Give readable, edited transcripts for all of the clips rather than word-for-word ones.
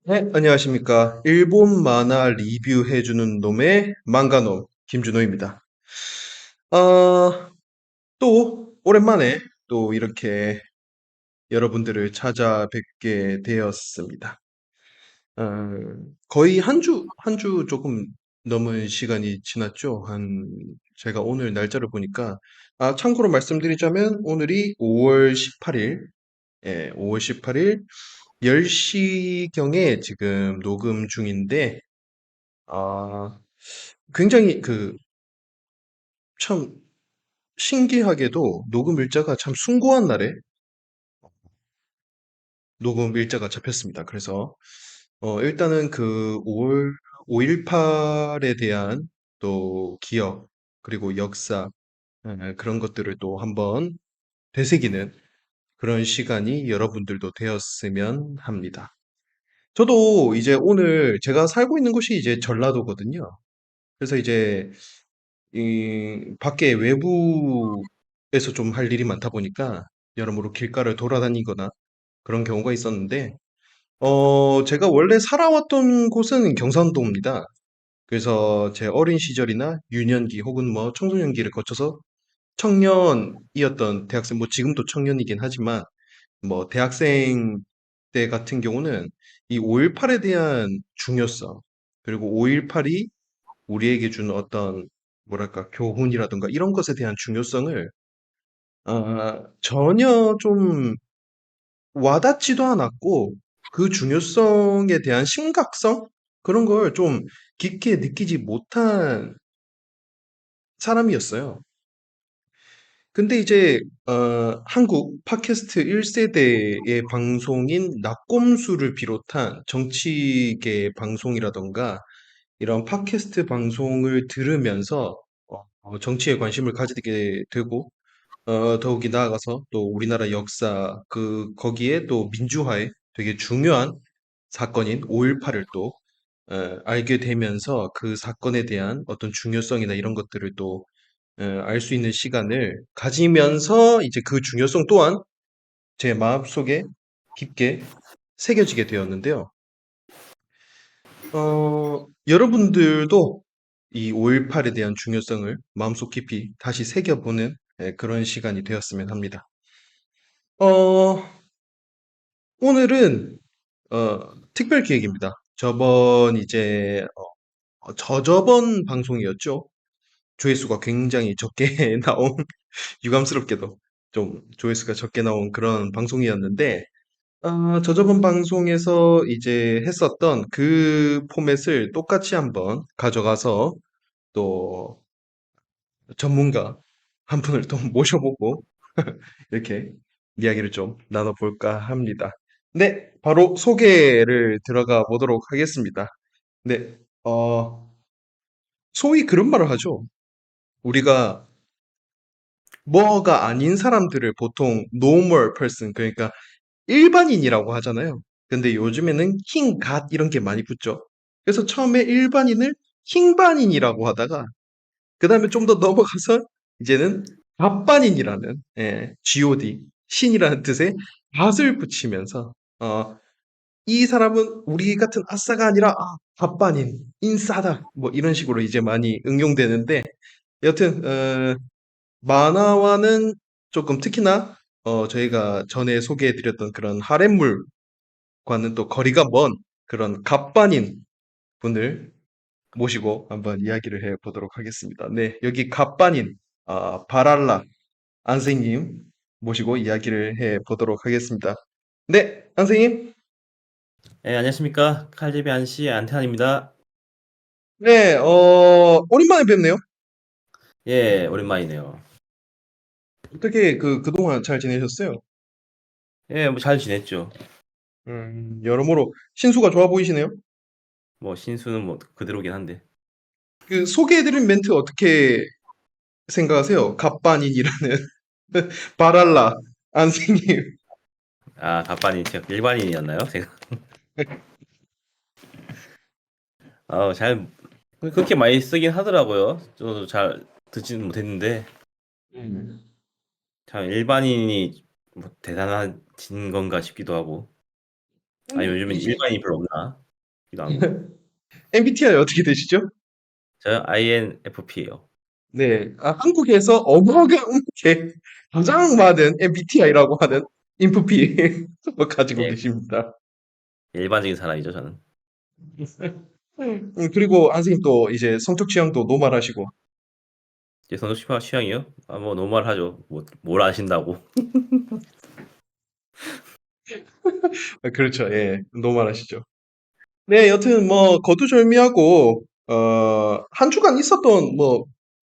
네, 안녕하십니까. 일본 만화 리뷰해주는 놈의 망가놈, 김준호입니다. 어, 또, 오랜만에 또 이렇게 여러분들을 찾아뵙게 되었습니다. 어, 거의 한 주 조금 넘은 시간이 지났죠. 제가 오늘 날짜를 보니까, 참고로 말씀드리자면 오늘이 5월 18일, 5월 18일 10시경에 지금 녹음 중인데, 아, 굉장히 참 신기하게도 녹음 일자가 참 숭고한 날에 녹음 일자가 잡혔습니다. 그래서, 일단은 그 5.18에 대한 또 기억, 그리고 역사, 그런 것들을 또 한번 되새기는 그런 시간이 여러분들도 되었으면 합니다. 저도 이제 오늘 제가 살고 있는 곳이 이제 전라도거든요. 그래서 이제 이 밖에 외부에서 좀 할 일이 많다 보니까 여러모로 길가를 돌아다니거나 그런 경우가 있었는데, 제가 원래 살아왔던 곳은 경상도입니다. 그래서 제 어린 시절이나 유년기 혹은 뭐 청소년기를 거쳐서 청년이었던 대학생, 뭐 지금도 청년이긴 하지만 뭐 대학생 때 같은 경우는 이 5.18에 대한 중요성, 그리고 5.18이 우리에게 준 어떤 뭐랄까 교훈이라든가 이런 것에 대한 중요성을 전혀 좀 와닿지도 않았고 그 중요성에 대한 심각성 그런 걸 좀 깊게 느끼지 못한 사람이었어요. 근데 이제 한국 팟캐스트 1세대의 방송인 낙곰수를 비롯한 정치계 방송이라던가 이런 팟캐스트 방송을 들으면서 정치에 관심을 가지게 되고 더욱이 나아가서 또 우리나라 역사 거기에 또 민주화에 되게 중요한 사건인 5.18을 또 알게 되면서 그 사건에 대한 어떤 중요성이나 이런 것들을 또 알 수 있는 시간을 가지면서 이제 그 중요성 또한 제 마음속에 깊게 새겨지게 되었는데요. 여러분들도 이 5.18에 대한 중요성을 마음속 깊이 다시 새겨보는 그런 시간이 되었으면 합니다. 어, 오늘은 특별 기획입니다. 저저번 방송이었죠. 조회수가 굉장히 적게 나온, 유감스럽게도 좀 조회수가 적게 나온 그런 방송이었는데, 저저번 방송에서 이제 했었던 그 포맷을 똑같이 한번 가져가서 또 전문가 한 분을 또 모셔보고 이렇게 이야기를 좀 나눠볼까 합니다. 네, 바로 소개를 들어가 보도록 하겠습니다. 네, 소위 그런 말을 하죠. 우리가 뭐가 아닌 사람들을 보통 normal person, 그러니까 일반인이라고 하잖아요. 근데 요즘에는 킹, 갓 이런 게 많이 붙죠. 그래서 처음에 일반인을 킹반인이라고 하다가 그 다음에 좀 더 넘어가서 이제는 갓반인이라는 God, 신이라는 뜻의 갓을 붙이면서 이 사람은 우리 같은 아싸가 아니라 갓반인, 인싸다 뭐 이런 식으로 이제 많이 응용되는데 여튼 만화와는 조금 특히나 저희가 전에 소개해드렸던 그런 하렘물과는 또 거리가 먼 그런 갑반인 분을 모시고 한번 이야기를 해보도록 하겠습니다. 네, 여기 갑반인 바랄라 안생님 모시고 이야기를 해보도록 하겠습니다. 네, 안생님. 네, 안녕하십니까. 칼제비 안씨 안태환입니다. 네, 오랜만에 뵙네요. 예, 오랜만이네요. 어떻게 그동안 잘 지내셨어요? 예, 뭐 잘 지냈죠. 여러모로 신수가 좋아 보이시네요. 뭐 신수는 뭐 그대로긴 한데. 그 소개해드린 멘트 어떻게 생각하세요? 갑반인이라는 바랄라 안생님. 아, 답반이 제가 일반인이었나요? 제가 잘 그렇게 많이 쓰긴 하더라고요. 저도 잘 듣지는 못했는데 음. 참 일반인이 뭐 대단해진 건가 싶기도 하고 아니 요즘엔 이제 일반인이 별로 없나 싶기도 하고 MBTI 어떻게 되시죠? 저 INFP예요. 네, 한국에서 어마어마하게 가장 많은 MBTI라고 하는 인프피 가지고 예, 계십니다. 일반적인 사람이죠 저는. 그리고 선생님 또 이제 성적 취향도 노말하시고. 제 선호 취향이요? 아 뭐 노멀하죠. 뭐 뭘 아신다고. 그렇죠. 예, 노말하시죠. 네, 여튼 뭐 거두절미하고 한 주간 있었던 뭐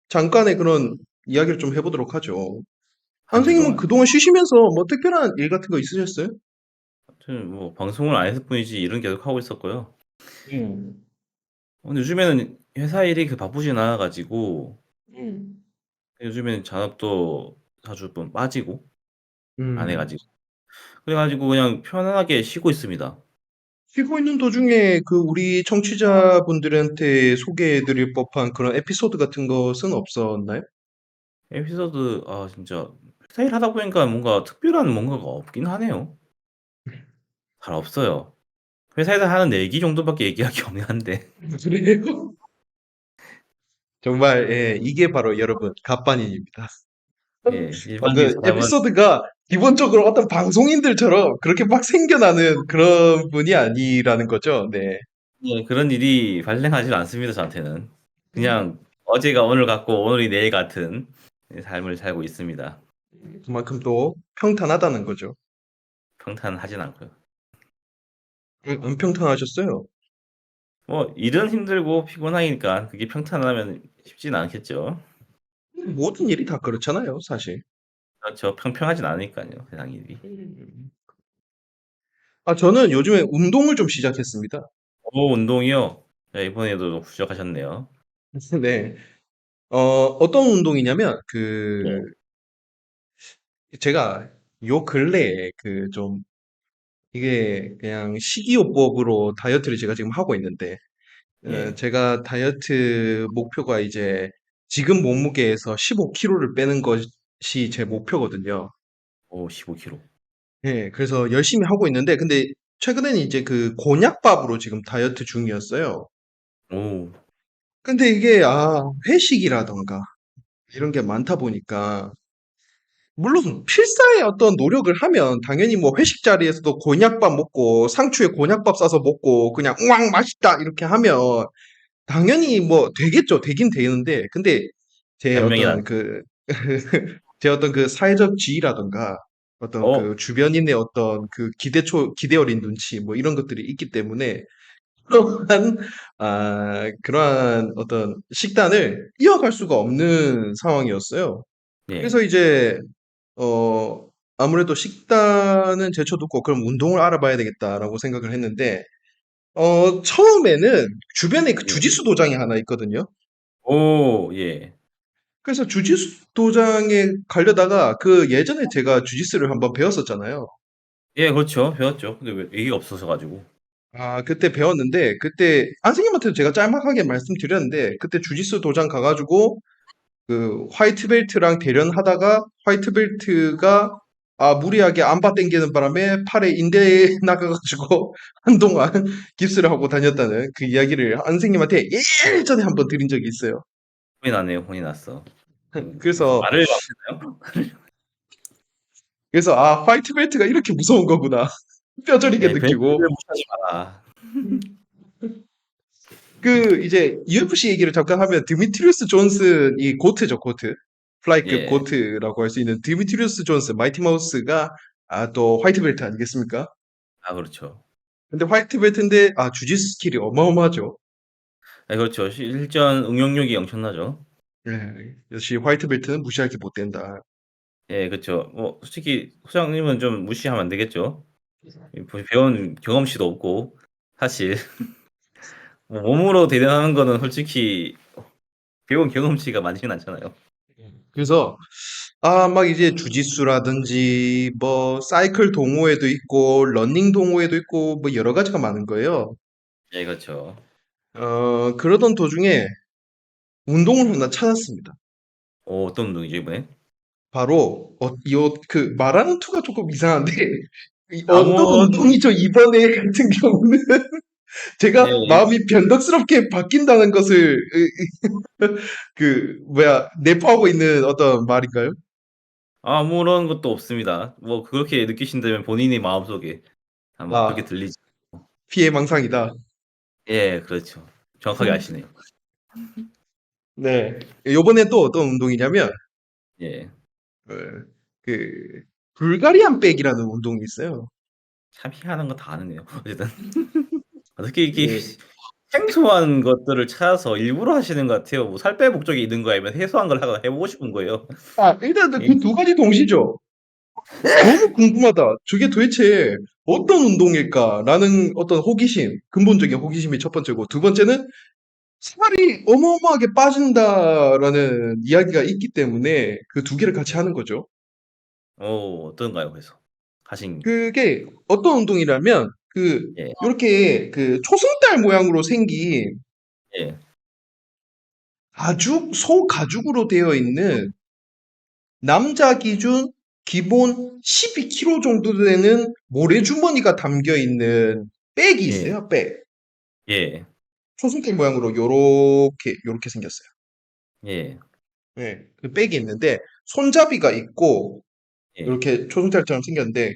잠깐의 그런 이야기를 좀 해보도록 하죠. 한 주 선생님은 동안. 그동안 쉬시면서 뭐 특별한 일 같은 거 있으셨어요? 저는 뭐 방송을 안 했을 뿐이지 일은 계속 하고 있었고요. 음. 근데 요즘에는 회사 일이 바쁘진 않아 가지고 음. 요즘에는 잔업도 자주 좀 빠지고 안 해 음. 가지고 그래 가지고 그냥 편안하게 쉬고 있습니다. 쉬고 있는 도중에 그 우리 청취자분들한테 소개해드릴 법한 그런 에피소드 같은 것은 없었나요? 에피소드 아 진짜 회사 일 하다 보니까 뭔가 특별한 뭔가가 없긴 하네요. 잘 없어요. 회사에서 하는 얘기 정도밖에 얘기할 게 없긴 한데. 그래요? 정말 예, 이게 바로 여러분 갑반인입니다. 예. 일반인 그 사람은 에피소드가 기본적으로 어떤 방송인들처럼 그렇게 막 생겨나는 그런 분이 아니라는 거죠. 네. 예 그런 일이 발생하질 않습니다, 저한테는. 그냥 어제가 오늘 같고 오늘이 내일 같은 삶을 살고 있습니다. 그만큼 또 평탄하다는 거죠. 평탄하진 않고요. 은평탄하셨어요. 뭐 일은 힘들고 피곤하니까 그게 평탄하면 쉽지는 않겠죠. 모든 일이 다 그렇잖아요, 사실. 그렇죠. 평평하진 않으니까요, 세상 일이. 음. 저는 요즘에 운동을 좀 시작했습니다. 운동이요? 네, 이번에도 시작하셨네요. 네. 어떤 운동이냐면, 예. 제가 요 근래에 이게 그냥 식이요법으로 다이어트를 제가 지금 하고 있는데, 예. 제가 다이어트 목표가 이제 지금 몸무게에서 15kg를 빼는 것이 제 목표거든요. 15kg. 예, 그래서 열심히 하고 있는데, 근데 최근에는 이제 그 곤약밥으로 지금 다이어트 중이었어요. 오. 근데 이게, 회식이라던가, 이런 게 많다 보니까, 물론 필사의 어떤 노력을 하면 당연히 뭐 회식 자리에서도 곤약밥 먹고 상추에 곤약밥 싸서 먹고 그냥 우왕 맛있다 이렇게 하면 당연히 뭐 되겠죠. 되긴 되는데 근데 제 변명이 난 어떤 제 어떤 그 사회적 지위라던가 어떤 그 어 주변인의 어떤 그 기대 어린 눈치 뭐 이런 것들이 있기 때문에 그러한 그러한 어떤 식단을 이어갈 수가 없는 상황이었어요. 예. 그래서 이제 어, 아무래도 식단은 제쳐두고 그럼 운동을 알아봐야 되겠다라고 생각을 했는데, 처음에는 주변에 그 예. 주짓수 도장이 하나 있거든요. 예. 그래서 주짓수 도장에 가려다가 그 예전에 제가 주짓수를 한번 배웠었잖아요. 예 그렇죠. 배웠죠. 근데 왜 얘기가 없어서 가지고. 그때 배웠는데, 그때, 선생님한테도 제가 짤막하게 말씀드렸는데, 그때 주짓수 도장 가가지고, 그 화이트 벨트랑 대련하다가 화이트 벨트가 무리하게 안바 땡기는 바람에 팔에 인대 나가가지고 한동안 깁스를 하고 다녔다는 그 이야기를 선생님한테 예전에 한번 드린 적이 있어요. 혼이 났네요. 혼이 났어. 무슨 그래서 말을 막 했나요? 화이트 벨트가 이렇게 무서운 거구나 뼈저리게 예. 벨트를 느끼고 무시하지 마라. 그 이제 UFC 얘기를 잠깐 하면 드미트리우스 존슨이 고트죠 고트 플라이급 예. 고트라고 할 수 있는 드미트리우스 존슨 마이티 마우스가 또 화이트 벨트 아니겠습니까? 그렇죠. 근데 화이트 벨트인데 주짓수 스킬이 어마어마하죠. 예 그렇죠. 실전 응용력이 엄청나죠. 예, 역시 화이트 벨트는 무시할 게 못 된다. 예 그쵸. 뭐 솔직히 소장님은 좀 무시하면 안 되겠죠. 배운 경험치도 없고 사실 뭐 몸으로 대련하는 거는 솔직히 배운 경험치가 많지는 않잖아요. 그래서 막 이제 주짓수라든지 뭐 사이클 동호회도 있고 러닝 동호회도 있고 뭐 여러 가지가 많은 거예요. 예 그렇죠. 그러던 도중에 운동을 하나 찾았습니다. 어떤 운동이죠, 이번엔? 바로 그 말하는 투가 조금 이상한데 어떤 아무런 운동이죠 이번에 같은 경우는 예. 제가 마음이 변덕스럽게 바뀐다는 것을 그 뭐야 내포하고 있는 어떤 말인가요? 아무런 것도 없습니다. 뭐 그렇게 느끼신다면 본인의 마음속에 아마 그렇게 아 들리지. 피해망상이다. 예, 그렇죠. 정확하게 아시네요. 네. 요번에 또 어떤 운동이냐면 예. 어, 그 불가리안 백이라는 운동이 있어요. 참 희한한 거 다 아는네요. 어쨌든 어떻게 이렇게 예. 생소한 것들을 찾아서 일부러 하시는 것 같아요. 뭐 살 뺄 목적이 있는 거야 아니면 해소한 걸 하고 해 보고 싶은 거예요. 일단 예. 그 두 가지 동시죠. 너무 궁금하다. 저게 도대체 어떤 운동일까라는 어떤 호기심, 근본적인 호기심이 첫 번째고, 두 번째는 살이 어마어마하게 빠진다라는 이야기가 있기 때문에 그 두 개를 같이 하는 거죠. 어떤가요 그래서? 하신 그게 어떤 운동이라면, 예. 요렇게 그 초승달 모양으로 생긴 예. 소 가죽으로 되어 있는 남자 기준 기본 12kg 정도 되는 모래주머니가 담겨 있는 백이 예. 있어요, 백. 예. 초승달 모양으로 요렇게 생겼어요. 예. 네, 그 백이 있는데, 손잡이가 있고, 예. 이렇게 초승달처럼 생겼는데,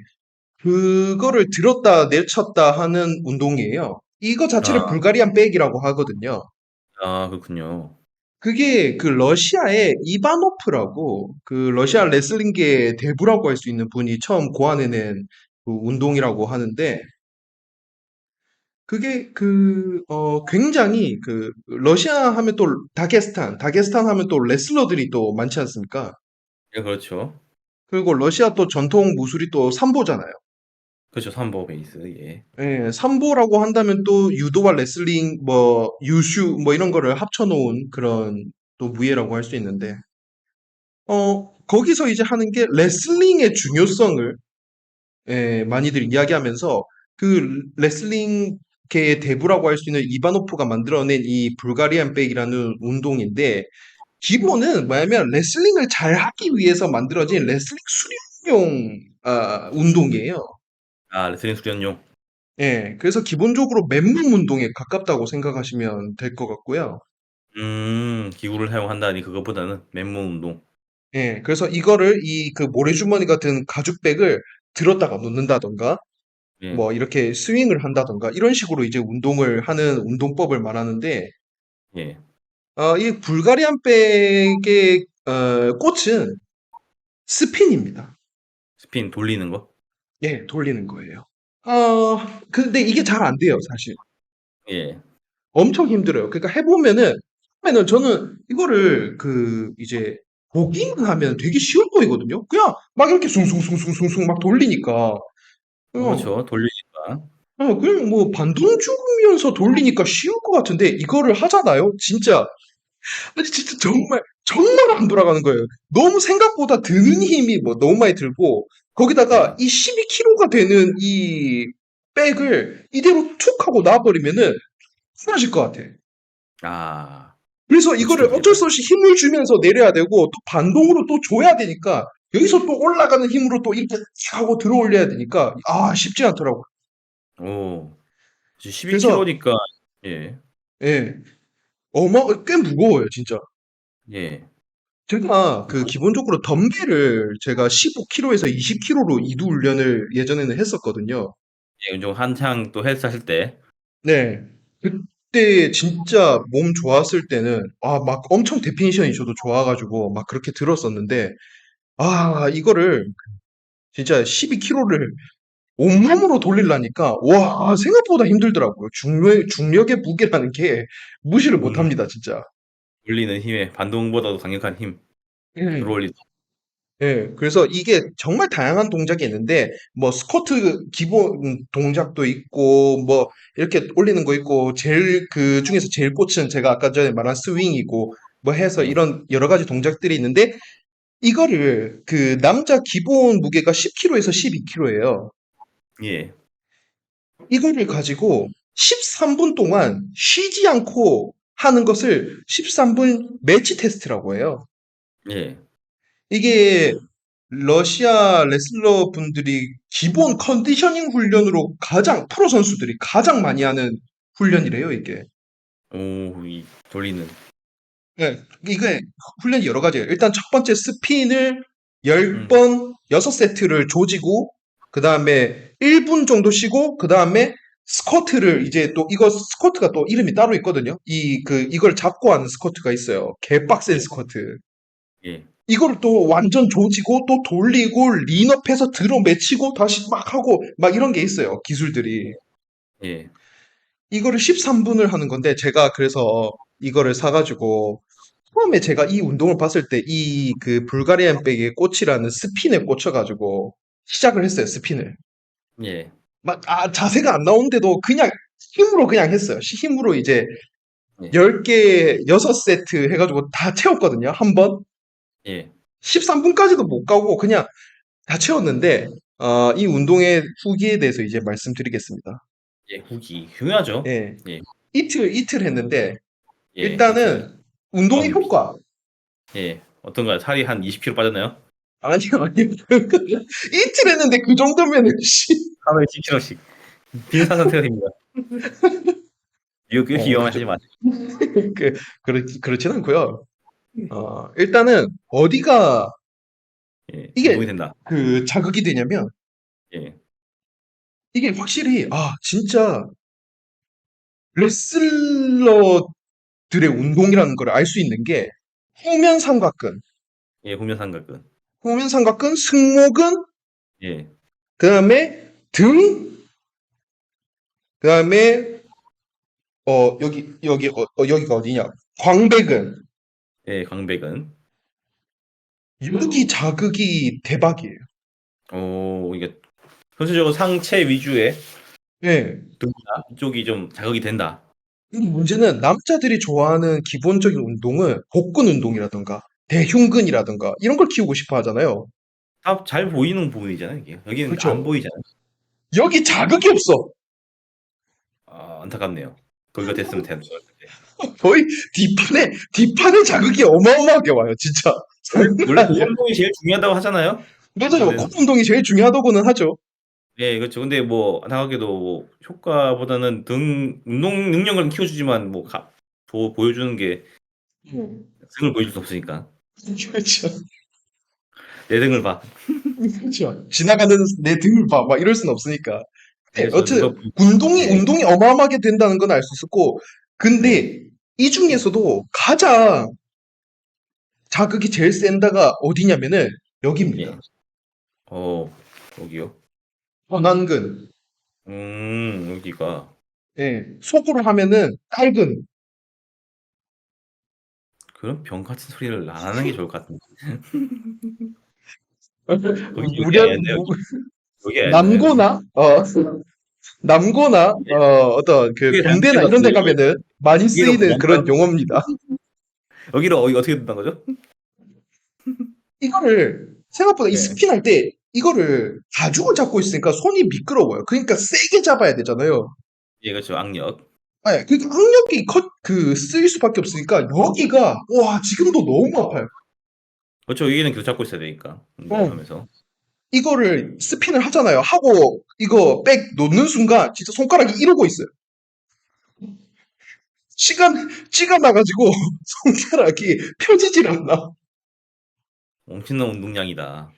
그거를 들었다 내쳤다 하는 운동이에요. 이거 아. 자체를 불가리안 백이라고 하거든요. 아 그렇군요. 그게 그 러시아의 이바노프라고, 그 러시아 레슬링계의 대부라고 할 수 있는 분이 처음 고안해낸 그 운동이라고 하는데, 그게 굉장히 러시아 하면 또 다게스탄 하면 또 레슬러들이 또 많지 않습니까? 예 그렇죠. 그리고 러시아 또 전통 무술이 또 삼보잖아요. 그렇죠. 삼보 베이스. 예. 예, 삼보라고 한다면 또 유도와 레슬링, 뭐, 유슈, 뭐 이런 거를 합쳐놓은 그런 또 무예라고 할 수 있는데, 거기서 이제 하는 게 레슬링의 중요성을 많이들 이야기하면서 그 레슬링계의 대부라고 할 수 있는 이바노프가 만들어낸 이 불가리안 백이라는 운동인데 기본은 뭐냐면 레슬링을 잘 하기 위해서 만들어진 레슬링 수련용 운동이에요. 아 레슬링 수련용. 예, 그래서 기본적으로 맨몸 운동에 가깝다고 생각하시면 될 것 같고요. 기구를 사용한다니 그것보다는 맨몸 운동. 예, 그래서 이거를 그 모래주머니 같은 가죽백을 들었다가 놓는다던가 예. 뭐 이렇게 스윙을 한다던가 이런 식으로 이제 운동을 하는 운동법을 말하는데 예. 이 불가리안 백의 꽃은 스핀입니다. 스핀 돌리는 거? 예, 돌리는 거예요. 근데 이게 잘 안 돼요, 사실. 예. 엄청 힘들어요. 그러니까 해보면은 처음에는 저는 이거를 이제 보기만 하면 되게 쉬워 보이거든요. 그냥 막 이렇게 숭숭숭숭숭숭 막 돌리니까 어, 그렇죠. 돌리니까. 그냥 뭐 반동 주면서 돌리니까 쉬울 것 같은데 이거를 하잖아요. 진짜 아니 진짜 정말 안 돌아가는 거예요. 너무 생각보다 드는 힘이 뭐 너무 많이 들고 거기다가 예. 이 12kg가 되는 이 백을 이대로 툭 하고 놔버리면은 쓰러질 것 같아. 아. 그래서 이거를 그렇죠. 어쩔 수 없이 힘을 주면서 내려야 되고 또 반동으로 또 줘야 되니까 여기서 또 올라가는 힘으로 또 이렇게 탁 하고 들어 올려야 되니까 쉽지 않더라고요. 오. 12 그래서 킬로니까 예. 예, 꽤 무거워요, 진짜. 예. 제가 뭐 기본적으로 덤벨을 제가 15kg에서 20kg로 이두 훈련을 예전에는 했었거든요. 예 좀 한창 또 헬스 하실 때 네. 그때 진짜 몸 좋았을 때는 막 엄청 데피니션이 저도 좋아가지고 막 그렇게 들었었는데 이거를 진짜 12kg를 온몸으로 돌리려니까 와 생각보다 힘들더라고요. 중력의 무게라는 게 무시를 음 못합니다, 진짜. 돌리는 힘에 반동보다도 강력한 힘 음. 들어올리 예, 그래서 이게 정말 다양한 동작이 있는데, 뭐, 스쿼트 기본 동작도 있고, 뭐, 이렇게 올리는 거 있고, 그 중에서 제일 꽃은 제가 아까 전에 말한 스윙이고, 뭐 해서 예. 이런 여러 가지 동작들이 있는데, 이거를 남자 기본 무게가 10kg에서 12kg예요. 예. 이거를 가지고 13분 동안 쉬지 않고 하는 것을 13분 매치 테스트라고 해요. 예. 이게 러시아 레슬러 분들이 기본 컨디셔닝 훈련으로 프로 선수들이 가장 많이 하는 훈련이래요, 이게. 오, 이 돌리는. 네, 이게 훈련이 여러 가지예요. 일단 첫 번째 스핀을 음. 10번, 6세트를 조지고, 그 다음에 1분 정도 쉬고, 그 다음에 스쿼트를 이제 또, 이거 스쿼트가 또 이름이 따로 있거든요. 이걸 잡고 하는 스쿼트가 있어요. 개빡센 예. 스쿼트. 예. 이거를 또 완전 조지고, 또 돌리고, 린업해서 들어 맺히고, 다시 막 하고, 막 이런 게 있어요. 기술들이. 예. 이거를 13분을 하는 건데, 제가 그래서 이거를 사가지고, 처음에 제가 이 운동을 봤을 때 이 그 불가리안 백의 꽃이라는 스핀에 꽂혀가지고 시작을 했어요, 스핀을. 예. 자세가 안 나오는데도 그냥 힘으로 그냥 했어요. 힘으로 이제 예. 10개, 6세트 해가지고 다 채웠거든요, 한 번. 예. 13분까지도 못 가고 그냥 다 채웠는데, 이 운동의 후기에 대해서 이제 말씀드리겠습니다. 예. 후기 중요하죠. 예. 예. 이틀 했는데, 예. 이틀. 일단은 운동의 가운데 피. 효과. 예. 어떤가요? 살이 한 20kg 빠졌나요? 아니요, 아니요. 이틀 했는데 그 정도면은, 씨. 하루에 10kg씩. 비슷한 상태가 됩니다. 이렇게 그 위험하지 마세요. 그렇진 않고요. 일단은 어디가 예. 운동이 이게 된다. 자극이 되냐면 예. 이게 확실히 진짜 레슬러들의 운동이라는 걸 알 수 있는 게 후면 삼각근, 예. 후면 삼각근. 승모근, 예. 그다음에 등, 그다음에 여기가 어디냐? 광배근. 예. 광배근. 여기 자극이 대박이에요. 이게 전체적으로 상체 위주의 예. 등이나 이쪽이 좀 자극이 된다. 이 문제는 남자들이 좋아하는 기본적인 운동은 복근 운동이라든가 대흉근이라든가 이런 걸 키우고 싶어 하잖아요. 다 잘 보이는 부분이잖아요, 이게. 여기는 안 그렇죠? 보이잖아요. 여기 자극이 없어. 아, 안타깝네요. 거기가 됐으면 좋았을 텐데. 거의 뒷판에 자극이 어마어마하게 와요, 진짜. 원래 장난 그 아니야. 운동이 제일 중요하다고 하잖아요. 맞아요. 코 근데 운동이 제일 중요하다고는 하죠. 예, 그렇죠. 근데 뭐 안타깝게도 뭐 효과보다는 등 운동 능력을 키워주지만 뭐 보여주는 게 음. 등을 보여줄 수 없으니까 그렇죠. 내 등을 봐. 그렇죠. 지나가는 내 등을 봐. 막 이럴 순 없으니까. 예, 네, 그렇죠. 누가 어쨌든 운동이 예, 운동이 어마어마하게 된다는 건 알 수 있었고, 예, 근데 이 중에서도 가장 자극이 제일 센 데가 어디냐면은 예. 여기입니다. 어, 여기요. 전완근. 여기가 예. 속으로 하면은 딸근. 그런 병 같은 소리를 안 하는 게 좋을 것 같은데. 여기 무려 아니었나요? 여기 아니었나요? 여기? 남고나 남고나 예. 어떤 그 그게 잘못된 군대나 것 이런 데 같은데 가면은 많이 여기로 쓰이는 그런 용어입니다. 여기로 어떻게 된다는 거죠? 이거를 생각보다 이 예. 스핀할 때 이거를 가죽을 잡고 있으니까 손이 미끄러워요. 그러니까 세게 잡아야 되잖아요. 예, 그렇죠. 악력. 아, 그러니까 악력이 쓰일 수밖에 없으니까 여기가 와 지금도 너무 아파요. 그렇죠. 여기는 계속 잡고 있어야 되니까 운동을 어. 하면서. 이거를 스핀을 하잖아요. 하고 이거 백 놓는 순간 진짜 손가락이 이러고 있어요. 시간 찌가 나가지고 손가락이 펴지질 않나. 엄청난 운동량이다.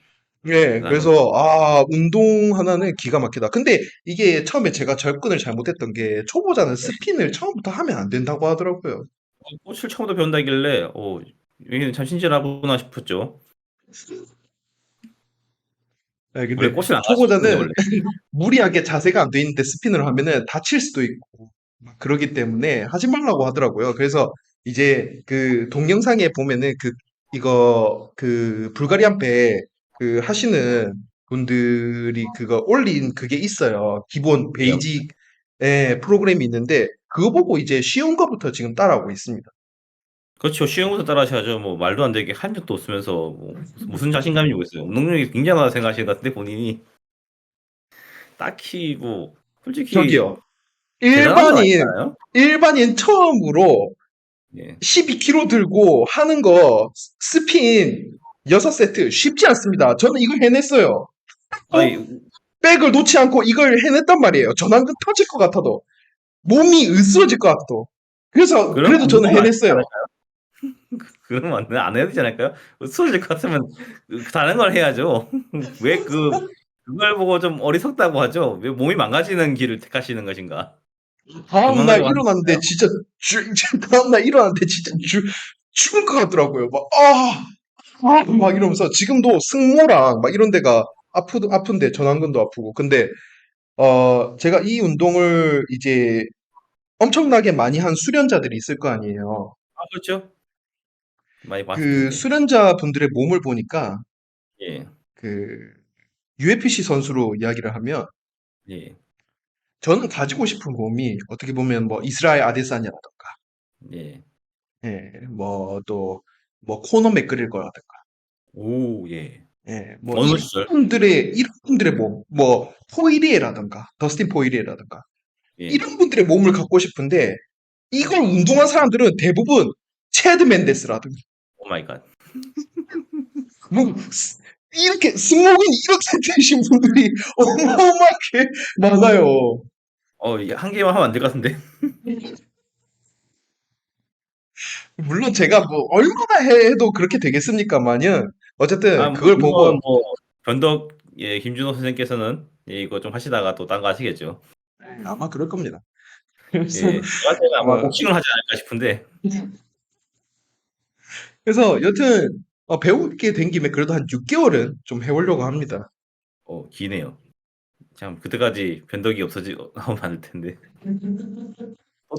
예, 대단한 건. 그래서 운동 하나는 기가 막히다. 근데 이게 처음에 제가 접근을 잘못했던 게 초보자는 예. 스핀을 처음부터 하면 안 된다고 하더라고요. 꽃을 처음부터 배운다길래 여기는 참 친절하구나 싶었죠. 예, 원래 근데 꽃을 안 가르쳐주는데 초보자는 원래. 무리하게 자세가 안 돼 있는데 스핀을 하면은 다칠 수도 있고 막 그러기 때문에 하지 말라고 하더라고요. 그래서 이제 그 동영상에 보면은 이거 불가리안 배 하시는 분들이 그거 올린 그게 있어요. 기본 예. 베이직 프로그램이 있는데 그거 보고 이제 쉬운 거부터 지금 따라하고 있습니다. 그렇죠. 쉬운 것도 따라하셔야죠. 뭐 말도 안 되게 한 적도 없으면서 뭐 무슨 자신감이 있어요. 운동력이 굉장하다 생각하시는 것 같은데 본인이 딱히 솔직히 저기요. 대단한 건 일반인 아니잖아요. 일반인 처음으로 예. 12kg 들고 하는 거 스핀 6세트 쉽지 않습니다. 저는 이걸 해냈어요. 어? 아이 백을 놓지 않고 이걸 해냈단 말이에요. 전완근 터질 것 같아도. 몸이 으스러질 것 같아도. 그래서 그러면 그래도 저는 운동을 안 해도 해냈어요. 그러면 안 해야 되지 않을까요? 쓰러질 것 같으면 다른 걸 해야죠. 왜 그걸 보고 좀 어리석다고 하죠? 왜 몸이 망가지는 길을 택하시는 것인가? 다음날 그만하자고 일어났는데 하셨나요? 진짜 다음날 일어났는데 진짜 죽을 것 같더라고요. 막 이러면서 지금도 승모랑 막 이런 데가 아픈데 전완근도 아프고. 근데 제가 이 운동을 이제 엄청나게 많이 한 수련자들이 있을 거 아니에요. 아 그렇죠. 많이 봤을 그 텐데. 수련자 분들의 몸을 보니까 예. 그 UFC 선수로 이야기를 하면 예. 저는 가지고 싶은 몸이 어떻게 보면 뭐 이스라엘 아데사냐라던가, 예. 예, 뭐 또 뭐 코너 맥그릴 거라든가, 오 예. 예, 뭐 어느 이런 시절? 분들의 몸, 뭐 포이리에라든가, 더스틴 포이리에라든가 예. 이런 분들의 몸을 갖고 싶은데 이걸 운동한 사람들은 대부분 체드 맨데스라든가 오 마이 갓. 뭐 이렇게 승모근 이렇게 되신 분들이 어마어마하게 많아요. 이게 한 개만 하면 안 될 것 같은데. 물론 제가 뭐 얼마나 해도 그렇게 되겠습니까마는 아 어쨌든 뭐 그걸 물론 보고 뭐 변덕 예 김준호 선생님께서는 예 이거 좀 하시다가 또 딴 거 하시겠죠. 아마 그럴 겁니다. 그래서 예. 저한테는 아마 어, 복싱을 하지 않을까 싶은데 그래서 여튼 배우게 된 김에 그래도 한 6개월은 좀 해보려고 합니다. 기네요. 참 그때까지 변덕이 없어지고 나오면 안 될 텐데.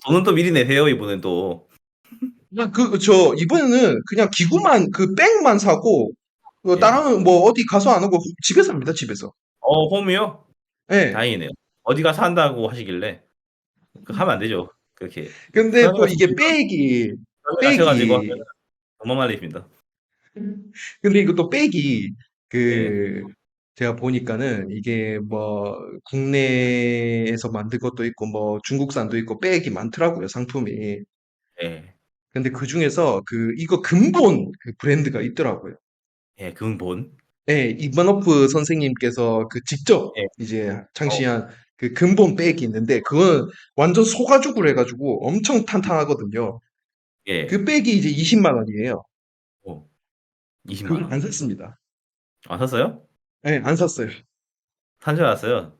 돈은 또 미리 내세요 이분은 또. 그냥 저 이번에는 그냥 기구만 그 백만 사고 예. 다른 뭐 어디 가서 안 하고 집에서 합니다. 집에서. 홈이요? 예. 다행이네요. 어디 가서 한다고 하시길래 하면 안 되죠. 그렇게 근데 서양에 또 가서 이게 가셔 가지고 하면 백이 어마어마한 일입니다. 근데 이것도 백이 예. 그 제가 보니까는 이게 뭐 국내에서 만든 것도 있고 뭐 중국산도 있고 백이 많더라고요, 상품이. 예. 근데 그 중에서 이거 근본 그 브랜드가 있더라고요. 예. 근본. 예, 이번호프 선생님께서 직접 예. 이제 어 창시한 그 근본 백이 있는데 그건 완전 소가죽으로 해가지고 엄청 탄탄하거든요. 예. 그 백이 이제 20만 원이에요. 오 20만 그걸 안 원. 샀습니다. 안 샀어요? 예, 안 샀어요. 산 줄 알았어요.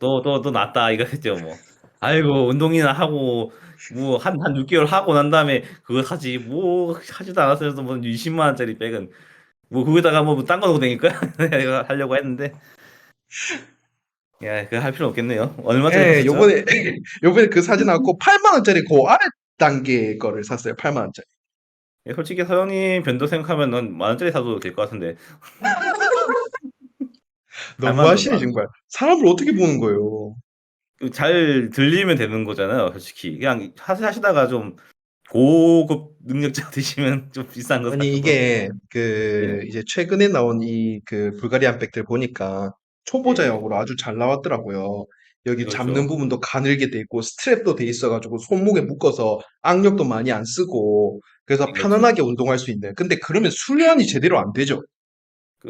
또 낫다 이거 했죠 뭐. 아이고 운동이나 하고 뭐 한 6개월 하고 난 다음에 그거 사지 뭐 하지도 않았으면서 뭐 20만 원짜리 백은 뭐 거기다가 뭐 딴 거 넣고 다닐까? 이거 하려고 했는데 야 그거 할 필요 없겠네요. 얼마짜리 예, 샀었죠? 요번에 그 사진 나왔고 8만 원짜리 그 아래 단계 거를 샀어요. 8만 원짜리. 예, 솔직히 서영님 변도 생각하면은 만 원짜리 사도 될 것 같은데 8만 원 좀 너무하시네 많은데. 정말. 사람을 어떻게 보는 거예요? 잘 들리면 되는 거잖아요, 솔직히. 그냥 하시다가 좀 고급 능력자 되시면 좀 비싼 거 아니 사셔도 이게 예. 이제 최근에 나온 이 불가리안 백들 보니까 예. 초보자용으로 아주 잘 나왔더라고요. 여기 잡는 그렇죠. 부분도 가늘게 돼 있고 스트랩도 돼 있어가지고 손목에 묶어서 악력도 많이 안 쓰고 그래서 예 그렇죠. 편안하게 운동할 수 있는. 근데 그러면 훈련이 제대로 안 되죠.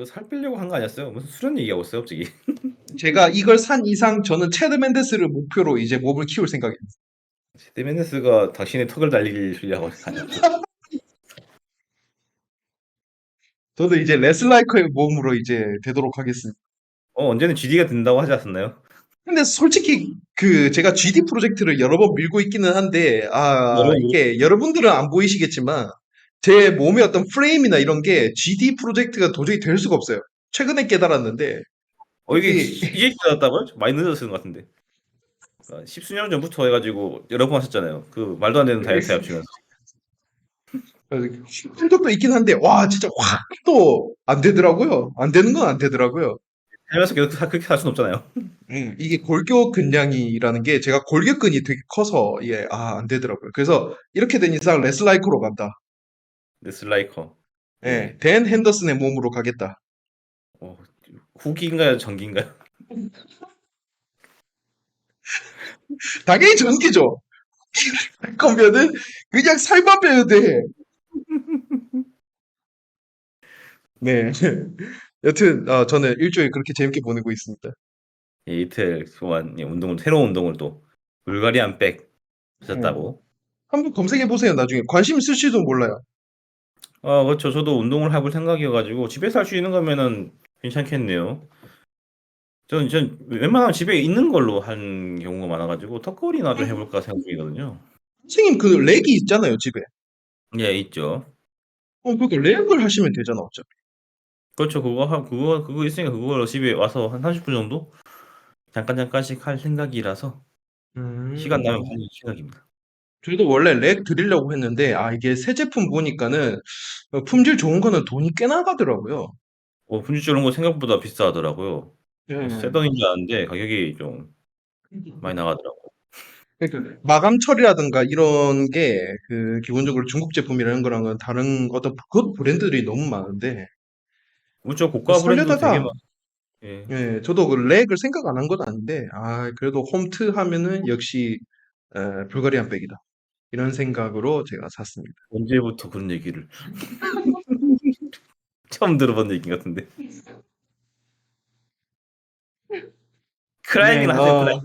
살 빼려고 한 거 아니었어요? 무슨 수련 얘기하고 있어요, 갑자기. 제가 이걸 산 이상 저는 체드 맨데스를 목표로 이제 몸을 키울 생각입니다. 세데 메네스가 당신의 턱을 달리려고 하는 거 아니었죠? 저도 이제 레슬라이커의 몸으로 이제 되도록 하겠습니다. 언제는 GD가 된다고 하지 않았나요? 근데 솔직히 제가 GD 프로젝트를 여러 번 밀고 있기는 한데 여러분 이게 여러분들은 안 보이시겠지만 제 몸의 어떤 프레임이나 이런 게 GD 프로젝트가 도저히 될 수가 없어요. 최근에 깨달았는데 이게 이게 이제 기다렸다고요? 많이 늦었는 것 같은데. 그러니까 십수년 전부터 해 가지고 여러 번 하셨잖아요. 그 말도 안 되는 다이어트 하시면서. 한 적도 있긴 한데 와 진짜 확 또 안 되더라고요. 안 되는 건 안 되더라고요. 살면서 계속 그렇게 살 수는 없잖아요. 이게 골격근량이라는 게 제가 골격근이 되게 커서 안 되더라고요. 그래서 이렇게 된 이상 레슬라이커로 간다. 네슬라이커. 예, 예. 댄 핸더슨의 몸으로 가겠다. 어 후기인가요? 전기인가요? 당연히 전기죠. 할 거면은 그냥 살만 빼야 돼. 네. 여튼 저는 일주일 그렇게 재밌게 보내고 있습니다. 예, 이틀 동안 운동을 새로운 운동을 또 불가리안 백 네. 하셨다고. 한번 검색해 보세요. 나중에 관심 있을지도 몰라요. 그렇죠. 저도 운동을 해볼 생각이어가지고 집에서 할 수 있는 거면은 괜찮겠네요. 전 웬만하면 집에 있는 걸로 한 경우가 많아가지고 턱걸이나 좀 해볼까 생각 중이거든요. 선생님 그 렉이 있잖아요, 집에. 예, 있죠. 그러니까 렉을 하시면 되잖아, 어차피. 그렇죠. 그거 있으니까 그걸 집에 와서 한 30분 정도 잠깐씩 할 생각이라서 시간 나면 음. 하는 생각입니다. 저희도 원래 렉 드리려고 했는데, 이게 새 제품 보니까는 품질 좋은 거는 돈이 꽤 나가더라고요. 분유줄 이런 거 생각보다 비싸더라고요. 새 예. 돈인 줄 아는데 가격이 좀 많이 나가더라고요. 그러니까 마감 처리라든가 이런 게 그 기본적으로 중국 제품이라는 거랑은 다른 어떤 그 브랜드들이 너무 많은데 그렇죠. 고가 브랜드도 되게 설레다가 예. 예, 저도 그 렉을 생각 안 한 건 아닌데 그래도 홈트 하면은 역시 불가리안 백이다. 이런 생각으로 제가 샀습니다. 언제부터 그런 얘기를 처음 들어본 얘기 같은데. 네, 클라이밍을 하세요, 클라이밍.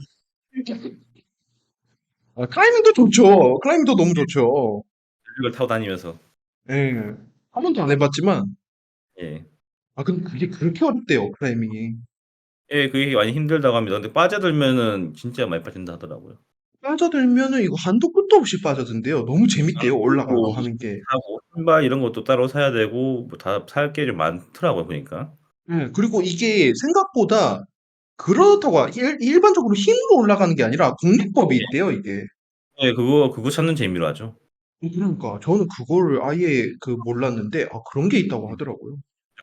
클라이밍도 좋죠. 클라이밍도 너무 좋죠. 이걸 타고 다니면서. 예, 한 번도 안 해봤지만 예. 근데 그게 그렇게 어렵대요, 클라이밍이. 예, 그게 많이 힘들다고 합니다. 근데 빠져들면은 진짜 많이 빠진다 하더라고요. 빠져들면은 이거 한도 끝도 없이 빠져든대요. 너무 재밌대요, 올라가고 장비도 하는 게. 하고 신발 이런 것도 따로 사야 되고 뭐 다 살 게 좀 많더라고요, 보니까. 예, 그리고 이게 생각보다 그렇다고 일반적으로 힘으로 올라가는 게 아니라 공략법이 있대요, 이게. 예, 그거 찾는 재미로 하죠. 그러니까 저는 그거를 아예 몰랐는데 그런 게 있다고 하더라고요.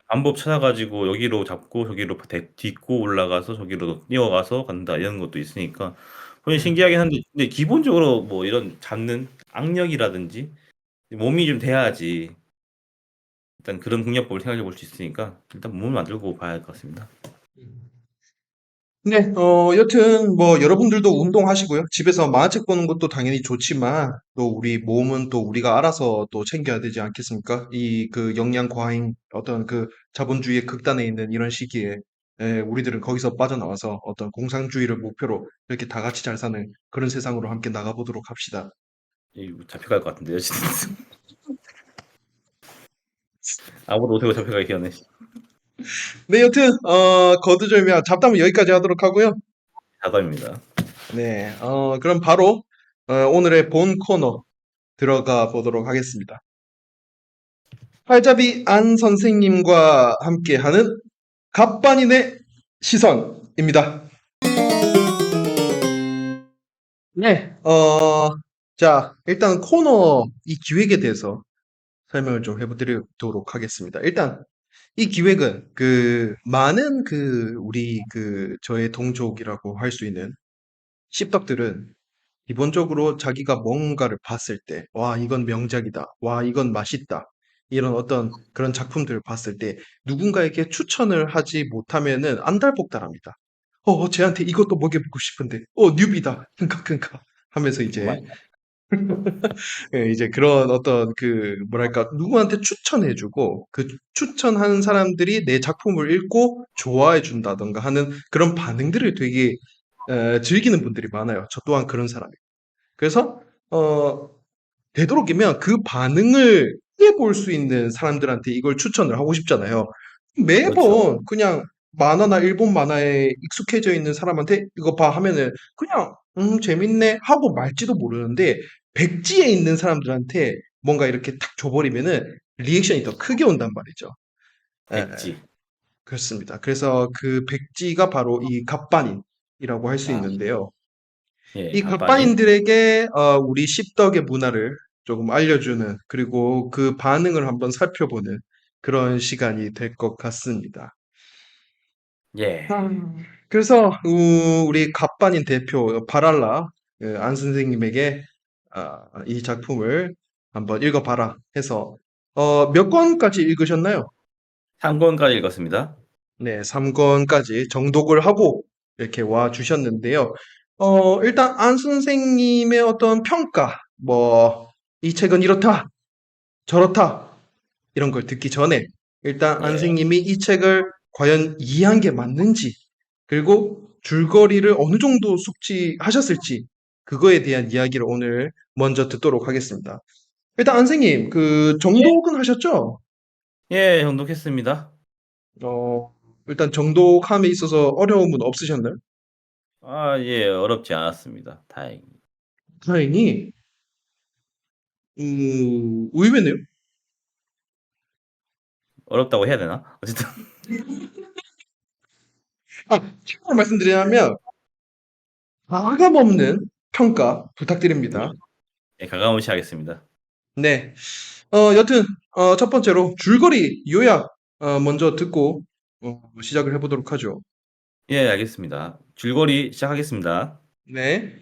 방법 찾아가지고 여기로 잡고 저기로 딛고 올라가서 저기로 뛰어가서 간다 이런 것도 있으니까 본인 예. 신기하긴 한데 근데 기본적으로 뭐 이런 잡는 악력이라든지 몸이 좀 돼야지 일단 그런 공략법을 생각해 볼 수 있으니까 일단 몸을 만들고 봐야 할 것 같습니다. 네, 여튼 뭐 여러분들도 운동하시고요. 집에서 만화책 보는 것도 당연히 좋지만 또 우리 몸은 또 우리가 알아서 또 챙겨야 되지 않겠습니까? 이 영양 과잉 어떤 자본주의의 극단에 있는 이런 시기에 우리들은 거기서 빠져나와서 어떤 공산주의를 목표로 이렇게 다 같이 잘 사는 그런 세상으로 함께 나가보도록 합시다. 잡혀갈 것 같은데요, 진짜. 아무도 못하고 잡혀가기 전에. 네, 여튼 거두절미한 잡담은 여기까지 하도록 하고요. 자담입니다. 네, 그럼 바로 오늘의 본 코너 들어가 보도록 하겠습니다. 활잡이 안 선생님과 함께하는 갑반인의 시선입니다. 네, 자, 일단 코너 이 기획에 대해서 설명을 좀 해드리도록 하겠습니다. 일단 이 기획은 많은 우리 저의 동족이라고 할 수 있는 씹덕들은 기본적으로 자기가 뭔가를 봤을 때, 와, 이건 명작이다. 와, 이건 맛있다. 이런 어떤 그런 작품들을 봤을 때 누군가에게 추천을 하지 못하면은 안달복달합니다. 쟤한테 이것도 먹여보고 싶은데, 뉴비다. 킁카킁카 하면서 이제, 정말 예, 이제 그런 어떤 뭐랄까, 누구한테 추천해주고 그 추천한 사람들이 내 작품을 읽고 좋아해준다던가 하는 그런 반응들을 되게 즐기는 분들이 많아요. 저 또한 그런 사람이에요. 그래서 어, 되도록이면 그 반응을 피해 볼 수 있는 사람들한테 이걸 추천을 하고 싶잖아요. 그렇죠. 매번 그냥 만화나 일본 만화에 익숙해져 있는 사람한테 이거 봐 하면은 그냥 재밌네 하고 말지도 모르는데 백지에 있는 사람들한테 뭔가 이렇게 탁 줘버리면은 리액션이 더 크게 온단 말이죠. 예, 백지. 그렇습니다. 그래서 그 백지가 바로 이 갑반인이라고 할 수 아, 있는데요. 예, 이 갑반인. 갓바인들에게 우리 씹덕의 문화를 조금 알려주는 그리고 그 반응을 한번 살펴보는 그런 시간이 될 것 같습니다. 예. 그래서 우리 갓바인 대표 바랄라 안 선생님에게 이 작품을 한번 읽어봐라 해서 몇 권까지 읽으셨나요? 3권까지 읽었습니다. 네, 3권까지 정독을 하고 이렇게 와 주셨는데요. 일단 안 선생님의 어떤 평가, 뭐, 이 책은 이렇다, 저렇다, 이런 걸 듣기 전에 일단 안 예. 선생님이 이 책을 과연 이해한 게 맞는지, 그리고 줄거리를 어느 정도 숙지하셨을지, 그거에 대한 이야기를 오늘 먼저 듣도록 하겠습니다. 일단 안 선생님, 그 정독은 하셨죠? 예, 정독했습니다. 어, 일단 정독함에 있어서 어려움은 없으셨나요? 아, 예, 어렵지 않았습니다. 다행히. 다행히, 의외네요. 어렵다고 해야 되나? 어쨌든 아, 참고로 말씀드리자면, 가감 없는 평가 부탁드립니다. 예, 가감없이 하겠습니다. 네. 여튼, 첫 번째로 줄거리 요약, 먼저 듣고, 시작을 해보도록 하죠. 예, 알겠습니다. 줄거리 시작하겠습니다. 네.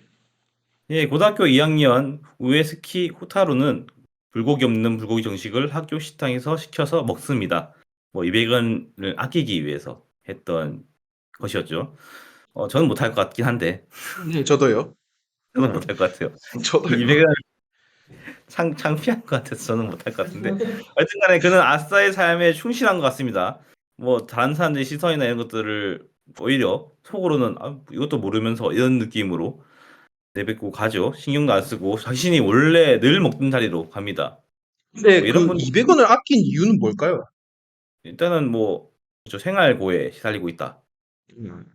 예, 고등학교 2학년 우에스키 호타루는 불고기 없는 불고기 정식을 학교 식당에서 시켜서 먹습니다. 뭐 200원을 아끼기 위해서 했던 것이었죠. 저는 못할 것 같긴 한데 저도요. 저는 못할 것 같아요. 저도요. 200원 창피한 것 같아서 저는 못할 것 같은데 어쨌든 간에 그는 아싸의 삶에 충실한 것 같습니다. 뭐 다른 사람들의 시선이나 이런 것들을 오히려 속으로는 이것도 모르면서 이런 느낌으로 내뱉고 가죠. 신경도 안 쓰고 자신이 원래 늘 먹던 자리로 갑니다. 뭐 근데 이런 그 분들 200원을 아낀 이유는 뭘까요? 일단은 뭐 생활고에 시달리고 있다라는 음.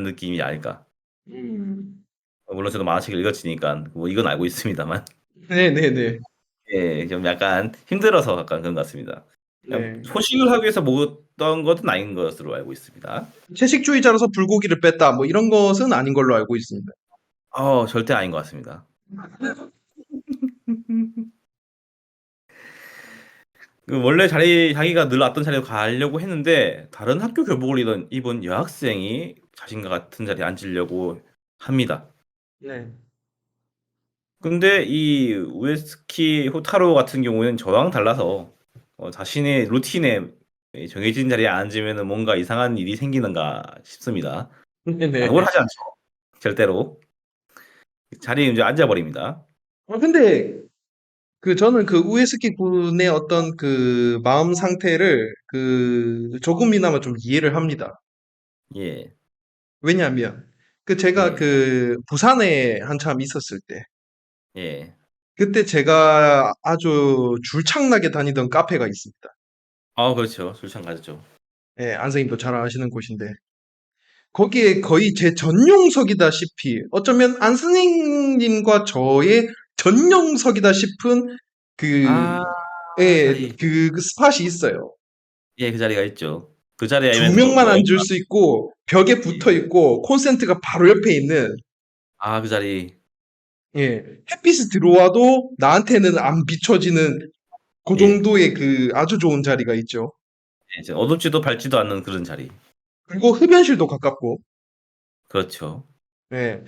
느낌이 아닐까. 음. 물론 저도 만화책을 읽었으니까 뭐 이건 알고 있습니다만 네네네. 예, 좀 약간 힘들어서 약간 그런 것 같습니다. 그냥 네. 소식을 하기 위해서 먹었던 것은 아닌 것으로 알고 있습니다. 채식주의자라서 불고기를 뺐다, 뭐 이런 것은 아닌 걸로 알고 있습니다. 절대 아닌 것 같습니다. 그 원래 자기가 늘 왔던 자리로 가려고 했는데 다른 학교 교복을 입은 여학생이 자신과 같은 자리에 앉으려고 합니다. 네. 근데 이 우에스키 호타로 같은 경우에는 저랑 달라서 자신의 루틴에 정해진 자리에 앉으면 뭔가 이상한 일이 생기는가 싶습니다. 그걸 네네. 하지 않죠. 절대로. 자리에 이제 앉아버립니다. 근데 저는 그 우에스키 군의 어떤 그 마음 상태를 조금이나마 좀 이해를 합니다. 예, 왜냐하면 제가 예, 그 부산에 한참 있었을 때 예. 그때 제가 아주 줄창나게 다니던 카페가 있습니다. 그렇죠. 술창 가졌죠. 예, 안 선생님도 잘 아시는 곳인데 거기에 거의 제 전용석이다시피 어쩌면 안 선생님과 저의 전용석이다 싶은 그, 아, 자리. 그 스팟이 있어요. 예, 그 자리가 있죠. 그 자리에 두 아니면 또 명만 뭐 앉을 수 있고 벽에 예. 붙어 있고 콘센트가 바로 옆에 있는 그 자리. 예, 햇빛이 들어와도 나한테는 안 비춰지는 그 예. 정도의 그 아주 좋은 자리가 있죠. 예, 이제 어둡지도 밝지도 않는 그런 자리. 그리고 흡연실도 가깝고 그렇죠. 예,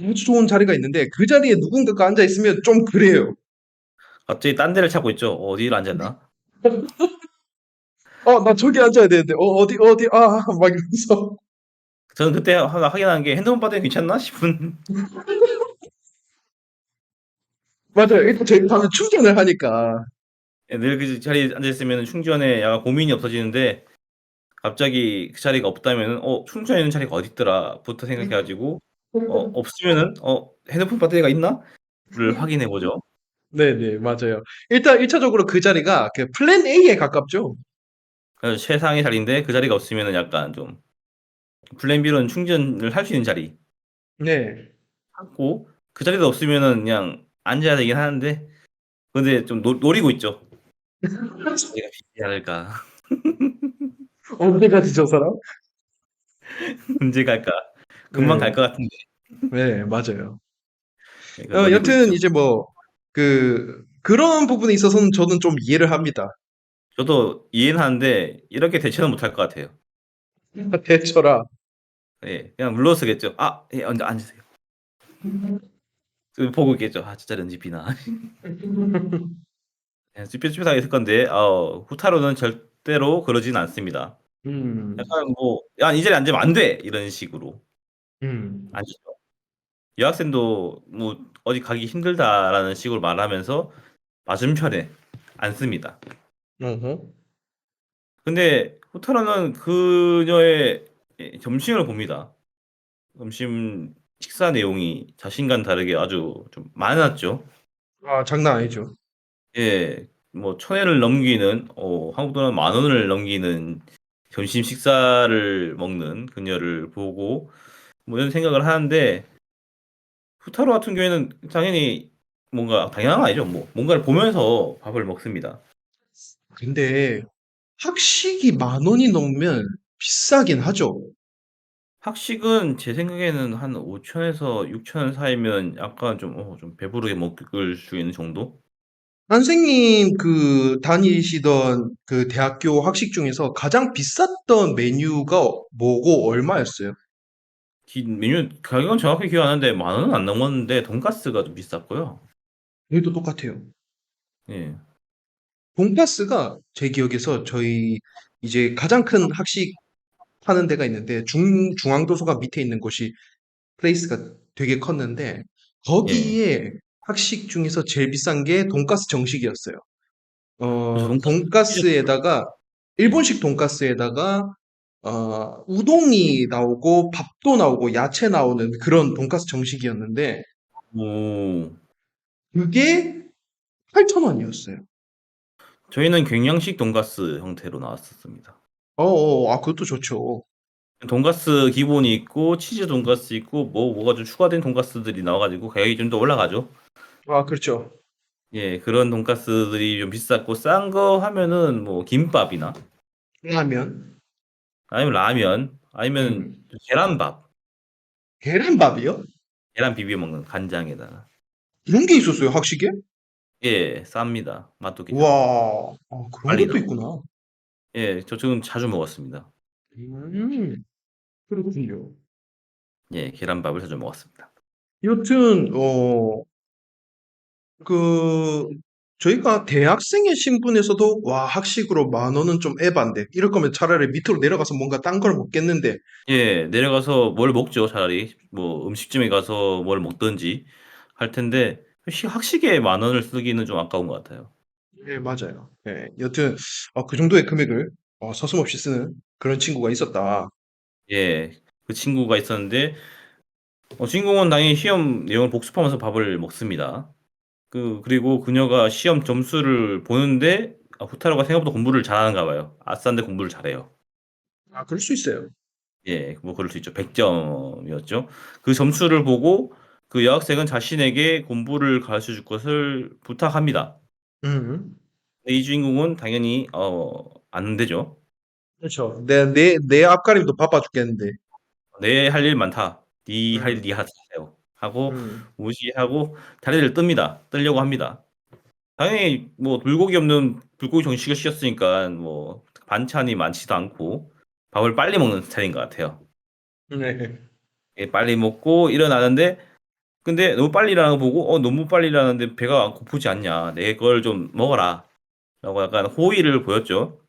아주 좋은 자리가 있는데 그 자리에 누군가가 앉아 있으면 좀 그래요. 갑자기 딴 데를 찾고 있죠. 어디를 앉았나? 나 저기 앉아야 되는데 어디 막 이러면서 저는 그때 하나 확인한 게 핸드폰 배터리 괜찮나 싶은 맞아요. 일단 저희 가면 충전을 하니까 늘 그 자리에 앉아 있으면 충전에 약간 고민이 없어지는데 갑자기 그 자리가 없다면은 '충전하는 자리가 어디 있더라.'부터 생각해 가지고 없으면은 '핸드폰 배터리가 있나?'를 확인해 보죠. 네네, 맞아요. 일단 1차적으로 그 자리가 그 플랜 A에 가깝죠. 그래서 최상의 자리인데 그 자리가 없으면은 약간 좀 플랜 B로는 충전을 할 수 있는 자리 네. 찾고 그 자리도 없으면은 그냥 앉아야 되긴 하는데 근데 좀 노리고 있죠. '내가 비지 않을까? 언제까지 저 사람? 언제 갈까? 금방 갈 네. 것 같은데.' 네, 맞아요. 네, 노리고 여튼 있죠. 이제 뭐 그런 부분에 있어서는 저는 좀 이해를 합니다. 저도 이해는 하는데 이렇게 대처는 못할 것 같아요. 대처라. 예. 그냥 물러서겠죠. 예 앉으세요. 그 보고 있겠죠. '저 자리 언제 비나.' 예 쭈뼛쭈뼛하게 있을 건데 후타로는 절대로 그러진 않습니다. 음. 약간 뭐 "야 이 자리에 앉으면 안 돼." 이런 식으로 음. 앉죠. 여학생도 뭐 어디 가기 힘들다라는 식으로 말하면서 맞은편에 앉습니다. 어허. 근데 호타루는 그녀의 점심을 봅니다. 점심 식사 내용이 자신과는 다르게 아주 좀 많았죠. 아, 장난 아니죠. 예, 뭐 1,000엔을 넘기는 한국 돈은 10,000원을 넘기는 점심 식사를 먹는 그녀를 보고 뭐 이런 생각을 하는데 후타로 같은 경우에는 당연히 뭔가 당연한 건 아니죠. 뭐 뭔가를 보면서 밥을 먹습니다. 근데 학식이 10,000원이 넘으면 비싸긴 하죠. 학식은 제 생각에는 한 5,000에서 6,000원 사이면 약간 좀 배부르게 먹을 수 있는 정도? 선생님 그 다니시던 그 대학교 학식 중에서 가장 비쌌던 메뉴가 뭐고 얼마였어요? 메뉴 가격은 정확히 기억 안 나는데 10,000원은 안 넘었는데 돈가스가 좀 비쌌고요. 여기도 똑같아요. 예. 돈가스가 제 기억에서 저희 이제 가장 큰 학식 하는 데가 있는데 중앙도서관 밑에 있는 곳이 플레이스가 되게 컸는데 예. 거기에 학식 중에서 제일 비싼 게 돈가스 정식이었어요. 그래서 돈가스 돈가스에다가 예. 일본식 돈가스에다가 우동이 나오고 밥도 나오고 야채 나오는 그런 돈가스 정식이었는데 오. 그게 8,000원이었어요. 저희는 경양식 돈가스 형태로 나왔었습니다. 아, 그것도 좋죠. 돈가스 기본이 있고 치즈 돈가스 있고 뭐가 좀 추가된 돈가스들이 나와 가지고 가격이 좀 더 올라가죠. 아, 그렇죠. 예. 그런 돈가스들이 좀 비쌌고 싼 거 하면은 뭐 김밥이나 라면, 아니면 라면 아니면 음, 계란밥. 계란밥이요? 계란 비벼 먹는 간장에다가. 이런 게 있었어요, 학식에? 예. 쌉니다. 맛도 괜찮고. 와, 그런 빨리 것도 나오고. 있구나. 예. 저 지금 자주 먹었습니다. 그렇군요. 예. 계란밥을 자주 먹었습니다. 여튼, 그, 저희가 대학생의 신분에서도, 와, 학식으로 10,000원은 좀 에반데. 이럴 거면 차라리 밑으로 내려가서 뭔가 딴 걸 먹겠는데. 예. 내려가서 뭘 먹죠 차라리. 뭐 음식점에 가서 뭘 먹든지 할 텐데 학식에 10,000원을 쓰기는 좀 아까운 것 같아요. 예, 맞아요. 예, 여튼, 그 정도의 금액을 서슴없이 쓰는 그런 친구가 있었다. 예. 그 친구가 있었는데 주인공은 당연히 시험 내용을 복습하면서 밥을 먹습니다. 그리고 그녀가 시험 점수를 보는데 후타루가 생각보다 공부를 잘하는가 봐요. 아싸인데 공부를 잘해요. 아, 그럴 수 있어요. 예. 뭐 그럴 수 있죠. 100 점이었죠. 그 점수를 보고 그 여학생은 자신에게 공부를 가르쳐 줄 것을 부탁합니다. 음, 근데 이 주인공은 당연히 안 되죠. 그렇죠. 내 앞가림도 바빠 죽겠는데. "내 할 일 많다. 네 할 일 음, 네가 하세요." 하고 음, 무시하고 자리를 뜹니다. 뜨려고 합니다. 당연히 뭐 불고기 없는 불고기 정식을 시켰으니까 뭐 반찬이 많지도 않고 밥을 빨리 먹는 스타일인 것 같아요. 네. 예 빨리 먹고 일어나는데 근데 너무 빨리 일어나는 거 보고 너무 빨리 일어나는데 배가 안 고프지 않냐. 내 걸 좀 먹어라."라고 약간 호의를 보였죠.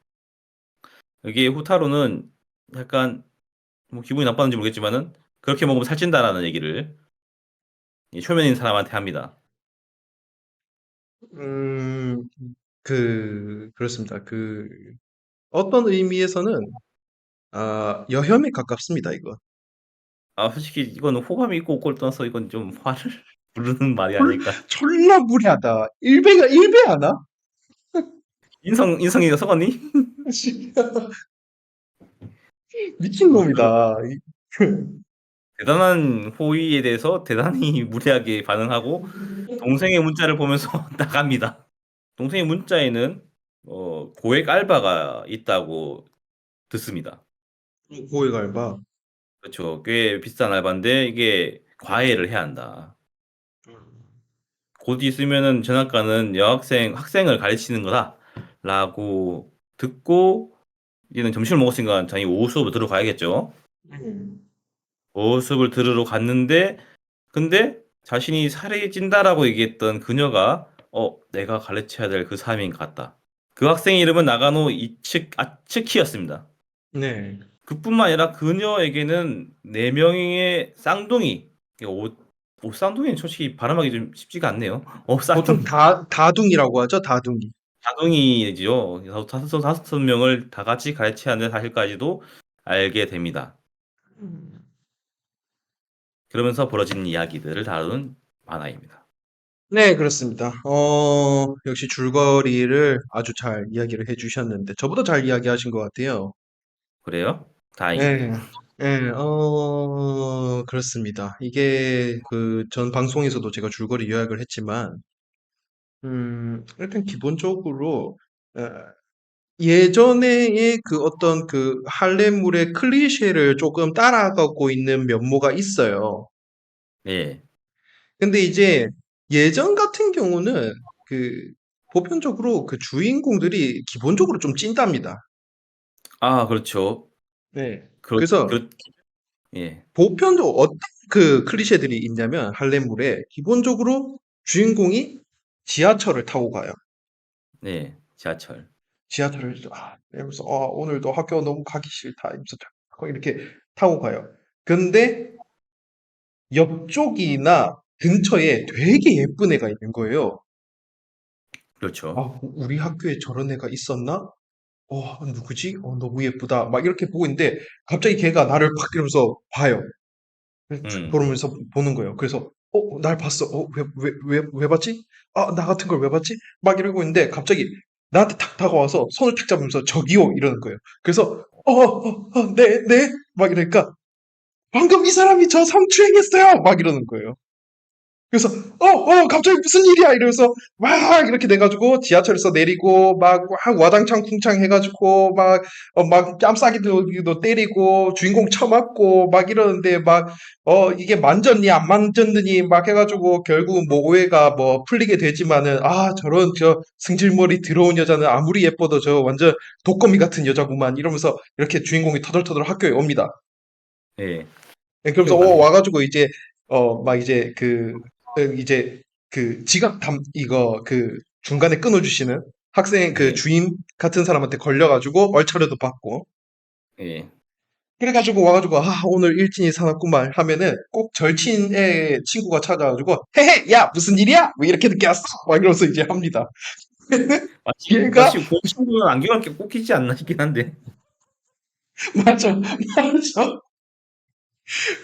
여기에 후타로는 약간 뭐 기분이 나빴는지 모르겠지만은 "그렇게 먹으면 살찐다."라는 얘기를 이 초면인 사람한테 합니다. 음, 그렇습니다. 어떤 의미에서는, 여혐에 가깝습니다, 이거. 솔직히 이거는 호감이 있고 없고를 떠나서 이건 좀 화를 부르는 말이 졸, 아닐까. 졸라 무례하다. 일배 하나? 인성이 썩었니? 미친놈이다. 대단한 호의에 대해서 대단히 무례하게 반응하고 동생의 문자를 보면서 나갑니다. 동생의 문자에는 고액 알바가 있다고 듣습니다. 고액 알바. 그렇죠. 꽤 비싼 알바인데 이게 과외를 해야 한다. 곧 있으면은 전학가는 학생을 가르치는 거다라고 듣고 이제는 점심을 먹었으니까 당연히 오후 수업을 들어가야겠죠. 음. 오후 수업을 들으러 갔는데 근데 자신이 "살이 찐다."라고 얘기했던 그녀가 내가 가르쳐야 될 그 사람인 것 같다. 그 학생의 이름은 나가노 아츠키였습니다. 네. 그뿐만 아니라 그녀에게는 4 명의 쌍둥이 그러니까 쌍둥이는 솔직히 발음하기 좀 쉽지가 않네요. 보통 쌍둥이. 다둥이라고 하죠, 다둥이. 다둥이죠. 그래서 다섯 명을 다 같이 가르쳐야 하는 사실까지도 알게 됩니다. 그러면서 벌어지는 이야기들을 다룬 만화입니다. 네, 그렇습니다. 역시 줄거리를 아주 잘 이야기를 해주셨는데, 저보다 잘 이야기하신 것 같아요. 그래요? 다행이네요. 네, 네, 그렇습니다. 이게 전 방송에서도 제가 줄거리 요약을 했지만, 일단 기본적으로, 어, 예전에의 그 어떤 그 할렘물의 클리셰를 조금 따라가고 있는 면모가 있어요. 예. 근데 이제 예전 같은 경우는 그 보편적으로 그 주인공들이 기본적으로 좀 찐따입니다. 아, 그렇죠. 네. 그렇, 그래서 그렇, 예. 보편적으로 어떤 그 클리셰들이 있냐면 할렘물에 기본적으로 주인공이 지하철을 타고 가요. 네. 지하철. 지하철을 이러면서 오늘도 학교 너무 가기 싫다 이러면서 자꾸 이렇게 타고 가요. 근데 옆쪽이나 근처에 되게 예쁜 애가 있는 거예요. 그렇죠. 우리 학교에 저런 애가 있었나? 누구지? 너무 예쁘다. 막 이렇게 보고 있는데 갑자기 걔가 나를 팍 이러면서 봐요. 그래서 탁 음. 보면서 보는 거예요. 그래서 날 봤어. 왜 봤지? 나 같은 걸 왜 봤지? 막 이러고 있는데 갑자기 나한테 탁 다가와서 손을 탁 잡으면서 저기요 이러는 거예요. 그래서 네, 네. 막 이러니까 방금 이 사람이 저 성추행했어요. 막 이러는 거예요. 그래서 갑자기 무슨 일이야 이러면서 막 이렇게 돼가지고 지하철에서 내리고 막 와당창 쿵창 해가지고 막 뺨싸기도 때리고 주인공 쳐맞고 막 이러는데 막 이게 만졌니 안 만졌느니 막 해가지고 결국 뭐 오해가 뭐 풀리게 되지만은 저런 저 승질머리 들어온 여자는 아무리 예뻐도 저 완전 독거미 같은 여자구만 이러면서 이렇게 주인공이 터덜터덜 학교에 옵니다. 예. 예, 그러면서 기억나네요. 와가지고 이제 막 이제 이제 지갑 이거 중간에 끊어주시는 학생 그 예. 주임 같은 사람한테 걸려가지고 얼차려도 받고 예. 그래가지고 와가지고 오늘 일진이 사놨구만 하면은 꼭 절친의 친구가 찾아가지고 헤헤 야 무슨 일이야 왜 이렇게 늦게 왔어 막 이러면서 이제 합니다. 얘가 마치 고친구는 안경을 꼭 끼지 않나 싶긴 한데. 맞아 맞아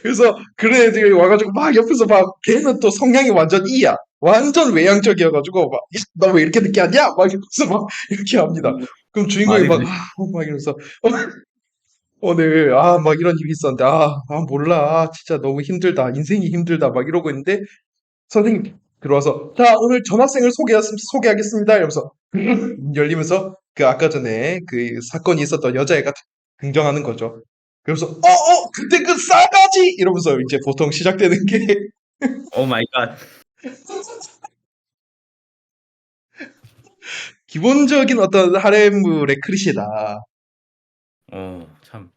그래서 그런 애들이 와가지고 막 옆에서 막 걔는 또 성향이 완전 이야. 완전 외향적이어가지고 막 너 왜 이렇게 늦게 왔냐? 막 이러면서 막 이렇게 합니다. 그럼 주인공이 말이 막, 그래. 막 이러면서 오늘 막 이런 일이 있었는데 몰라 진짜 너무 힘들다 인생이 힘들다 막 이러고 있는데 선생님 들어와서 자 오늘 전학생을 소개하겠습니다 이러면서 문 열리면서 그 아까 전에 그 사건이 있었던 여자애가 등장하는 거죠. 그래서 그때 그 싸가지 이러면서 이제 보통 시작되는 게 오 마이 갓. 기본적인 어떤 하렘물의 클리셰다. 참.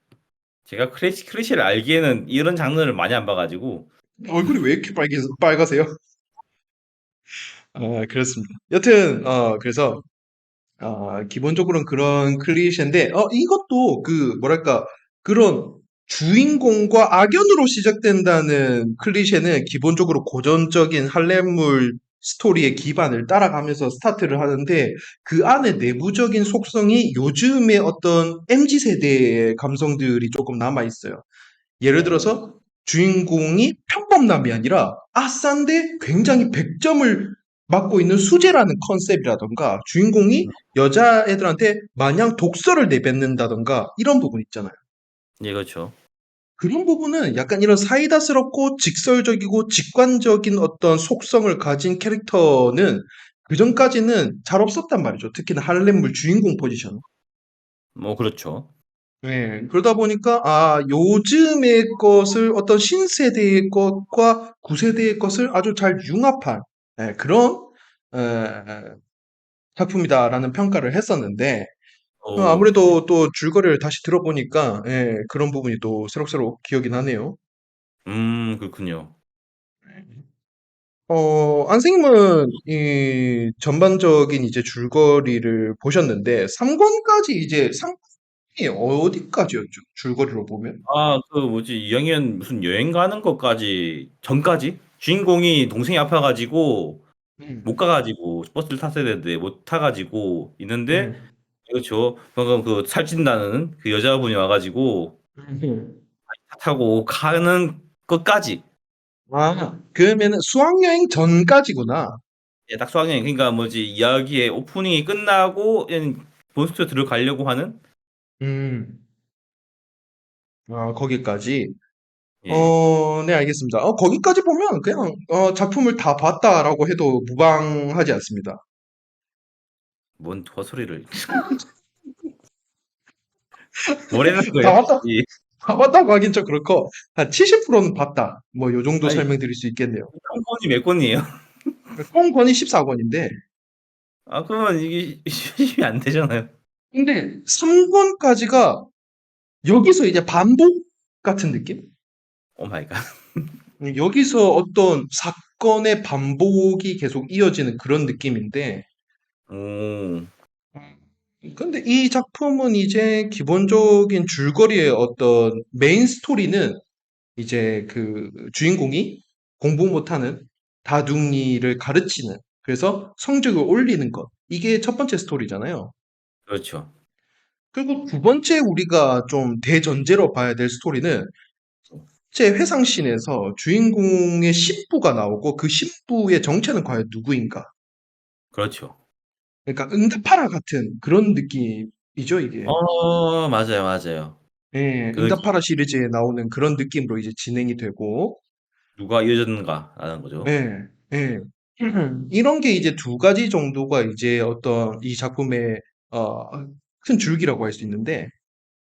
제가 클래시를 알기에는 이런 장르를 많이 안 봐가지고. 얼굴이 왜 이렇게 빨가세요? 그렇습니다. 여튼 그래서 기본적으로는 그런 클리셰인데, 이것도 뭐랄까, 그런 주인공과 악연으로 시작된다는 클리셰는 기본적으로 고전적인 할렘물 스토리의 기반을 따라가면서 스타트를 하는데, 그 안에 내부적인 속성이 요즘의 어떤 MZ세대의 감성들이 조금 남아있어요. 예를 어, 들어서 주인공이 평범남이 아니라 아싼데 굉장히 100점을 맞고 있는 수재라는 컨셉이라던가 주인공이 여자애들한테 마냥 독서를 내뱉는다던가 이런 부분 있잖아요. 예, 그렇죠. 그런 부분은 약간 이런 사이다스럽고 직설적이고 직관적인 어떤 속성을 가진 캐릭터는 그전까지는 잘 없었단 말이죠. 특히나 할렘물 주인공 포지션. 뭐, 그렇죠. 네, 그러다 보니까, 요즘의 것을 어떤 신세대의 것과 구세대의 것을 아주 잘 융합한, 그런, 에, 작품이다라는 평가를 했었는데, 오, 아무래도 또 줄거리를 다시 들어보니까, 그런 부분이 또 새록새록 기억이 나네요. 그렇군요. 안생님은 이 전반적인 이제 줄거리를 보셨는데, 3권까지 이제, 3권이 어디까지였죠? 줄거리로 보면? 그 뭐지, 2학년 무슨 여행 가는 것까지, 전까지? 주인공이 동생이 아파가지고 못 음, 가가지고 버스를 탔어야 되는데 못 타가지고 있는데 음, 그렇죠. 방금 그 살찐다는 그 여자분이 와가지고 음. 차 타고 가는 것까지. 아, 그러면은 수학여행 전까지구나. 예, 딱 수학여행. 그러니까 뭐지 이야기의 오프닝이 끝나고 본스토리 들어가려고 하는. 음, 거기까지. 예, 네, 알겠습니다. 거기까지 보면 그냥 작품을 다 봤다라고 해도 무방하지 않습니다. 뭔 헛소리를 뭐라는 다 거예요? 봤다, 이 다 봤다고 하긴 좀 그렇고, 한 70%는 봤다. 뭐, 요 정도 아니 설명드릴 수 있겠네요. 총 권이 몇 권이에요? 총 권이 14권인데, 아 그러면 이게 수입이 안 되잖아요. 근데 3권까지가 여기서 이제 반복 같은 느낌? 오 마이 갓. 여기서 어떤 사건의 반복이 계속 이어지는 그런 느낌인데, 오, 근데 이 작품은 이제 기본적인 줄거리의 어떤 메인 스토리는 이제 그 주인공이 공부 못하는 다둥이를 가르치는, 그래서 성적을 올리는 것. 이게 첫 번째 스토리잖아요. 그렇죠. 그리고 두 번째 우리가 좀 대전제로 봐야 될 스토리는 제 회상씬에서 주인공의 신부가 나오고 그 신부의 정체는 과연 누구인가? 그렇죠. 그러니까 응답하라 같은 그런 느낌이죠, 이게. 맞아요, 맞아요. 예, 그 응답하라 시리즈에 나오는 그런 느낌으로 이제 진행이 되고, 누가 이어졌는가라는 거죠. 예, 예. 이런 게 이제 두 가지 정도가 이제 어떤 이 작품의 어, 큰 줄기라고 할 수 있는데,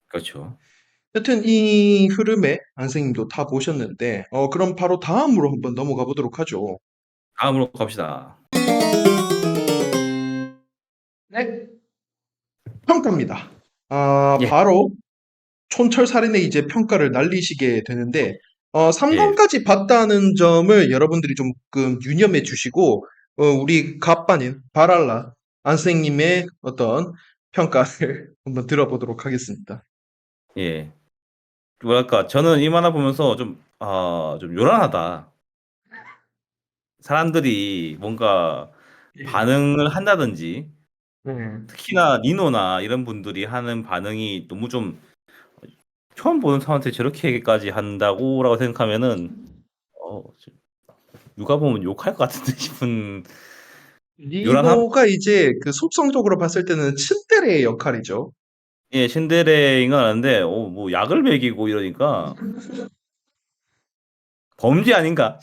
그렇죠. 여튼 이 흐름에 안생님도 다 보셨는데, 그럼 바로 다음으로 한번 넘어가 보도록 하죠. 다음으로 갑시다. 네. 평가입니다. 예, 바로 촌철살인의 이제 평가를 날리시게 되는데, 예, 3권까지 봤다는 점을 여러분들이 조금 유념해 주시고, 우리 갑반인 바랄라 안생님의 어떤 평가를 한번 들어보도록 하겠습니다. 예. 뭐랄까, 저는 이 만화 보면서 좀 요란하다. 사람들이 뭔가 예. 반응을 한다든지, 네. 특히나 니노나 이런 분들이 하는 반응이 너무 좀 처음 보는 사람한테 저렇게까지 한다고라고 생각하면은, 어, 누가 보면 욕할 것 같은데 싶은 요란함? 리노가 이제 그 속성적으로 봤을 때는 츤데레의 역할이죠. 예, 신데레인 건 아는데, 뭐 약을 먹이고 이러니까 범죄 아닌가?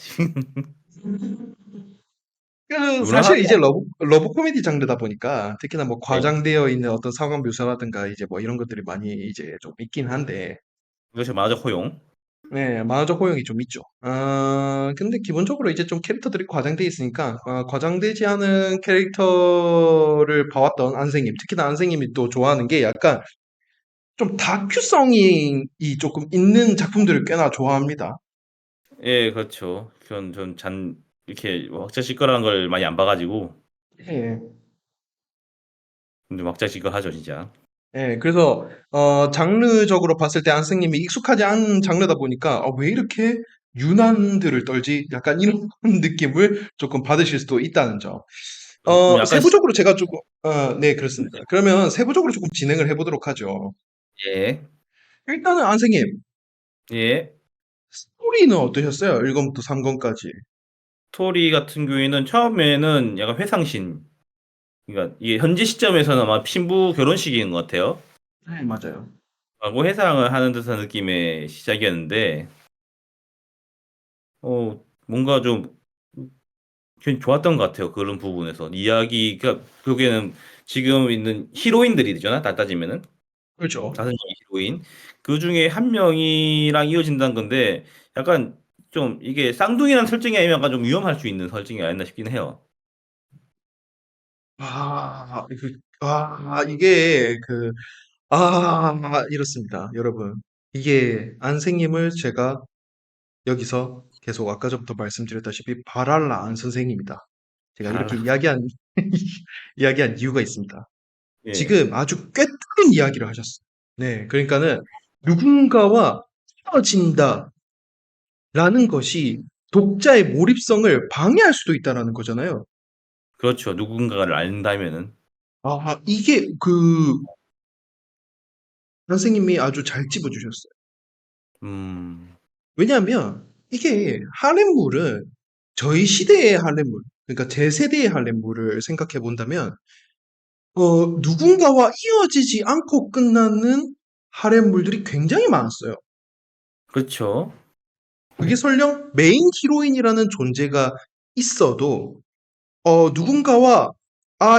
그 사실 요란하다. 이제 러브 코미디 장르다 보니까 특히나 뭐 예, 과장되어 있는 어떤 상황 묘사라든가 이제 뭐 이런 것들이 많이 이제 좀 있긴 한데, 이것이 만화적 허용. 네, 만화적 호용이 좀 있죠. 근데 기본적으로 이제 좀 캐릭터들이 과장돼 있으니까, 과장되지 않은 캐릭터를 봐왔던 안생님, 특히나 안생님이 또 좋아하는 게 약간 좀 다큐성이 조금 있는 작품들을 꽤나 좋아합니다. 예, 그렇죠. 이렇게 왁자지껄한 걸 많이 안 봐가지고 예. 근데 왁자지껄하죠, 진짜. 예, 그래서, 장르적으로 봤을 때 안생님이 익숙하지 않은 장르다 보니까, 왜 이렇게 유난들을 떨지? 약간 이런 느낌을 조금 받으실 수도 있다는 점. 좀 약간 세부적으로 제가 조금, 네, 그렇습니다. 그러면 세부적으로 조금 진행을 해보도록 하죠. 예, 일단은 안생님, 예. 스토리는 어떠셨어요? 1권부터 3권까지. 스토리 같은 경우에는 처음에는 약간 회상신. 그러니까 이게 현재 시점에서는 아마 신부 결혼식인 것 같아요. 네, 맞아요. 하고 회상을 하는 듯한 느낌의 시작이었는데, 뭔가 좀 괜히 좋았던 것 같아요. 그런 부분에서 이야기가 결국에는 지금 있는 히로인들이잖아. 다 따지면은 그렇죠. 다섯 명의 히로인 그 중에 한 명이랑 이어진다는 건데 약간 좀 이게 쌍둥이라는 설정이 아니면 약간 좀 위험할 수 있는 설정이 아니었나 싶긴 해요. 이게 이렇습니다. 여러분. 이게 안생님을 제가 여기서 계속 아까 전부터 말씀드렸다시피 바랄라 안 선생입니다. 제가 이렇게 바랄라. 이야기한 이유가 있습니다. 예, 지금 아주 꿰뚫은 이야기를 하셨어요. 네, 그러니까는 누군가와 헤어진다라는 것이 독자의 몰입성을 방해할 수도 있다라는 거잖아요. 그렇죠. 누군가를 안다면은. 이게 그 선생님이 아주 잘 짚어주셨어요. 음. 왜냐하면 이게 할렘물은 저희 시대의 할렘물, 그러니까 제 세대의 할렘물을 생각해 본다면, 누군가와 이어지지 않고 끝나는 할렘물들이 굉장히 많았어요. 그쵸. 그게 설령 메인 히로인이라는 존재가 있어도, 누군가와,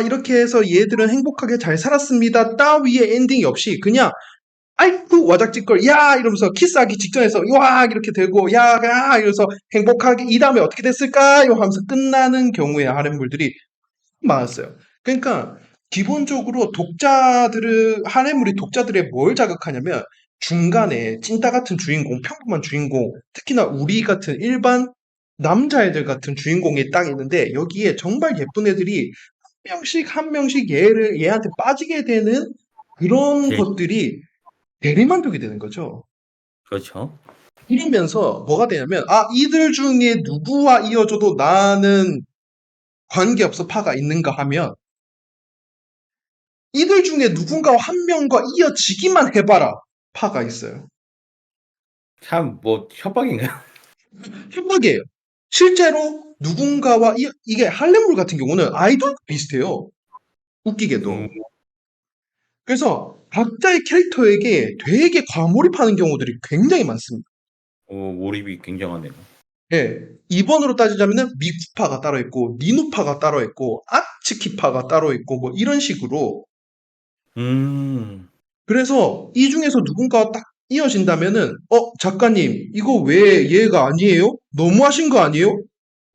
이렇게 해서 얘들은 행복하게 잘 살았습니다. 따위의 엔딩이 없이 그냥 아이쿠 와작짓걸 야 이러면서 키스하기 직전에서 와 이렇게 되고 야 이러면서 행복하게 이 다음에 어떻게 됐을까요 하면서 끝나는 경우의 하렘물들이 많았어요. 그러니까 기본적으로 독자들을 하렘물이 독자들의 뭘 자극하냐면 중간에 찐따 같은 주인공, 평범한 주인공, 특히나 우리 같은 일반 남자애들 같은 주인공이 딱 있는데 여기에 정말 예쁜 애들이 한 명씩 한 명씩 얘한테 빠지게 되는 그런 제 것들이 대리만족이 되는 거죠. 그렇죠. 이러면서 뭐가 되냐면, 이들 중에 누구와 이어져도 나는 관계없어 파가 있는가 하면, 이들 중에 누군가 한 명과 이어지기만 해봐라 파가 있어요. 참 뭐 협박인가요? 협박이에요. 실제로 누군가와 이게 할렘물 같은 경우는 아이돌 비슷해요. 음. 웃기게도. 그래서 각자의 캐릭터에게 되게 과몰입하는 경우들이 굉장히 많습니다. 몰입이 굉장하네요. 예. 2번으로 따지자면은 미쿠파가 따로 있고, 니누파가 따로 있고, 아츠키파가 따로 있고, 뭐 이런 식으로. 음. 그래서 이 중에서 누군가가 딱 이어진다면은, 작가님, 이거 왜 얘가 아니에요? 너무하신 거 아니에요?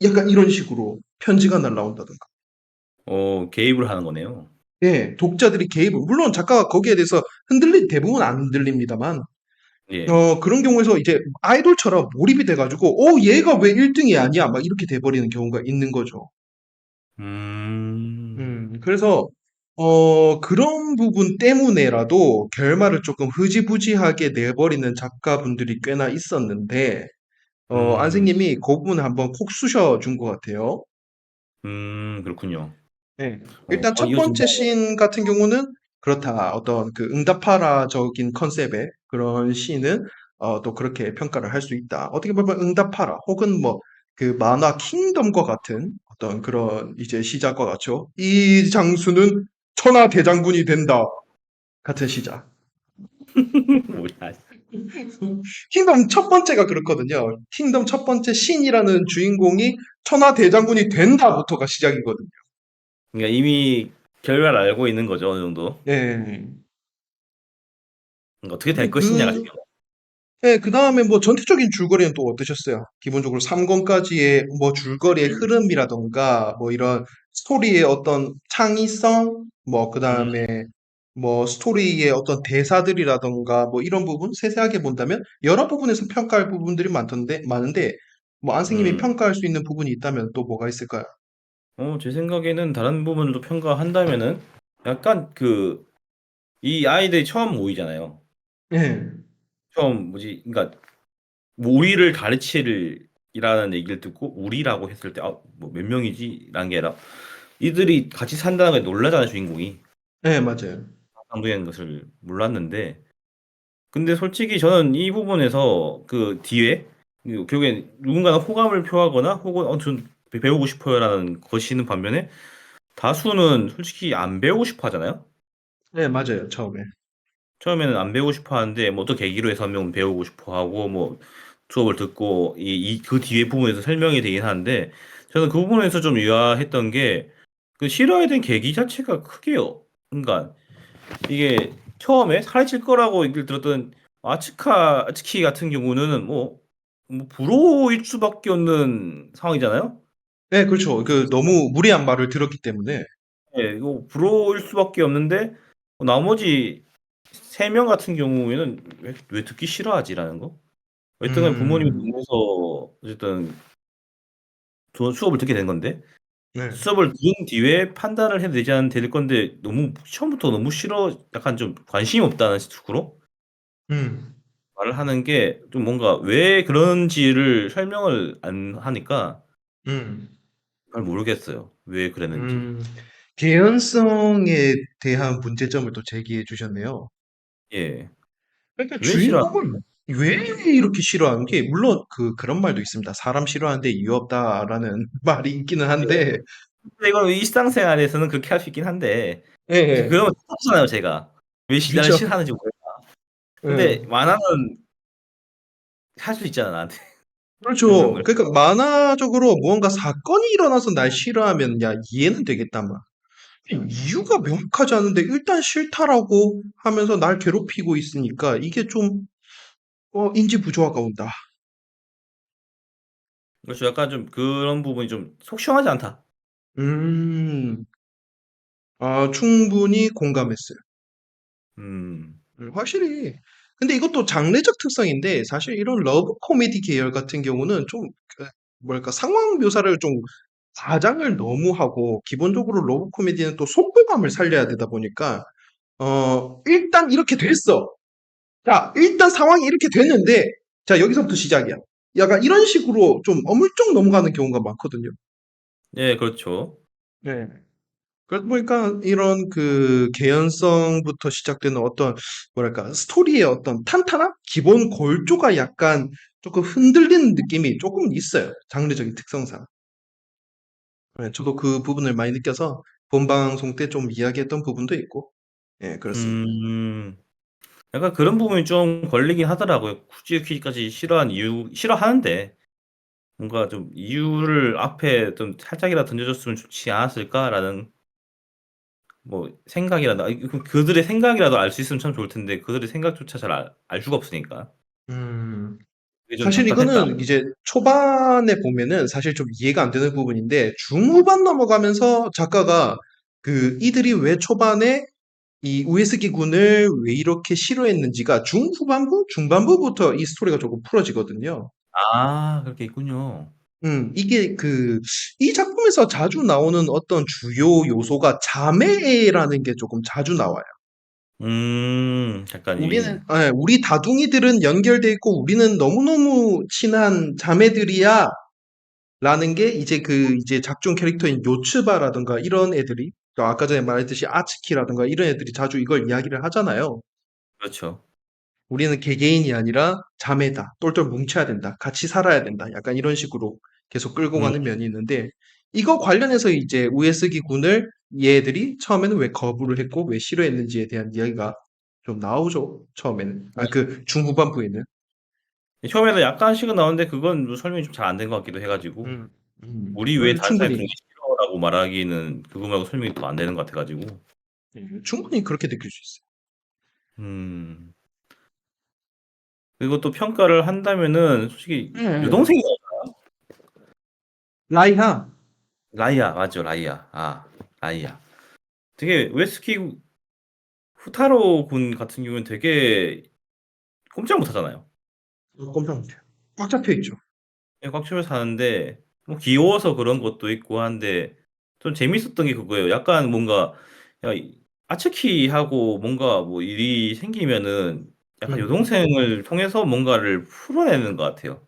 약간 이런 식으로 편지가 날라온다든가. 개입을 하는 거네요. 예, 독자들이 개입을, 물론 작가가 거기에 대해서 대부분 안 흔들립니다만, 예. 그런 경우에서 이제 아이돌처럼 몰입이 돼가지고, 얘가 왜 1등이 아니야? 막 이렇게 돼버리는 경우가 있는 거죠. 음. 그래서, 그런 부분 때문에라도 결말을 조금 흐지부지하게 내버리는 작가분들이 꽤나 있었는데, 음. 안생님이 그 부분을 한번 콕 쑤셔 준 것 같아요. 그렇군요. 네. 일단 첫 이어진다. 번째 씬 같은 경우는 그렇다. 어떤 그 응답하라적인 컨셉의 그런 씬은 또 그렇게 평가를 할 수 있다. 어떻게 보면 응답하라 혹은 뭐 그 만화 킹덤과 같은 어떤 그런 이제 시작과 같죠. 이 장수는 천하 대장군이 된다. 같은 시작. 뭐야. 킹덤 첫 번째가 그렇거든요. 킹덤 첫 번째 신이라는 주인공이 천하 대장군이 된다부터가 시작이거든요. 그러니까 이미 결과를 알고 있는 거죠, 어느 정도. 네. 그러니까 어떻게 될 근데 것이냐가 중요해요. 네, 그 다음에 뭐 전체적인 줄거리는 또 어떠셨어요? 기본적으로 3권까지의 뭐 줄거리의 흐름이라던가 뭐 이런 스토리의 어떤 창의성, 뭐 그 음. 다음에 뭐 스토리의 어떤 대사들이라던가 뭐 이런 부분 세세하게 본다면 여러 부분에서 평가할 부분들이 많은데 뭐 안생님이 음. 평가할 수 있는 부분이 있다면 또 뭐가 있을까요? 제 생각에는 다른 부분도 평가한다면은 약간 이 아이들이 처음 모이잖아요. 네, 처음 뭐지? 그러니까 뭐 우리를 가르치를 이라는 얘기를 듣고 우리라고 했을 때 뭐 몇 명이지라는 게 아니라 이들이 같이 산다는 게 놀라잖아요, 주인공이. 네, 맞아요. 상도인 것을 몰랐는데 근데 솔직히 저는 이 부분에서 그 뒤에 결국엔 누군가는 호감을 표하거나 혹은 전 배우고 싶어요라는 것이는 반면에 다수는 솔직히 안 배우고 싶어 하잖아요. 네, 맞아요. 처음에. 처음에는 안 배우고 싶어 하는데 뭐 어떤 계기로 해서 한 명은 배우고 싶어 하고 뭐 수업을 듣고 그 뒤에 부분에서 설명이 되긴 하는데 저는 그 부분에서 좀 의아했던 게 그 싫어야 된 계기 자체가 크게요. 그러니까 이게 처음에 사라질 거라고 얘기를 들었던 아츠키 같은 경우는 뭐 불호일 수밖에 없는 상황이잖아요. 네, 그렇죠. 그 너무 무리한 말을 들었기 때문에. 예, 이거 불호일 수밖에 없는데 나머지 세 명 같은 경우에는 왜 듣기 싫어하지라는 거? 여튼간 부모님이 음, 동네에서 어쨌든 수업을 듣게 된 건데 네. 수업을 들은 뒤에 판단을 해도 되지 않 될 건데 너무 처음부터 너무 싫어 약간 좀 관심이 없다는 식으로 음. 말을 하는 게 좀 뭔가 왜 그런지를 설명을 안 하니까 음, 잘 모르겠어요. 왜 그랬는지. 음, 개연성에 대한 문제점을 또 제기해 주셨네요. 예. 그러니까 왜 싫어하 주인공을 왜 이렇게 싫어하는지, 물론 그런 말도 있습니다. 사람 싫어하는데 이유 없다라는 말이 있기는 한데, 근데 이건 일상생활에서는 그렇게 할 수 있긴 한데 예, 예, 그러면 똑같잖아요 제가. 왜 나를 그렇죠. 싫어하는지 모르겠다. 근데 예. 만화는 할 수 있잖아 나한테 그렇죠. 설명을. 그러니까 만화적으로 무언가 사건이 일어나서 날 싫어하면 야 이해는 되겠단 말. 이유가 명확하지 않은데 일단 싫다라고 하면서 날 괴롭히고 있으니까 이게 좀 인지 부조화가 온다. 그렇죠. 약간 좀 그런 부분이 좀 속 시원하지 않다. 음, 충분히 공감했어요. 음. 확실히. 근데 이것도 장르적 특성인데 사실 이런 러브 코미디 계열 같은 경우는 좀 뭐랄까 상황 묘사를 좀 과장을 너무 하고 기본적으로 러브 코미디는 또 속도감을 살려야 되다 보니까 일단 이렇게 됐어. 자, 일단 상황이 이렇게 됐는데 자, 여기서부터 시작이야. 약간 이런 식으로 좀 어물쩍 넘어가는 경우가 많거든요. 예 그렇죠. 네. 그러다 보니까 이런 그 개연성부터 시작되는 어떤 뭐랄까 스토리의 어떤 탄탄함? 기본 골조가 약간 조금 흔들리는 느낌이 조금 있어요. 장르적인 특성상. 네, 저도 그 부분을 많이 느껴서 본방송 때 좀 이야기했던 부분도 있고, 예, 그렇습니다. 음. 약간 그런 부분이 좀 걸리긴 하더라고요. 굳이 이렇게까지 싫어한 이유 싫어하는데 뭔가 좀 이유를 앞에 좀 살짝이라도 던져줬으면 좋지 않았을까라는 뭐 생각이라도 그들의 생각이라도 알 수 있으면 참 좋을 텐데 그들의 생각조차 잘 알 수가 없으니까 음, 그게 좀 사실 답답했다. 이거는 이제 초반에 보면은 사실 좀 이해가 안 되는 부분인데 중후반 넘어가면서 작가가 그 이들이 왜 초반에 이 우에스기 군을 왜 이렇게 싫어했는지가 중후반부, 중반부부터 이 스토리가 조금 풀어지거든요. 아 그렇게 있군요. 이게 이 작품에서 자주 나오는 어떤 주요 요소가 자매라는 게 조금 자주 나와요. 작가님이. 우리 다둥이들은 연결돼 있고 우리는 너무너무 친한 자매들이야. 라는 게 이제 작중 캐릭터인 요츠바라든가 이런 애들이, 또 아까 전에 말했듯이 아츠키라든가 이런 애들이 자주 이걸 이야기를 하잖아요. 그렇죠. 우리는 개개인이 아니라 자매다. 똘똘 뭉쳐야 된다. 같이 살아야 된다. 약간 이런 식으로 계속 끌고 음 가는 면이 있는데, 이거 관련해서 이제 우에스기 군을 얘들이 처음에는 왜 거부를 했고 왜 싫어했는지에 대한 이야기가 좀 나오죠. 처음에는. 중후반부에는. 처음에는 약간씩은 나오는데 그건 뭐 설명이 좀 잘 안 된 것 같기도 해 가지고 음, 우리 외에 그걸 다른 사람이 충분히, 굉장히 싫어라고 말하기는 그거 말고 설명이 더 안 되는 것 같아 가지고. 충분히 그렇게 느낄 수 있어요. 음. 그리고 또 평가를 한다면은 솔직히 예. 여동생이 라이하. 라이아 맞죠, 라이아. 라이아. 되게 우에스키 후타로 군 같은 경우는 되게 꼼짝 못 하잖아요. 깜짝 놀랐어요. 꽉 잡혀 있죠. 예 꽉 추며 사는데 뭐 귀여워서 그런 것도 있고 한데 좀 재밌었던 게 그거예요. 약간 뭔가 야 이 아츠키하고 뭔가 뭐 일이 생기면은 약간 음. 여동생을 통해서 뭔가를 풀어내는 것 같아요.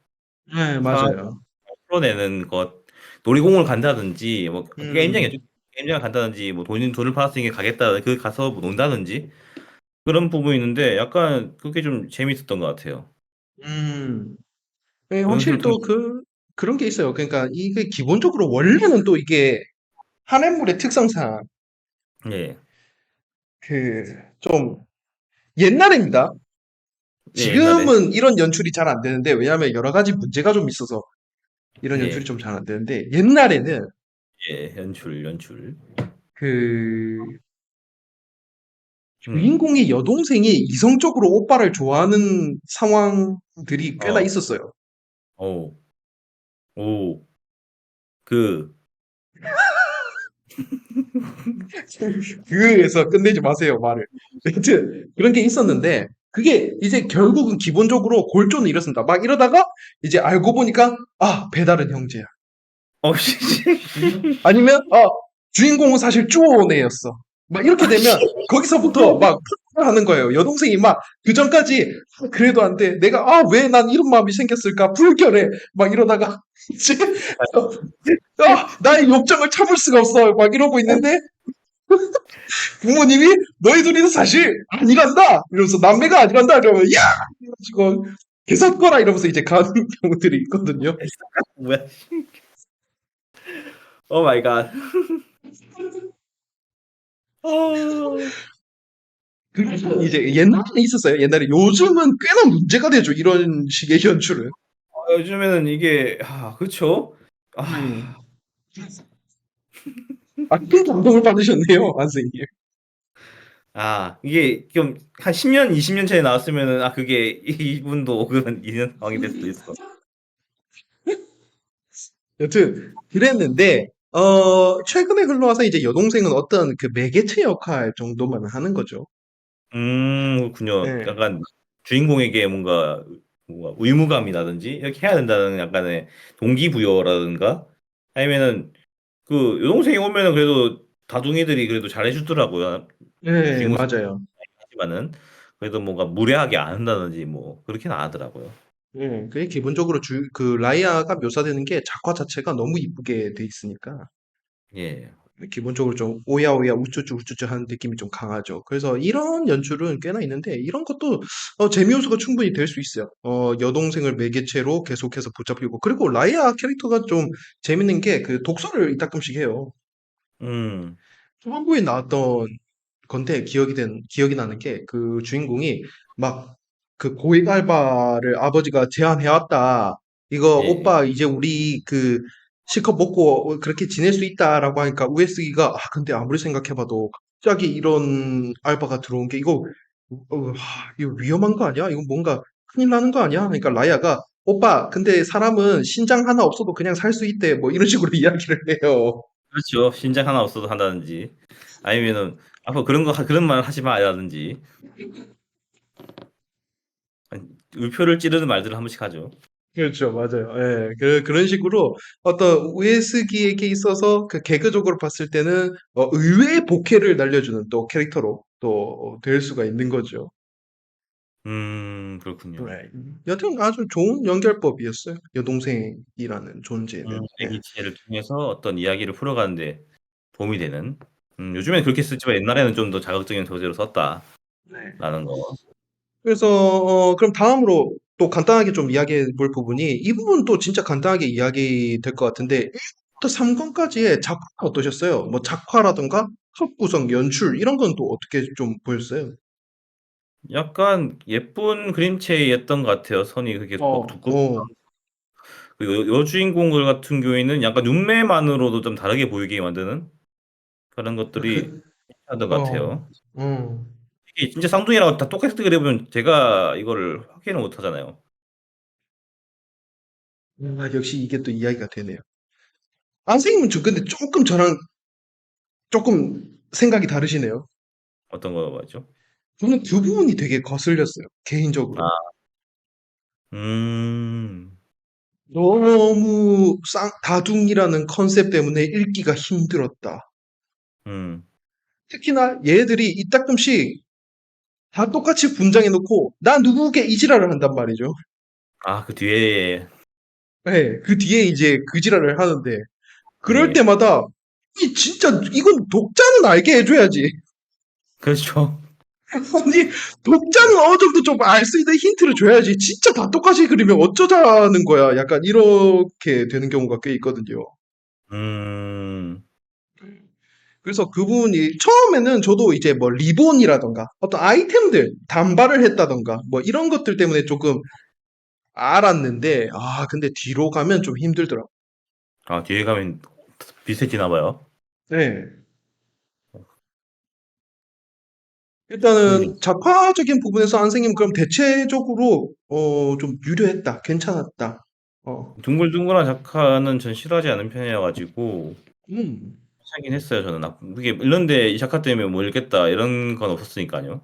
네, 상황을 맞아요. 풀어내는 것. 놀이공원을 간다든지 뭐 게임장이었죠. 음, 게임장을 간다든지 뭐 돈을 받았으니까 가겠다. 가서 뭐 논다든지 그런 부분이 있는데 약간 그게 좀 재밌었던 것 같아요. 음. 예, 여동생을 확실히 통해 또 그런 게 있어요. 그러니까 이게 기본적으로 원래는 또 이게 한해물의 특성상 예. 좀 옛날입니다. 예 옛날에. 지금은 이런 연출이 잘 안 되는데, 왜냐하면 여러 가지 문제가 좀 있어서 이런 연출이 예. 좀 잘 안 되는데, 옛날에는 예. 연출. 그 음. 주인공의 여동생이 이성적으로 오빠를 좋아하는 상황들이 꽤나 어. 있었어요. 오. 오. 그 그에서 끝내지 마세요, 말을. 여튼, 그런 게 있었는데, 그게 이제 결국은 기본적으로 골조는 이렇습니다. 막 이러다가, 이제 알고 보니까, 배달은 형제야. 씨. 아니면, 주인공은 사실 쪼네였어. 막 이렇게 되면, 거기서부터 막 하는 거예요. 여동생이 막 그 전까지 그래도 안 돼. 내가 왜 난 이런 마음이 생겼을까? 불결해. 막 이러다가 이제 나의 욕정을 참을 수가 없어. 막 이러고 있는데 부모님이 너희 둘이는 사실 아니란다. 이러면서 남매가 아니란다. 이러면 야! 이래가지고 개사 꺼라 이러면서 이제 가는 경우들이 있거든요. 뭐야? 오 마이 갓. 아. 그게 이제 옛날에는 있었어요. 옛날에 요즘은 꽤나 문제가 되죠. 이런 식의 연출은. 요즘에는 이게 그쵸. 음. 큰 감동을 받으셨네요, 선생님. 이게 좀 한 10 년, 20년 전에 나왔으면은 그게 이분도 그런 이런 상황이 될 수도 있어. 여튼 그랬는데 최근에 흘러와서 이제 여동생은 어떤 그 매개체 역할 정도만 하는 거죠. 그렇군요. 예. 약간 주인공에게 뭔가 의무감이라든지 이렇게 해야 된다는 약간의 동기부여라든가 아니면은 그 여동생이 오면은 그래도 다둥이들이 그래도 잘해 주더라고요. 예, 주인공이 맞아요. 하지만은 그래도 뭔가 무례하게 안 한다든지 뭐 그렇게는 안 하더라고요. 예, 그게 기본적으로 그 라이아가 묘사되는 게 작화 자체가 너무 이쁘게 돼 있으니까 예. 기본적으로 좀 오야오야 우쭈쭈 우쭈쭈 하는 느낌이 좀 강하죠. 그래서 이런 연출은 꽤나 있는데 이런 것도 재미 요소가 충분히 될 수 있어요. 여동생을 매개체로 계속해서 붙잡히고 그리고 라이아 캐릭터가 좀 재밌는 게 그 독서를 이따금씩 해요. 음. 초반부에 나왔던 건데 기억이 나는 게 그 주인공이 막 그 고액 알바를 아버지가 제안해왔다. 이거 예예. 오빠 이제 우리 그 실컷 먹고 그렇게 지낼 수 있다라고 하니까 우에스기가 근데 아무리 생각해봐도 갑자기 이런 알바가 들어온 게 이거 위험한 거 아니야? 이거 뭔가 큰일 나는 거 아니야? 그러니까 라이아가 오빠 근데 사람은 신장 하나 없어도 그냥 살 수 있대. 뭐 이런 식으로 이야기를 해요. 그렇죠. 신작 하나 없어도 한다든지 아니면은 "앞으로 그런 말 하지 마."라든지 아니 울표를 찌르는 말들을 한 번씩 하죠. 그렇죠. 맞아요. 예. 그런 식으로 어떤 우에스기에게 있어서 그 개그적으로 봤을 때는 의외의 복해를 날려주는 또 캐릭터로 또 될 수가 있는 거죠. 그렇군요. 네. 여튼 아주 좋은 연결법이었어요. 여동생이라는 존재는. 예. 아기체를 통해서 어떤 이야기를 풀어가는 데 도움이 되는 요즘엔 그렇게 쓰지만 옛날에는 좀 더 자극적인 소재로 네. 썼다라는 거. 그래서 그럼 다음으로 또 간단하게 좀 이야기해 볼 부분이 이 부분 또 진짜 간단하게 이야기될 것 같은데 1권부터 3권까지의 작화는 어떠셨어요? 뭐 작화라든가 컷 구성, 연출 이런 건 또 어떻게 좀 보였어요? 약간 예쁜 그림체였던 것 같아요. 선이 그렇게 막 어, 두껍 어, 그리고 여주인공들 같은 경우에는 약간 눈매만으로도 좀 다르게 보이게 만드는 그런 것들이 그, 괜찮았던 것 어, 같아요. 어. 이게 진짜 쌍둥이라고 다 똑같이 그려보면 제가 이거를 확인을 못 하잖아요. 역시 이게 또 이야기가 되네요. 선생님은 근데 조금 저랑 조금 생각이 다르시네요. 어떤 거 맞죠? 저는 그 부분이 되게 거슬렸어요. 개인적으로. 아. 음. 너무 다둥이라는 컨셉 때문에 읽기가 힘들었다. 음. 특히나 얘들이 이따금씩 다 똑같이 분장해 놓고 나 누구게 이 지랄을 한단 말이죠. 그 뒤에 네, 그 뒤에 이제 그 지랄을 하는데 그럴 예. 때마다 이 진짜 이건 독자는 알게 해줘야지. 그렇죠. 아니 독자는 어느 정도 좀 알 수 있는 힌트를 줘야지. 진짜 다 똑같이 그리면 어쩌자는 거야. 약간 이렇게 되는 경우가 꽤 있거든요. 음. 그래서 그분이 처음에는 저도 이제 뭐 리본이라던가 어떤 아이템들 단발을 했다던가 뭐 이런 것들 때문에 조금 알았는데 근데 뒤로 가면 좀 힘들더라고. 뒤에 가면 비슷해지나 봐요. 네. 그 일단은 작화적인 부분에서 선생님 그럼 대체적으로 좀 유려했다, 괜찮았다. 어, 둥글둥글한 작화는 전 싫어하지 않는 편이라 가지고 음. 괜찮긴 했어요 저는. 그게 읽는데 '이 작화 때문에 못 읽겠다.' 이런 건 없었으니까요.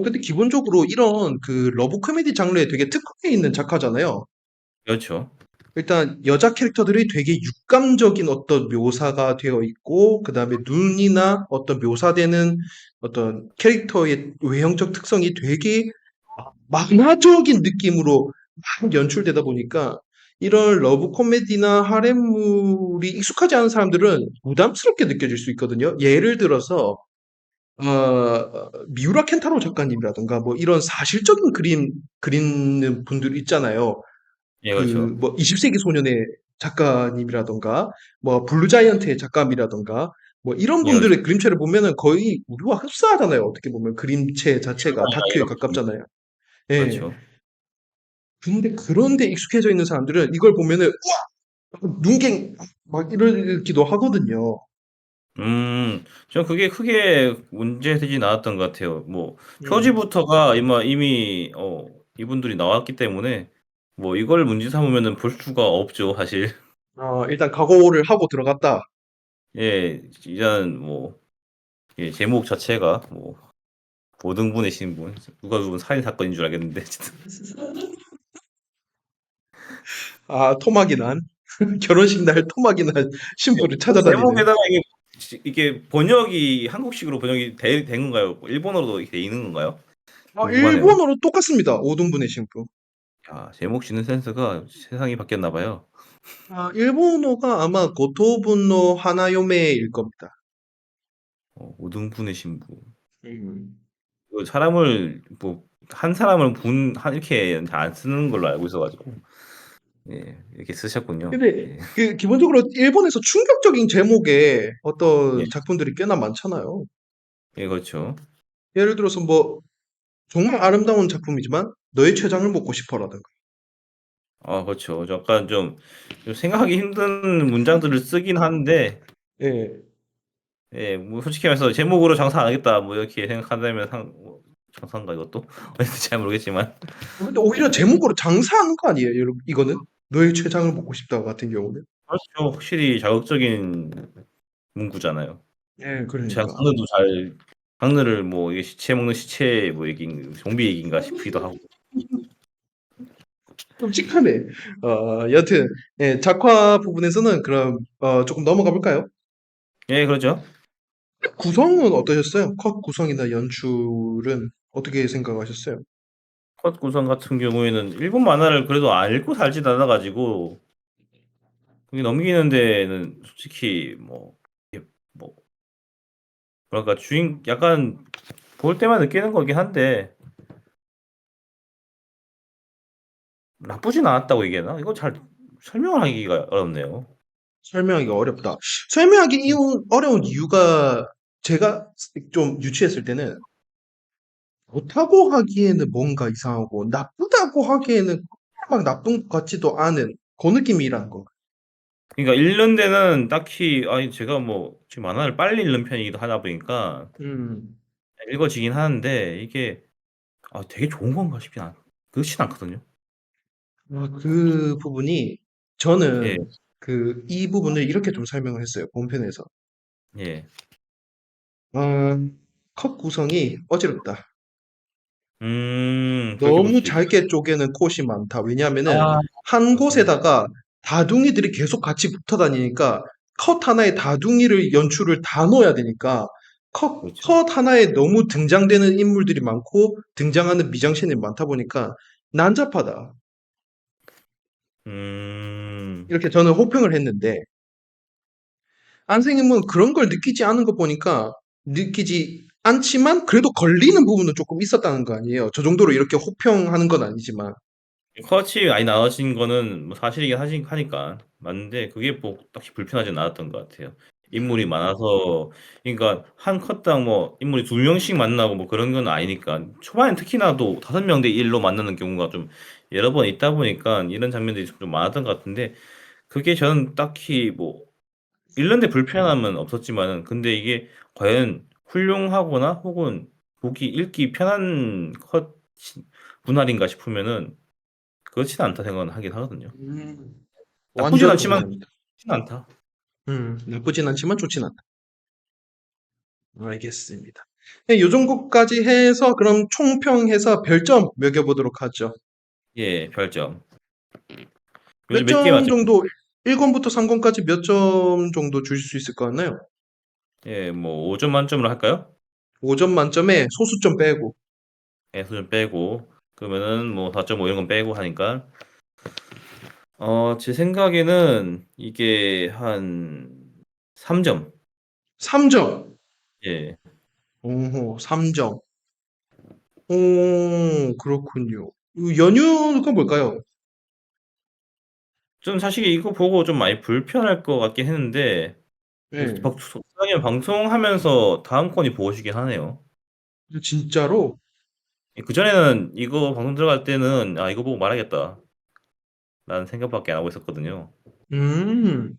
근데 기본적으로 이런 그 러브 코미디 장르에 되게 특화해 있는 작가잖아요. 그렇죠. 일단 여자 캐릭터들이 되게 육감적인 어떤 묘사가 되어 있고, 그 다음에 눈이나 어떤 묘사되는 어떤 캐릭터의 외형적 특성이 되게 만화적인 느낌으로 막 연출되다 보니까 이런 러브 코미디나 하렘물이 익숙하지 않은 사람들은 부담스럽게 느껴질 수 있거든요. 예를 들어서 미우라 켄타로 작가님이라든가 뭐 이런 사실적인 그림 그리는 분들 있잖아요. 예, 그 그렇죠. 뭐 20세기 소년의 작가님이라던가 뭐 블루자이언트의 작가님이라던가 뭐 이런 예, 그렇죠. 분들의 그림체를 보면은 거의 우리와 흡사하잖아요. 어떻게 보면 그림체 자체가 아, 다큐에 이런 분이 가깝잖아요. 예. 그렇죠. 근데 그런데 익숙해져 있는 사람들은 이걸 보면은 우와! 눈갱 막 이러기도 하거든요. 저는 그게 크게 문제되진 않았던 것 같아요. 뭐 음. 표지부터가 이미 이분들이 나왔기 때문에 뭐 이걸 문제 삼으면은 볼 수가 없죠, 사실. 일단 각오를 하고 들어갔다. 예. 일단 뭐 예, 제목 자체가 뭐 고등분의 신분 누가 보면 살인 사건인 줄 알겠는데 어쨌든 토막이 난 결혼식 날 토막이 난 예. 신부를 그 찾아다니는. 제목에다가 이게 번역이 한국식으로 번역이 된 건가요? 일본어로도 이렇게 돼 있는 건가요? 궁금하네요. 일본어로 똑같습니다. 오동분의 신부. 야, 제목 짓는 센스가 세상이 바뀌었나 봐요. 일본어가 아마 고토분노 하나요메일 겁니다. 오등분의 신부. 음. 그 사람을 뭐 한 사람을 이렇게 안 쓰는 걸로 알고 있어 가지고 예, 이렇게 쓰셨군요. 근데 예. 그 기본적으로 일본에서 충격적인 제목의 예. 어떤 작품들이 꽤나 많잖아요. 예, 그렇죠. 예를 들어서 뭐 정말 아름다운 작품이지만 너의 췌장을 먹고 싶어라든가. 아, 그렇죠. 약간 좀 생각하기 힘든 문장들을 쓰긴 하는데 예. 예, 뭐 솔직히 말해서 '제목으로 장사 안 하겠다.' 뭐 이렇게 생각한다면 장사인가 이것도? 잘 모르겠지만. 근데 오히려 제목으로 장사하는 거 아니에요, 여러분? 이거는? 너의 췌장을 먹고 싶다 같은 경우는. 그렇죠. 확실히 자극적인 문구잖아요. 예, 제가 그러니까. 장르를 뭐 이게 시체 먹는 시체 뭐 좀비 얘기인가 싶기도 하고. 끔찍하네. 여튼 예, 작화 부분에서는 그럼 조금 넘어가 볼까요? 예, 그렇죠. 구성은 어떠셨어요? 컷 구성이나 연출은 어떻게 생각하셨어요? 컷 구성 같은 경우에는 일본 만화를 그래도 안 읽고 살진 않아 가지고 그게 넘기는 데는 솔직히 뭐 뭐랄까 주인 약간 볼 때만 느끼는 거긴 한데 나쁘진 않았다고 얘기해야 되나? 이거 잘 설명을 하기가 어렵네요. 설명하기가 어렵다. 설명하기 어려운 이유가 제가 좀 유추했을 때는 좋다고 하기에는 뭔가 이상하고 나쁘다고 하기에는 막 나쁜 것 같지도 않은 그 느낌이라는 거. 그러니까 읽는 데는 딱히 아니 제가 뭐 지금 만화를 빨리 읽는 편이기도 하다 보니까 음. 읽어지긴 하는데 이게 되게 좋은 건가 싶진 그렇진 않거든요. 그 부분이 예. 저는 이 부분을 이렇게 좀 설명을 했어요. 본편에서. 예. 어, 컷 구성이 어지럽다. 그렇게 볼 너무 수도 있겠 잘게 쪼개는 컷이 많다. 왜냐하면은 아, 한 맞습니다. 곳에다가 다둥이들이 계속 같이 붙어 다니니까 컷 하나에 다둥이를 연출을 다 넣어야 되니까 그렇죠. 컷 하나에 너무 등장되는 인물들이 많고 등장하는 미장센이 많다 보니까 난잡하다. 음. 이렇게 저는 호평을 했는데 안생님은 그런 걸 느끼지 않은 거 보니까 느끼지 않지만 그래도 걸리는 부분은 조금 있었다는 거 아니에요. 저 정도로 이렇게 호평하는 건 아니지만. 컷이 많이 나눠진 거는 뭐 사실이긴 하니까 맞는데 그게 뭐 딱히 불편하진 않았던 것 같아요. 인물이 음. 많아서 그러니까 한 컷당 뭐 인물이 2명씩 만나고 뭐 그런 건 아니니까 초반엔 특히나 또 5명 대 1로 만나는 경우가 좀 여러 번 있다 보니까 이런 장면들이 좀 많았던 것 같은데 그게 저는 딱히 뭐 읽는데 불편함은 없었지만은 근데 이게 과연 훌륭하거나 혹은 보기 읽기 편한 컷 분할인가 싶으면은 그렇지는 않다 생각은 하긴 하거든요. 음. 나쁘진 완전 않지만 동의합니다. 좋진 않다. 나쁘진 않지만 좋진 않다. 알겠습니다. 네, 요 정도까지 해서 그럼 총평해서 별점 매겨보도록 하죠. 예, 별점. 요즘 몇 몇 개 점 맞죠? 정도, 1권부터 3권까지 몇 점 정도 주실 수 있을 것 같나요? 예, 뭐 5점 만점으로 할까요? 5점 만점에 소수점 빼고. 예, 수준 빼고 그러면은 뭐 4.5 이런 건 빼고 하니까 제 생각에는 이게 한 3점. 3점. 예. 오호, 3점. 오, 그렇군요. 연유가 뭘까요? 좀 사실 이거 보고 좀 많이 불편할 것 같긴 했는데 네. 소장님 방송하면서 다음 건이 보고 싶긴 하네요. 진짜로? 예, 그전에는 이거 방송 들어갈 때는 아 이거 보고 말하겠다 라는 생각밖에 안 하고 있었거든요. 음,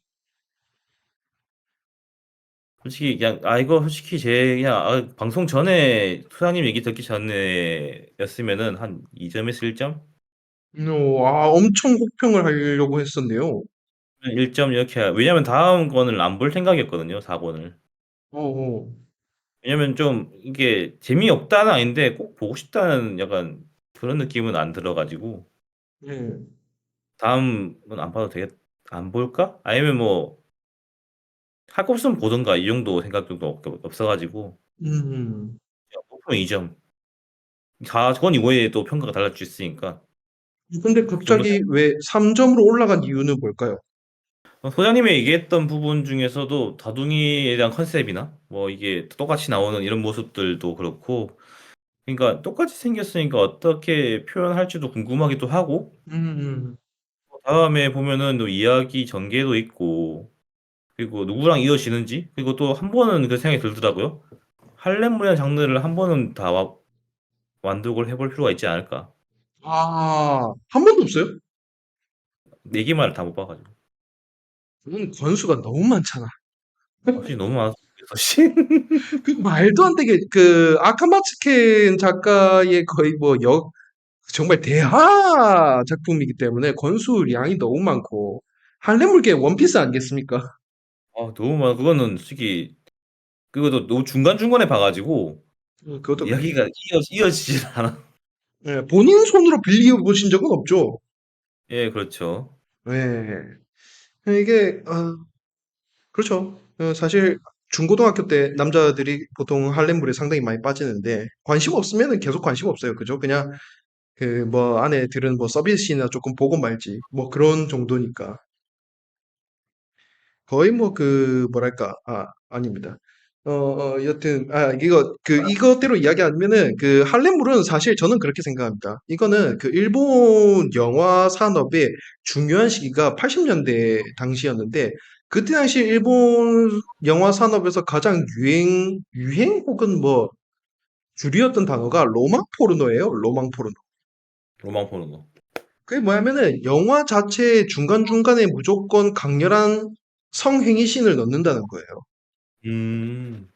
솔직히 그냥 아 이거 솔직히 제 그냥 방송 전에 소장님 얘기 듣기 전에였으면은 한 2점에서 1점? 엄청 혹평을 하려고 했었네요. 1점 이렇게 왜냐면 다음 권을 안 볼 생각이었거든요. 4권을. 어, 어, 왜냐면 좀 이게 재미없다는 아닌데 꼭 보고 싶다는 약간 그런 느낌은 안 들어 가지고 네. '다음은 안 봐도 되겠 안 볼까?' 아니면 뭐 '할 거 없으면 보든가.' 이 정도 생각 정도 없어 가지고 음. 그냥 높으면 2점. 4권 이후에 또 평가가 달라질 수 있으니까 근데 그 정도 갑자기 왜 3점으로 올라간 이유는 뭘까요? 소장님이 얘기했던 부분 중에서도 다둥이에 대한 컨셉이나 뭐 이게 똑같이 나오는 이런 모습들도 그렇고 그러니까 똑같이 생겼으니까 어떻게 표현할지도 궁금하기도 하고 음, 다음에 보면은 또 이야기 전개도 있고 그리고 누구랑 이어지는지 그리고 또 한 번은 그 생각이 들더라고요. '할렘물이라는 장르를 한 번은 다 완독을 해볼 필요가 있지 않을까.' 한 번도 없어요? 4 개만을 다 못 봐 가지고. 그건 권수가 너무 많잖아. 솔직히 너무 많아서 사실. 그 말도 안 되게, 아카마츠켄 작가의 거의 뭐 정말 대하 작품이기 때문에 권수량이 너무 많고, 할렘물계 원피스 아니겠습니까? 너무 많아. 그거는 솔직히 그것도 너무 중간중간에 봐 가지고 그것도 그렇죠. 이야기가 이어지질 않아. 예, 본인 손으로 빌려보신 적은 없죠? 예 그렇죠. 예. 이게, 그렇죠. 사실 중고등학교 때 남자들이 보통 할렘물에 상당히 많이 빠지는데 관심 없으면은 계속 관심 없어요. 그죠? 그냥 그 뭐 안에 들은 뭐 서비스나 조금 보고 말지 뭐 그런 정도니까 거의 뭐 뭐랄까 아닙니다. 여튼 이것대로 이야기하면은 그 할렘물은 사실 저는 그렇게 생각합니다. 이거는 그 일본 영화 산업의 중요한 시기가 80년대 당시였는데 그때 당시 일본 영화 산업에서 가장 유행 혹은 뭐 주류였던 단어가 로망 포르노예요. 로망 포르노. 로망 보는 거. 그게 뭐냐면은 영화 자체의 중간중간에 무조건 강렬한 성행위 씬을 넣는다는 거예요. 음.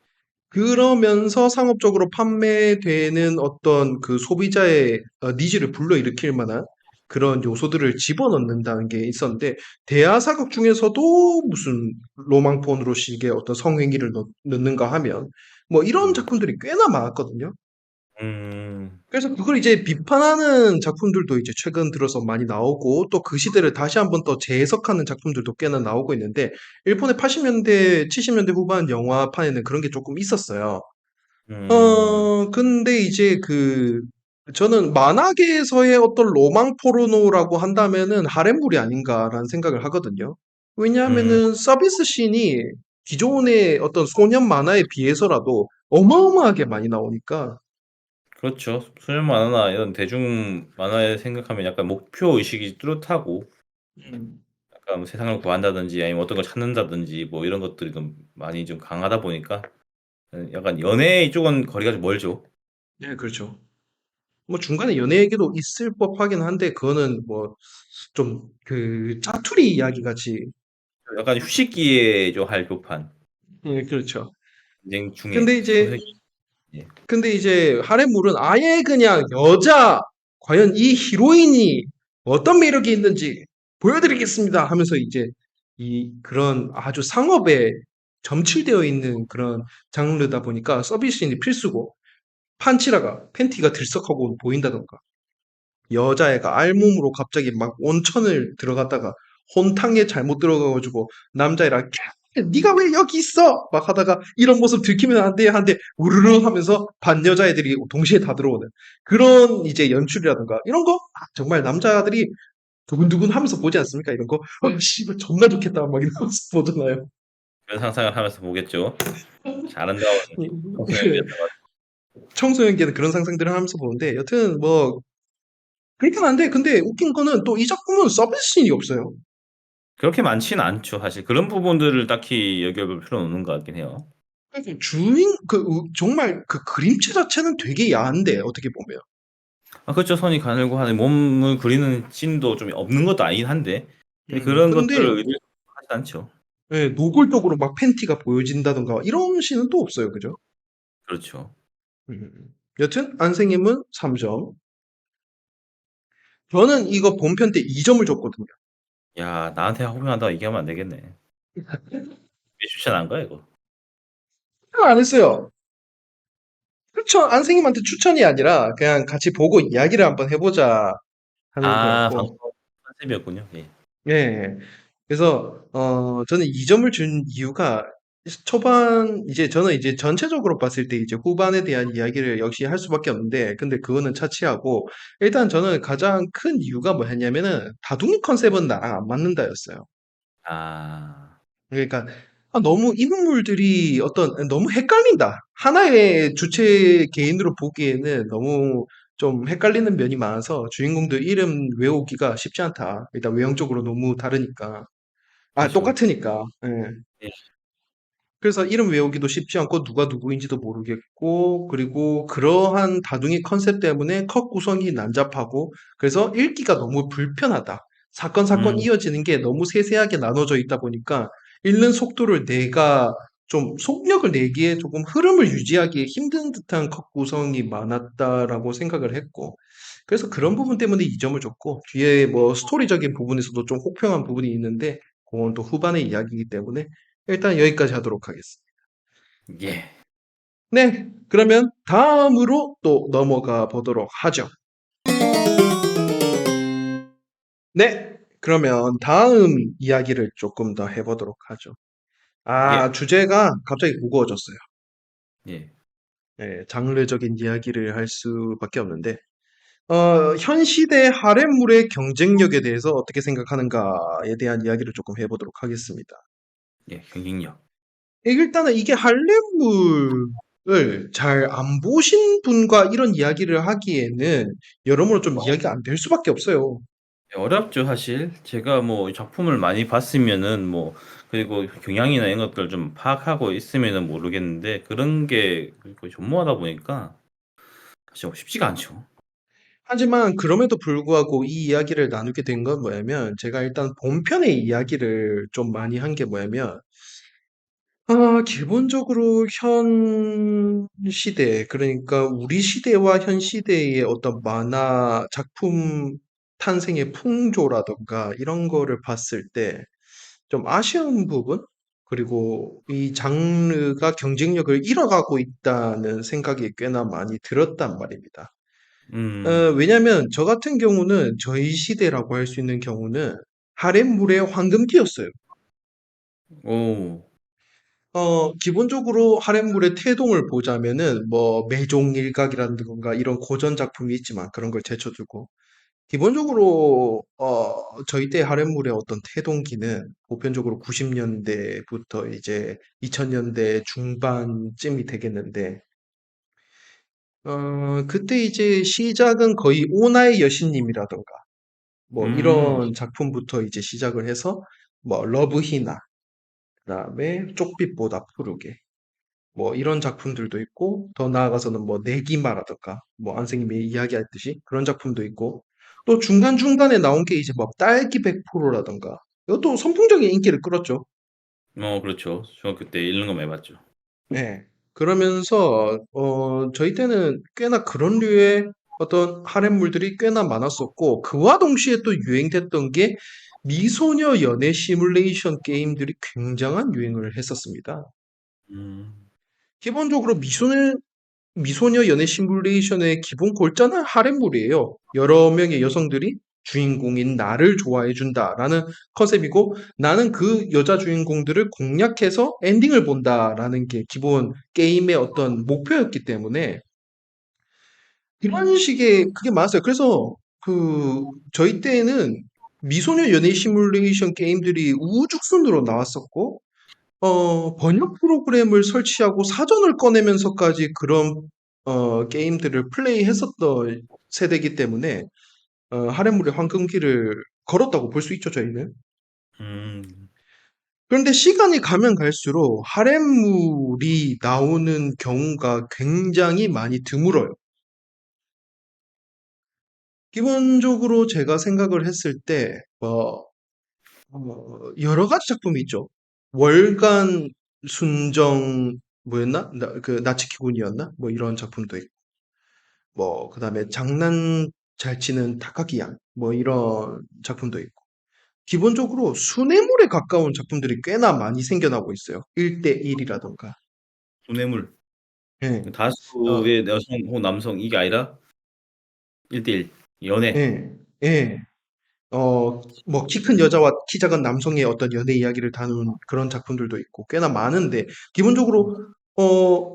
그러면서 상업적으로 판매되는 어떤 그 소비자의 니즈를 불러일으킬 만한 그런 요소들을 집어넣는다는 게 있었는데 대하사극 중에서도 무슨 로망포르노식의 어떤 성행위를 넣는가 하면 뭐 이런 음. 작품들이 꽤나 많았거든요. 음. 그래서 그걸 이제 비판하는 작품들도 이제 최근 들어서 많이 나오고 또 그 시대를 다시 한번 또 재해석하는 작품들도 꽤나 나오고 있는데 일본의 80년대, 70년대 후반 영화판에는 그런 게 조금 있었어요. 음. 근데 이제 저는 만화계에서의 어떤 로망 포르노라고 한다면은 하렘물이 아닌가라는 생각을 하거든요. 음. 왜냐하면은 서비스 씬이 기존의 어떤 소년 만화에 비해서라도 어마어마하게 많이 나오니까. 그렇죠. 소년 만화나 이런 대중 만화에 생각하면 약간 목표 의식이 뚜렷하고 음. 약간 뭐 세상을 구한다든지 아니면 어떤 걸 찾는다든지 뭐 이런 것들이 좀 많이 좀 강하다 보니까 약간 연애 이쪽은 거리가 좀 멀죠. 네, 그렇죠. 뭐 중간에 연애 얘기도 있을 법하긴 한데 그거는 뭐 좀 짜투리 이야기 같이. 약간 휴식기에 좀 할 교판. 예, 그렇죠. 전쟁 중에 근데 이제 소색 예. 근데 이제 하렘물은 아예 그냥 과연 이 히로인이 어떤 매력이 있는지 보여드리겠습니다 하면서 이제 그런 아주 상업에 점칠되어 있는 그런 장르다 보니까 서비스인이 필수고 판치라가 팬티가 들썩하고 보인다던가 여자애가 알몸으로 갑자기 막 온천을 들어갔다가 혼탕에 잘못 들어가가지고 남자애랑 네가 왜 여기 있어? 막 하다가 이런 모습 들키면 안 돼. 한데 우르르 하면서 반 여자애들이 동시에 다 들어오는 그런 이제 연출이라든가 이런 거 정말 남자들이 두근두근 하면서 보지 않습니까? 이런 거. 씨발 존나 좋겠다 막 이러면서 보잖아요. 그런 상상을 하면서 보겠죠. 아름다운 청소년기였다가. 청소년기에는 그런 상상들을 하면서 보는데 여튼 뭐 그렇긴 한데 근데 웃긴 거는 또 이 작품은 서비스씬이 없어요. 그렇게 많지는 않죠, 사실. 그런 부분들을 딱히 여겨볼 필요는 없는 것 같긴 해요. 그래서 주인 정말 그 그림체 자체는 되게 야한데 어떻게 보면 아, 그렇죠. 선이 가늘고 하는 몸을 그리는 씬도 좀 없는 것도 아니긴 한데, 근데 그런 것들을 근데 의도해서 하지 않죠. 예, 노골적으로 막 팬티가 보여진다던가 이런 씬은 또 없어요, 그죠? 그렇죠. 여튼 안생님은 3점. 저는 이거 본편 때 2점을 줬거든요. 야, 나한테 호명한다고 얘기하면 안 되겠네. 왜 추천 한 거야, 이거? 안 했어요. 그렇죠. 안생님한테 추천이 아니라 그냥 같이 보고 이야기를 한번 해보자 하는 아, 거였고, 방송 컨셉이었군요. 예. 예. 그래서 저는 2점을 준 이유가 초반 이제 저는 이제 전체적으로 봤을 때 이제 후반에 대한 이야기를 역시 할 수밖에 없는데 근데 그거는 차치하고 일단 저는 가장 큰 이유가 뭐였냐면은 다둥이 컨셉은 나랑 안 맞는다였어요. 아, 그러니까 너무 인물들이 너무 헷갈린다. 하나의 주체 개인으로 보기에는 너무 좀 헷갈리는 면이 많아서 주인공들 이름 외우기가 쉽지 않다. 일단 외형적으로 너무 다르니까. 아, 그렇죠. 똑같으니까. 예. 예. 그래서 이름 외우기도 쉽지 않고 누가 누구인지도 모르겠고, 그리고 그러한 다둥이 컨셉 때문에 컷 구성이 난잡하고, 그래서 읽기가 너무 불편하다. 사건 음, 이어지는 게 너무 세세하게 나눠져 있다 보니까, 읽는 속도를 내가 좀 속력을 내기에 조금 흐름을 유지하기에 힘든 듯한 컷 구성이 많았다라고 생각을 했고, 그래서 그런 부분 때문에 2점을 줬고, 뒤에 뭐 스토리적인 부분에서도 좀 혹평한 부분이 있는데, 그건 또 후반의 이야기이기 때문에, 일단 여기까지 하도록 하겠습니다. 예. 네, 그러면 다음으로 또 넘어가 보도록 하죠. 네, 그러면 다음 이야기를 조금 더 해보도록 하죠. 아, 예. 주제가 갑자기 무거워졌어요. 예. 네, 장르적인 이야기를 할 수밖에 없는데, 현 시대 하렘물의 경쟁력에 대해서 어떻게 생각하는가에 대한 이야기를 조금 해보도록 하겠습니다. 예. 경쟁력. 일단은 이게 할렘물을 잘 안 보신 분과 이런 이야기를 하기에는 여러모로 좀 이야기가 안 될 수밖에 없어요. 예, 어렵죠, 사실. 제가 뭐 작품을 많이 봤으면은 뭐 그리고 경향이나 이런 것들 좀 파악하고 있으면은 모르겠는데 그런 게 거의 전무하다 보니까 사실 쉽지가 않죠. 하지만 그럼에도 불구하고 이 이야기를 나누게 된 건 뭐냐면 제가 일단 본편의 이야기를 좀 많이 한 게 뭐냐면 기본적으로 현 시대, 그러니까 우리 시대와 현 시대의 어떤 만화 작품 탄생의 풍조라던가 이런 거를 봤을 때 좀 아쉬운 부분? 그리고 이 장르가 경쟁력을 잃어가고 있다는 생각이 꽤나 많이 들었단 말입니다. 음. 왜냐면 저 같은 경우는 저희 시대라고 할 수 있는 경우는 하렘물의 황금기였어요. 오. 기본적으로 하렘물의 태동을 보자면은 뭐 매종일각이라든가 이런 고전 작품이 있지만 그런 걸 제쳐두고 기본적으로 저희 때 하렘물의 어떤 태동기는 보편적으로 90년대부터 이제 2000년대 중반쯤이 되겠는데 그때 이제 시작은 거의 오나의 여신님이라던가 뭐 음. 이런 작품부터 이제 시작을 해서 뭐 러브히나 그다음에 쪽빛보다 푸르게 뭐 이런 작품들도 있고 더 나아가서는 뭐 내기마라던가 뭐 안생님이 이야기했듯이 그런 작품도 있고 또 중간중간에 나온 게 이제 뭐 딸기 100%라던가 이것도 선풍적인 인기를 끌었죠. 그렇죠. 중학교 때 읽는 거 많이 봤죠. 예. 그러면서 저희 때는 꽤나 그런 류의 어떤 하렘물들이 꽤나 많았었고 그와 동시에 또 유행됐던 게 미소녀 연애 시뮬레이션 게임들이 굉장한 유행을 했었습니다. 음. 기본적으로 미소녀 연애 시뮬레이션의 기본 골자는 하렘물이에요. 여러 명의 여성들이 주인공인 나를 좋아해 준다라는 컨셉이고 나는 그 여자 주인공들을 공략해서 엔딩을 본다라는 게 기본 게임의 어떤 목표였기 때문에 이런 식의 그게 많았어요. 그래서 저희 때에는 미소녀 연애 시뮬레이션 게임들이 우후죽순으로 나왔었고 번역 프로그램을 설치하고 사전을 꺼내면서까지 그런 게임들을 플레이했었던 세대이기 때문에 하렘물의 황금기를 걸었다고 볼 수 있죠, 저희는. 음. 그런데 시간이 가면 갈수록 하렘물이 나오는 경우가 굉장히 많이 드물어요. 기본적으로 제가 생각을 했을 때, 여러 가지 작품이 있죠. 월간 순정, 뭐였나? 나치키군이었나? 뭐 이런 작품도 있고, 그 다음에 장난 잘 치는 타카기 양, 뭐 이런 작품도 있고. 기본적으로 순애물에 가까운 작품들이 꽤나 많이 생겨나고 있어요. 1대1이라던가. 분해물. 예, 어, 다수의 여성 혹은 남성 이게 아니라 1대1 연애. 예, 예. 키 큰 여자와 키 작은 남성의 어떤 연애 이야기를 다룬 그런 작품들도 있고 꽤나 많은데, 기본적으로,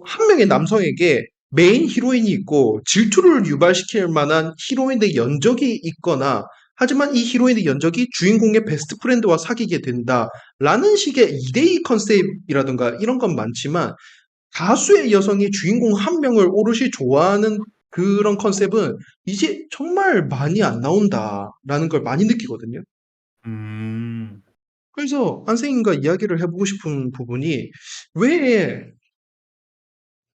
한 명의 남성에게 메인 히로인이 있고 질투를 유발시킬 만한 히로인의 연적이 있거나, 하지만 이 히로인의 연적이 주인공의 베스트 프렌드와 사귀게 된다라는 식의 2대2 컨셉이라든가 이런 건 많지만, 다수의 여성이 주인공 한 명을 오롯이 좋아하는 그런 컨셉은 이제 정말 많이 안 나온다라는 걸 많이 느끼거든요. 음. 그래서 선생님과 이야기를 해보고 싶은 부분이, 왜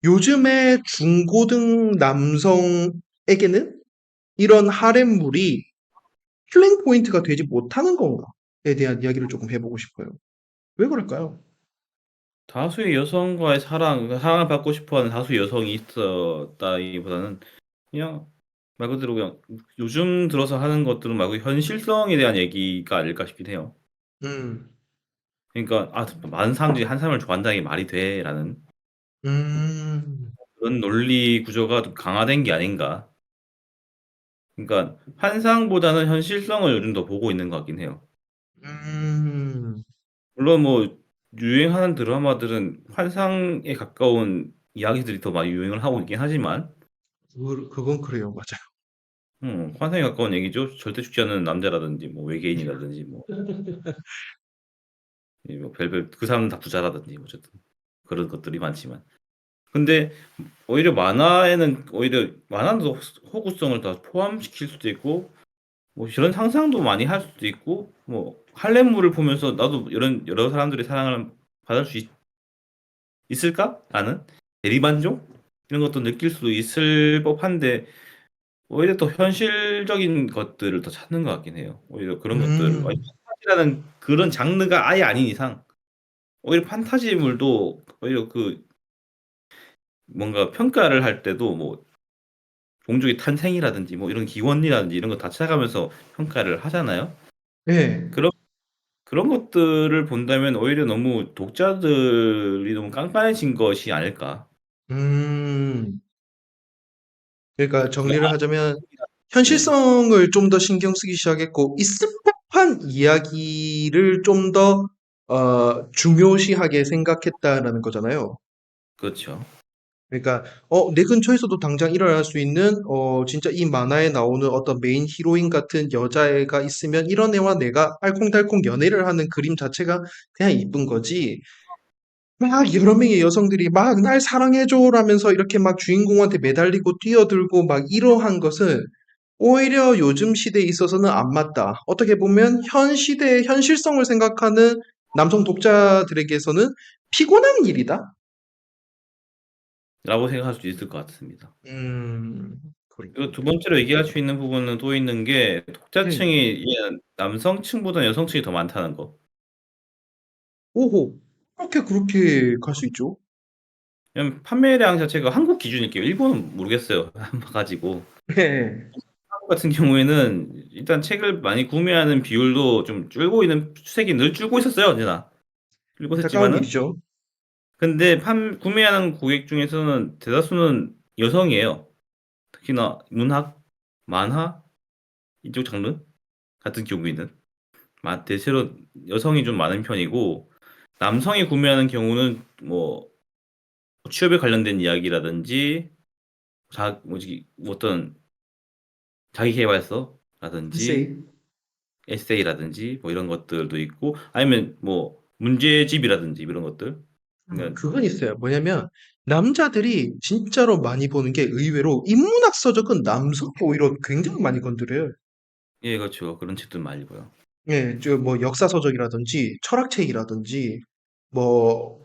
요즘의 중고등 남성에게는 이런 하렘물이 킬링 포인트가 되지 못하는 건가에 대한 이야기를 조금 해보고 싶어요. 왜 그럴까요? 다수의 여성과의 사랑을 받고 싶어 하는 다수의 여성이 있었다기보다는 그냥 말 그대로 그냥 요즘 들어서 하는 것들은 말고 현실성에 대한 얘기가 아닐까 싶긴 해요. 음, 그러니까 '아 많은 사람들이 한 사람을 좋아한다는 게 말이 돼.'라는 음, 그런 논리 구조가 좀 강화된 게 아닌가. 그러니까 환상보다는 현실성을 요즘 더 보고 있는 것 같긴 해요. 음, 물론 뭐 유행하는 드라마들은 환상에 가까운 이야기들이 더 많이 유행을 하고 있긴 하지만 그건 그래요. 맞아요. 환상에 가까운 얘기죠. 절대 죽지 않는 남자라든지 뭐 외계인이라든지 뭐 별별 그 사람은 다 부자라든지 어쨌든 그런 것들이 많지만. 근데 오히려 만화에는 오히려 만화도 호구성을 더 포함시킬 수도 있고 뭐 이런 상상도 많이 할 수도 있고 뭐 할렘물을 보면서 '나도 이런 여러 사람들의 사랑을 받을 수 있을까?'라는 대리만족 이런 것도 느낄 수도 있을 법한데 오히려 더 현실적인 것들을 더 찾는 것 같긴 해요. 오히려 그런 것들 음, 판타지라는 그런 장르가 아예 아닌 이상 오히려 판타지물도 오히려 뭔가 평가를 할 때도 뭐 종족의 탄생이라든지 뭐 이런 기원이라든지 이런 거 다 찾아가면서 평가를 하잖아요. 네. 그런 그런 것들을 본다면 오히려 너무 독자들이 너무 깐깐해진 것이 아닐까. 음, 그러니까 그게 정리를 하자면 네. 현실성을 좀 더 신경 쓰기 시작했고, 있을 법한 이야기를 좀 더 중요시하게 생각했다라는 거잖아요. 그렇죠. 그러니까 내 근처에서도 당장 일어날 수 있는 진짜 이 만화에 나오는 어떤 메인 히로인 같은 여자애가 있으면 이런 애와 내가 알콩달콩 연애를 하는 그림 자체가 그냥 이쁜 거지. 막 여러 명의 여성들이 막 날 사랑해줘라면서 이렇게 막 주인공한테 매달리고 뛰어들고 막 이러한 것은 오히려 요즘 시대에 있어서는 안 맞다. 어떻게 보면 현 시대의 현실성을 생각하는 남성 독자들에게서는 피곤한 일이다. 라고 생각할 수 있을 것 같습니다. 음, 그리고 두 그렇군요. 번째로 얘기할 수 있는 부분은 또 있는 게 네. 독자층이 남성층보다는 여성층이 더 많다는 거. 오호. 그렇게 갈 수 있죠. 왜냐면 판매량 자체가 한국 기준일게요. 일본은 모르겠어요. 안 봐 가지고. 네. 한국 같은 경우에는 일단 책을 많이 구매하는 비율도 좀 줄고 있는 추세긴 늘 줄고 있었어요, 언제나. 줄고 안타까운 있었지만은 일이죠. 근데 구매하는 고객 중에서는 대다수는 여성이에요. 특히나 문학, 만화 이쪽 장르. 같은 경우에는 대체로 여성이 좀 많은 편이고 남성이 구매하는 경우는 뭐 취업에 관련된 이야기라든지 뭐지 어떤 자기계발서라든지 글쎄, 에세이라든지 뭐 이런 것들도 있고 아니면 뭐 문제집이라든지 이런 것들. 그러니까 그건 있어요. 뭐냐면, 남자들이 진짜로 많이 보는 게 의외로 인문학 서적은 남성이 오히려 굉장히 많이 건드려요. 예, 그렇죠. 그런 책들 많이 보요. 예, 저 뭐 역사 서적이라든지 철학책이라든지 뭐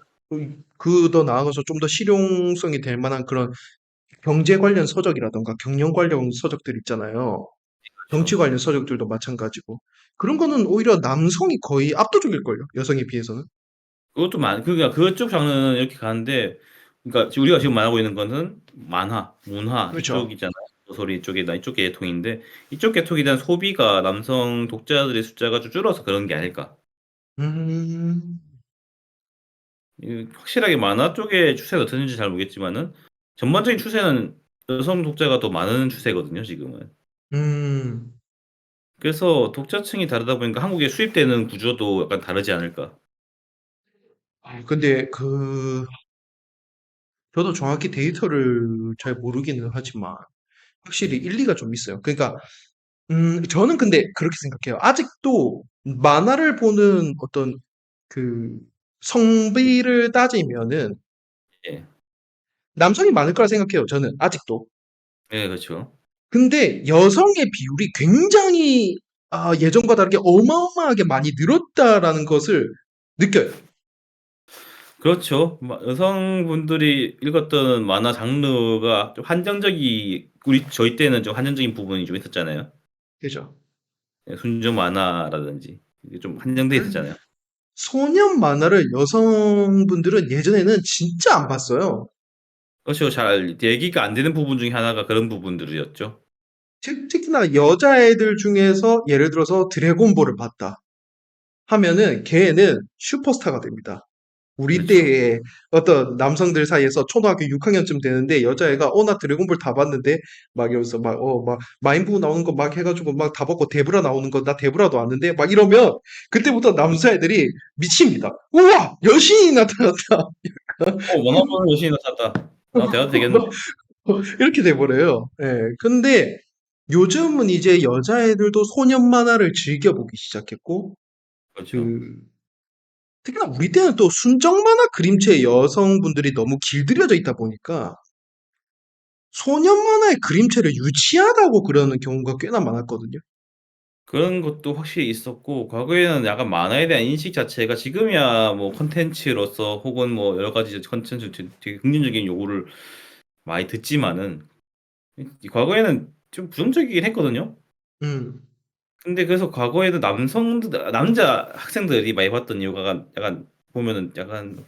더 나아가서 좀 더 실용성이 될 만한 그런 경제 관련 서적이라던가 경영 관련 서적들 있잖아요. 정치 그렇죠. 관련 서적들도 마찬가지고. 그런 거는 오히려 남성이 거의 압도적일걸요. 여성에 비해서는. 그것도 그러니까 그쪽 장르는 이렇게 가는데 그러니까 우리가 지금 말하고 있는 거는 만화, 문화 그렇죠. 이쪽이잖아요. 소설이 이쪽이나 이쪽 계통인데 이쪽 계통에 대한 소비가 남성 독자들의 숫자가 좀 줄어서 그런 게 아닐까. 음, 확실하게 만화 쪽의 추세가 어떻는지 잘 모르겠지만은 전반적인 추세는 여성 독자가 더 많은 추세거든요, 지금은. 음. 그래서 독자층이 다르다 보니까 한국에 수입되는 구조도 약간 다르지 않을까. 근데 저도 정확히 데이터를 잘 모르기는 하지만 확실히 예. 일리가 좀 있어요. 그러니까 저는 근데 그렇게 생각해요. 아직도 만화를 보는 어떤 그 성비를 따지면은 예. 남성이 많을 거라 생각해요. 저는 아직도. 예, 그렇죠. 근데 여성의 비율이 굉장히 예전과 다르게 어마어마하게 많이 늘었다라는 것을 느껴요. 그렇죠. 여성분들이 읽었던 만화 장르가 좀 저희 때는 좀 한정적인 부분이 좀 있었잖아요. 그죠? 예, 순정 만화라든지 이게 좀 한정돼 있었잖아요. 소년 만화를 여성분들은 예전에는 진짜 안 봤어요. 그렇죠. 잘 얘기가 안 되는 부분 중에 하나가 그런 부분들이었죠. 특히나 여자애들 중에서 예를 들어서 드래곤볼을 봤다 하면은 걔는 슈퍼스타가 됩니다. 우리 그렇죠. 때의 어떤 남성들 사이에서 초등학교 6학년쯤 되는데 여자애가 나 드래곤볼 다 봤는데 막 이러면서 막 마인부 나오는 거 막 해가지고 막 다 봤고 데브라 나오는 거 나 데브라도 왔는데 막 이러면 그때부터 남자애들이 미칩니다. 우와 여신이 나타났다. 만화 보는 여신이 나왔다. 나 대화도 되겠는데. 이렇게 돼버려요. 예. 근데 요즘은 이제 여자애들도 소년 만화를 즐겨보기 시작했고 그렇죠. 그 특히나 우리 때는 또 순정 만화 그림체 여성분들이 너무 길들여져 있다 보니까 소년 만화의 그림체를 유치하다고 그러는 경우가 꽤나 많았거든요. 그런 것도 확실히 있었고 과거에는 약간 만화에 대한 인식 자체가 지금이야 뭐 콘텐츠로서 혹은 뭐 여러 가지 콘텐츠 되게 긍정적인 요구를 많이 듣지만은 이 과거에는 좀 부정적이긴 했거든요. 음, 근데 그래서 과거에도 남자 학생들이 많이 봤던 이유가 약간 보면은 약간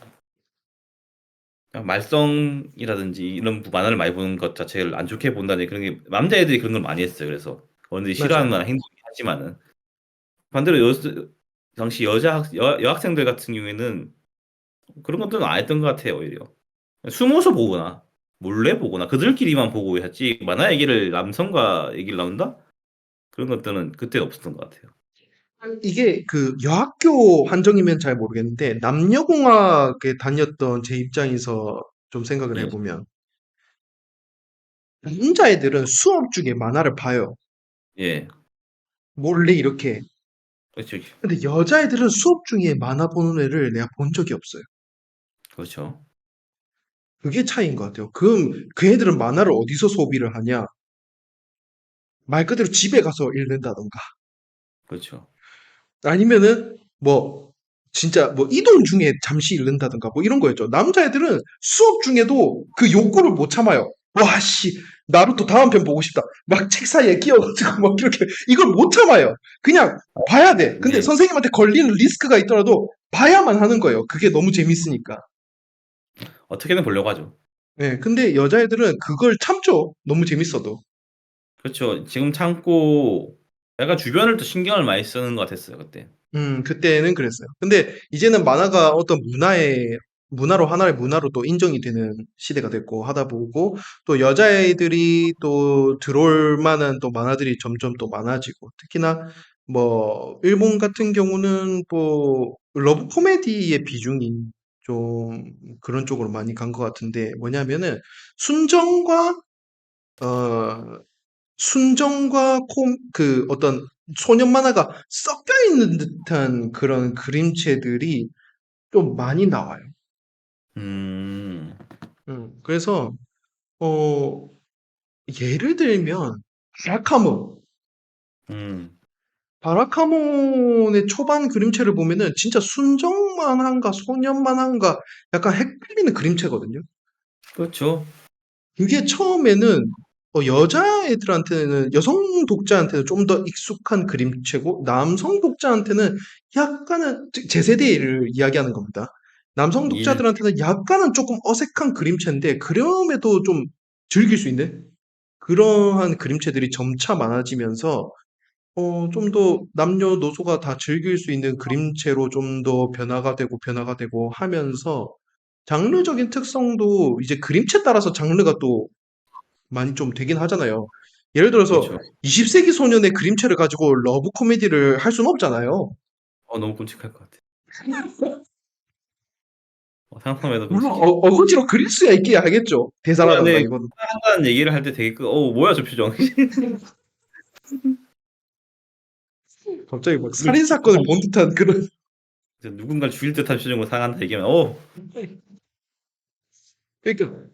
말썽이라든지 이런 만화를 많이 보는 것 자체를 안 좋게 본다는 그런 게 남자애들이 그런 걸 많이 했어요. 그래서 어른들이 싫어하는 맞아요. 만화 행동이긴 하지만은 반대로 당시 여학생들 같은 경우에는 그런 것들은 안 했던 것 같아요, 오히려. 숨어서 보거나 몰래 보거나 그들끼리만 보고 했지 만화 얘기를 남성과 얘기를 나눈다? 그런 것들은 그때는 없었던 것 같아요. 이게 그 여학교 한정이면 잘 모르겠는데 남녀공학에 다녔던 제 입장에서 좀 생각을 예. 해보면 남자애들은 수업 중에 만화를 봐요. 예. 몰래 이렇게. 그렇죠. 근데 여자애들은 수업 중에 만화 보는 애를 내가 본 적이 없어요. 그렇죠. 그게 차이인 것 같아요. 그럼 그 애들은 만화를 어디서 소비를 하냐? 말 그대로 집에 가서 읽는다던가. 그렇죠. 아니면은 뭐 진짜 뭐 이동 중에 잠시 읽는다던가 뭐 이런 거였죠. 남자애들은 수업 중에도 그 욕구를 못 참아요. 와, 씨, 나루토 다음 편 보고 싶다. 막 책 사이에 끼어가지고 막 이렇게 이걸 못 참아요. 그냥 봐야 돼. 근데 예. 선생님한테 걸리는 리스크가 있더라도 봐야만 하는 거예요. 그게 너무 재밌으니까. 어떻게든 보려고 하죠. 네, 근데 여자애들은 그걸 참죠. 너무 재밌어도. 그렇죠. 지금 참고 약간 주변을 또 신경을 많이 쓰는 것 같았어요, 그때. 그때는 그랬어요. 근데 이제는 만화가 어떤 하나의 문화로 또 인정이 되는 시대가 됐고 하다 보고 또 여자애들이 또 들어올 만한 또 만화들이 점점 또 많아지고 특히나 뭐 일본 같은 경우는 뭐 러브 코미디의 비중이 좀 그런 쪽으로 많이 간 것 같은데 뭐냐면은 순정과 어 순정과 그 어떤 소년 만화가 섞여 있는 듯한 그런 그림체들이 좀 많이 나와요. 음. 그래서 어 예를 들면 바라카몬. 음. 바라카몬의 초반 그림체를 보면은 진짜 순정 만화인가 소년 만화인가 약간 헷갈리는 그림체거든요. 그렇죠. 그게 처음에는 여자애들한테는 여성 독자한테는 좀 더 익숙한 그림체고 남성 독자한테는 약간은 제 세대를 이야기하는 겁니다. 남성 일 독자들한테는 약간은 조금 어색한 그림체인데 그럼에도 좀 즐길 수 있는 그러한 그림체들이 점차 많아지면서 좀 더 남녀노소가 다 즐길 수 있는 그림체로 좀 더 변화가 되고 하면서 장르적인 특성도 이제 그림체 따라서 장르가 또 많이 좀 되긴 하잖아요. 예를 들어서 그렇죠. 20세기 소년의 그림체를 가지고 러브 코미디를 할 수는 없잖아요. 너무 끔찍할 것 같아. 상상만 해도 물론 끔찍해. 어거지로 그릴 수야 있기야 하겠죠. 대사라던가 근데 이건. 한다는 얘기를 할 때 되게 뭐야 저 표정. 갑자기 막 누굴 살인 죽일 사건을 본 듯한 듯한 그런. 누군가를 죽일 듯한 표정으로 상한다 얘기하면 그러니까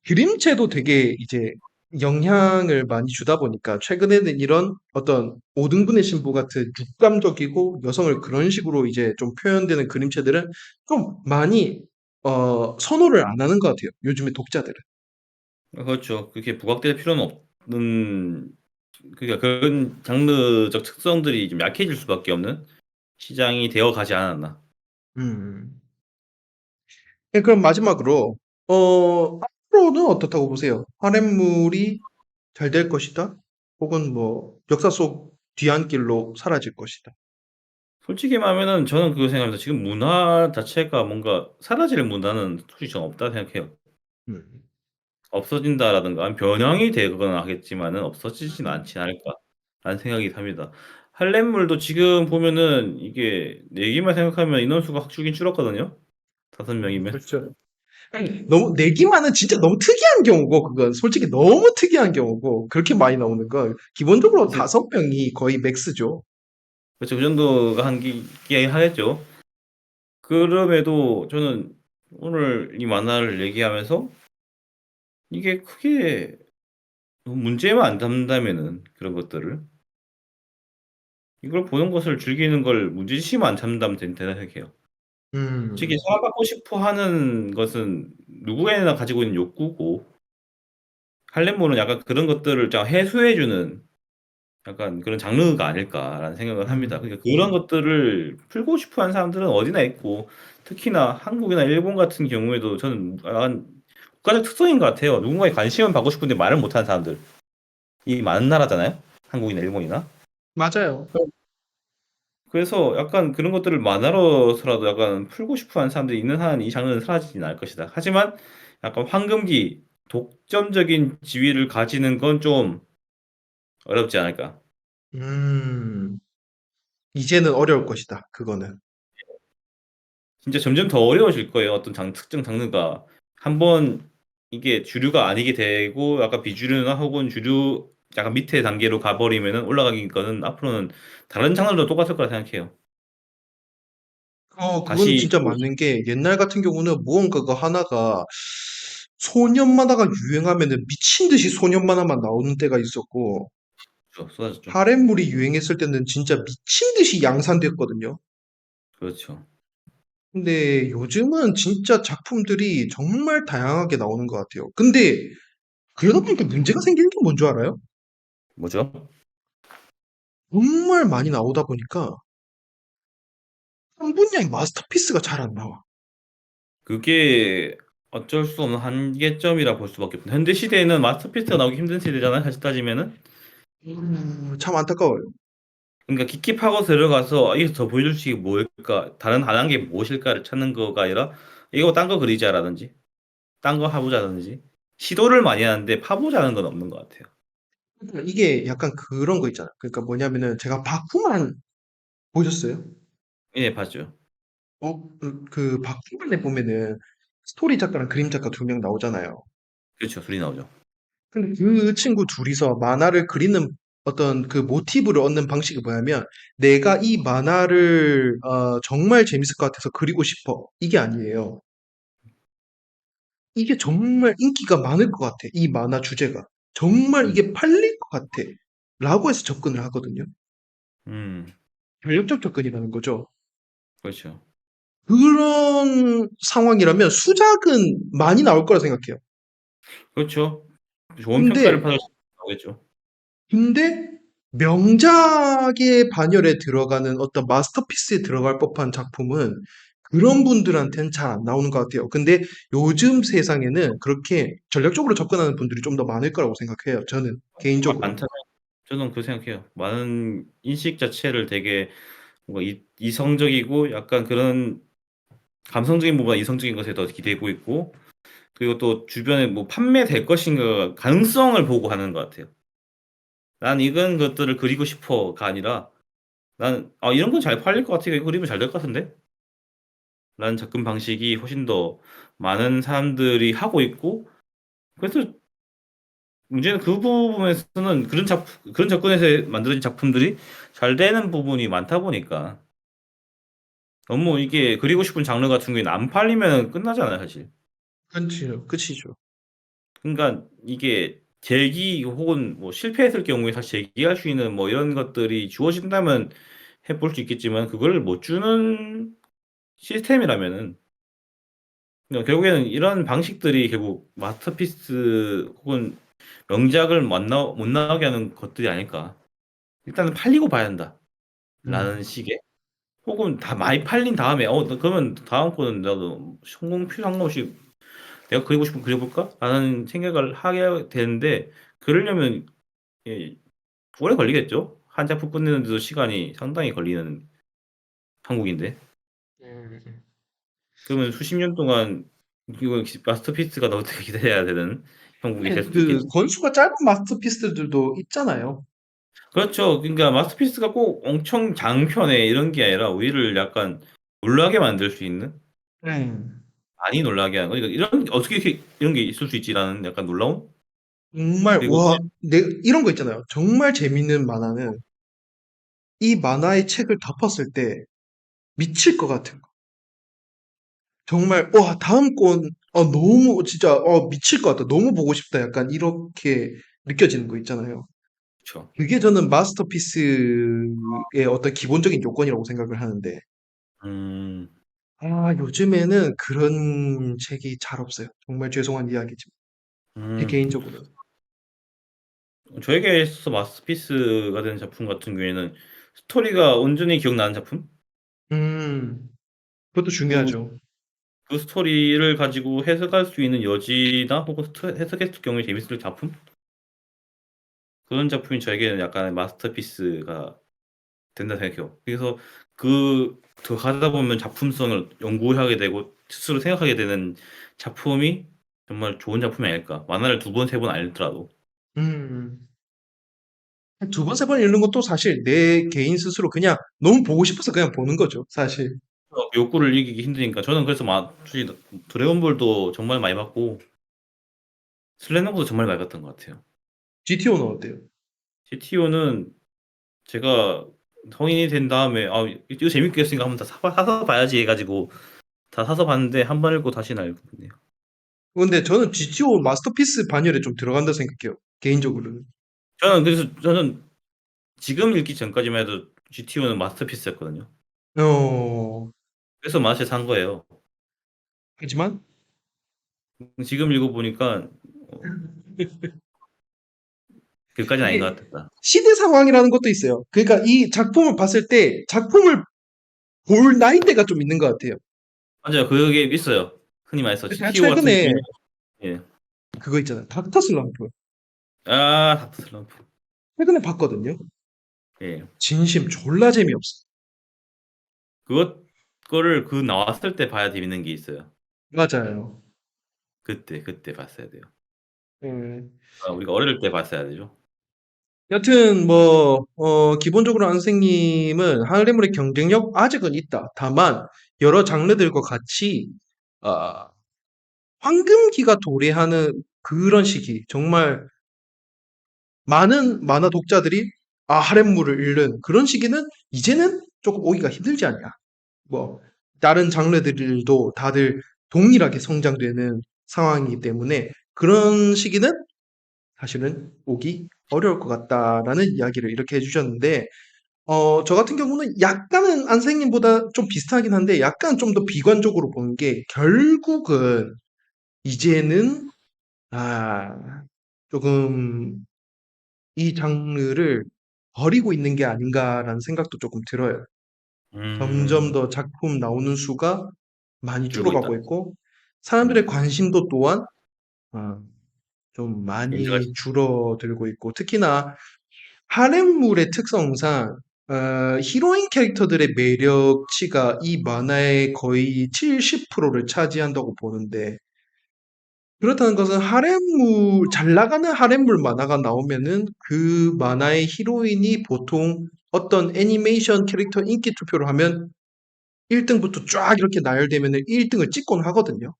그림체도 되게 이제 영향을 많이 주다 보니까 최근에는 이런 어떤 오등분의 신부 같은 육감적이고 여성을 그런 식으로 이제 좀 표현되는 그림체들은 좀 많이 선호를 안 하는 것 같아요. 요즘에 독자들은. 그렇죠. 그렇게 부각될 필요는 없는 그러니까 그런 장르적 특성들이 좀 약해질 수밖에 없는 시장이 되어 가지 않았나. 음. 네, 그럼 마지막으로 앞으로는 어떻다고 보세요? 하렘물이 잘 될 것이다? 혹은 뭐 역사 속 뒤안길로 사라질 것이다. 솔직히 말하면은 저는 그거 생각합니다. 지금 문화 자체가 뭔가 사라질 문화는 솔직히 저는 없다 생각해요. 음. 없어진다라든가 아니면 변형이 되거나 하겠지만은 없어지진 않지 않을까라는 생각이 듭니다. 할렘물도 지금 보면은 이게 내기만 생각하면 인원수가 확 줄긴 줄었거든요. 5명이면. 그렇죠. 너무 내기만은 진짜 너무 특이한 경우고 그건 솔직히 너무 특이한 경우고 그렇게 많이 나오는 건 기본적으로 이제 5명이 거의 맥스죠. 그렇죠. 그 정도가 한계긴 하겠죠. 그럼에도 저는 오늘 이 만화를 얘기하면서 이게 크게 문제만 안 삼는다면은 그런 것들을 이걸 보는 것을 즐기는 걸 문제시만 안 삼는다면 된다 생각해요. 솔직히 음, 사랑받고 싶어 하는 것은 누구에나 가지고 있는 욕구고 할렘물은 약간 그런 것들을 좀 해소해 주는 약간 그런 장르가 아닐까라는 생각을 합니다. 음, 그러니까 그런 것들을 풀고 싶어 하는 사람들은 어디나 있고 특히나 한국이나 일본 같은 경우에도 저는 약간 국가적 특성인 것 같아요. 누군가에 관심은 받고 싶은데 말을 못하는 사람들. 이 많은 나라잖아요. 한국이나 일본이나. 맞아요. 그래서 약간 그런 것들을 만화로서라도 약간 풀고 싶어 하는 사람들이 있는 한 이 장르는 사라지진 않을 것이다. 하지만 약간 황금기 독점적인 지위를 가지는 건 좀 어렵지 않을까. 음, 이제는 어려울 것이다. 그거는. 진짜 점점 더 어려워질 거예요. 어떤 특정 장르가 한번 이게 주류가 아니게 되고 약간 비주류나 혹은 주류 약간 밑에 단계로 가버리면은 올라가기는 앞으로는 다른 장르도 똑같을 거라 생각해요. 그건 다시 진짜 맞는 게 옛날 같은 경우는 무언가가 하나가 소년 만화가 유행하면은 미친 듯이 소년 만화만 나오는 때가 있었고 쏟아졌죠. 하렘물이 유행했을 때는 진짜 미친 듯이 양산됐거든요. 그렇죠. 근데 요즘은 진짜 작품들이 정말 다양하게 나오는 것 같아요. 근데 그러다 보니까 문제가 생기는 게 뭔 줄 알아요? 뭐죠? 정말 많이 나오다 보니까 한 분야의 마스터피스가 잘 안 나와. 그게 어쩔 수 없는 한계점이라 볼 수밖에 없네. 현대 시대에는 마스터피스가 나오기 힘든 시대잖아요. 사실 따지면은. 참 안타까워요. 그러니까 깊이 파고 들어가서 여기서 더 보여줄 수 있는 게 뭘까? 다른 다른 게 무엇일까를 찾는 거가 아니라 이거 딴 거 그리자라든지 딴 거 해보자든지 시도를 많이 하는데 파보자는 건 없는 것 같아요. 그러니까 이게 약간 그런 거 있잖아요. 그러니까 뭐냐면은 제가 바쿠만 보셨어요? 예 봤죠. 그 바쿠만에 보면은 스토리 작가랑 그림 작가 두 명 나오잖아요. 그렇죠. 둘이 나오죠. 근데 그 친구 둘이서 만화를 그리는 어떤 그 모티브를 얻는 방식이 뭐냐면 내가 이 만화를 정말 재밌을 것 같아서 그리고 싶어. 이게 아니에요. 이게 정말 인기가 많을 것 같아. 이 만화 주제가. 정말 음. 이게 팔릴 것 같아. 라고 해서 접근을 하거든요. 음. 전략적 접근이라는 거죠. 그렇죠. 그런 상황이라면 수작은 많이 나올 거라 생각해요. 그렇죠. 좋은 평가를 근데 받을 수 나오겠죠. 근데 명작의 반열에 들어가는 어떤 마스터피스에 들어갈 법한 작품은 그런 분들한테는 잘 안 나오는 것 같아요. 근데 요즘 세상에는 그렇게 전략적으로 접근하는 분들이 좀 더 많을 거라고 생각해요. 저는 개인적으로. 많다면 저는 그렇게 생각해요. 많은 인식 자체를 되게 뭔가 이성적이고 약간 그런 감성적인 부분보다 이성적인 것에 더 기대고 있고, 그리고 또 주변에 뭐 판매될 것인가 가능성을 보고 하는 것 같아요. 난 이런 것들을 그리고 싶어가 아니라 난 이런 건 잘 팔릴 것 같아. 이거 그리면 잘 될 것 같은데? 라는 접근 방식이 훨씬 더 많은 사람들이 하고 있고, 그래서 문제는 그 부분에서는 그런 접근에서 만들어진 작품들이 잘 되는 부분이 많다 보니까 너무 이게 그리고 싶은 장르 같은 경우에는 안 팔리면 끝나잖아요, 사실. 그렇죠. 끝이죠. 그러니까 이게 재기 혹은 뭐 실패했을 경우에 다시 재기할 수 있는 뭐 이런 것들이 주어진다면 해볼 수 있겠지만, 그걸 못 주는 시스템이라면은 그러니까 결국에는 이런 방식들이 결국 마스터피스 혹은 명작을 못 나오게 하는 것들이 아닐까. 일단은 팔리고 봐야 한다라는 음. 식의, 혹은 다 많이 팔린 다음에 그러면 다음 거는 나도 성공 필요 상관없이 내가 그리고 싶으면 그려볼까라는 생각을 하게 되는데, 그러려면 예, 오래 걸리겠죠. 한 작품 끝내는데도 시간이 상당히 걸리는 한국인데, 음. 그러면 수십 년 동안 이거 마스터피스가 나올 때까지 기다려야 되는 형국이 될 근데 수도 그 있겠죠. 권수가 짧은 마스터피스들도 있잖아요. 그렇죠. 그러니까 마스터피스가 꼭 엄청 장편에 이런 게 아니라 우리를 약간 놀라게 만들 수 있는, 음. 많이 놀라게 하는, 그러니까 이런 어떻게 이렇게 이런 게 있을 수 있지라는 약간 놀라움. 정말 그리고 와, 이런 거 있잖아요. 정말 재밌는 만화는 이 만화의 책을 덮었을 때 미칠 것 같은 거. 정말 와, 다음 권 너무 진짜 미칠 것 같다. 너무 보고 싶다. 약간 이렇게 느껴지는 거 있잖아요. 그렇죠. 그게 저는 마스터피스의 어떤 기본적인 요건이라고 생각을 하는데 음, 요즘에는 그런 책이 잘 없어요. 정말 죄송한 이야기지만 제 음. 개인적으로. 저에게 있어서 마스터피스가 되는 작품 같은 경우에는 스토리가 온전히 기억나는 작품? 음, 그것도 그리고 중요하죠. 그 스토리를 가지고 해석할 수 있는 여지나 혹은 해석했을 경우에 재밌을 작품? 그런 작품이 저에게는 약간 마스터피스가 된다 생각해요. 그래서 더 가다 보면 작품성을 연구하게 되고 스스로 생각하게 되는 작품이 정말 좋은 작품이 아닐까. 만화를 두 번, 세 번 안 읽더라도. 음, 두 번, 세 번 읽는 것도 사실 내 개인 스스로 그냥 너무 보고 싶어서 그냥 보는 거죠, 사실. 욕구를 이기기 힘드니까. 저는 그래서 솔직히 드래곤볼도 정말 많이 봤고 슬램덩크도 정말 많이 봤던 것 같아요. GTO는 어때요? CTO는 제가 성인이 된 다음에 이거 재밌겠으니까 한번 다 사서 봐야지 해가지고 다 사서 봤는데 한 번 읽고 다시는 안 읽거든요. 근데 저는 GTO 마스터피스 반열에 좀 들어간다 생각해요, 개인적으로는. 저는 지금 읽기 전까지만 해도 GTO는 마스터피스였거든요. 어, 그래서 맛에 산 거예요. 하지만 지금 읽어보니까 어, 그까지는 아닌 것 이게 같았다. 시대 상황이라는 것도 있어요. 그러니까 이 작품을 봤을 때 작품을 볼 나이대가 좀 있는 것 같아요. 맞아요. 그게 있어요. 흔히 말해서 제가 GTO 같은 최근에 경우에는 예. 그거 있잖아요. 닥터 슬럼프. 닥터 슬럼프. 최근에 봤거든요. 예. 진심 졸라 재미없어. 그거를 나왔을 때 봐야 재밌는 게 있어요. 맞아요. 그때 봤어야 돼요. 예. 우리가 어릴 때 봤어야 되죠. 여튼 기본적으로 안생님은 하늘의 경쟁력 아직은 있다. 다만 여러 장르들과 같이 아, 황금기가 도래하는 그런 시기, 정말 많은 만화 독자들이 하렘물을 읽는 그런 시기는 이제는 조금 오기가 힘들지 않냐. 뭐 다른 장르들도 다들 동일하게 성장되는 상황이기 때문에 그런 시기는 사실은 오기 어려울 것 같다라는 이야기를 이렇게 해주셨는데, 저 같은 경우는 약간은 안생님보다 좀 비슷하긴 한데, 약간 좀 더 비관적으로 보는 게, 결국은 이제는, 아, 조금 이 장르를 버리고 있는 게 아닌가라는 생각도 조금 들어요. 점점 음. 더 작품 나오는 수가 많이 줄고 있다. 줄어가고 있고, 사람들의 음. 관심도 또한, 어, 좀 인정할 수 많이 줄어들고 있고, 특히나 하렘물의 특성상 히로인 캐릭터들의 매력치가 이 만화의 거의 70%를 차지한다고 보는데, 그렇다는 것은 잘 나가는 하렘물 만화가 나오면은 그 만화의 히로인이 보통 어떤 애니메이션 캐릭터 인기 투표를 하면 1등부터 쫙 이렇게 나열되면은 1등을 찍곤 하거든요.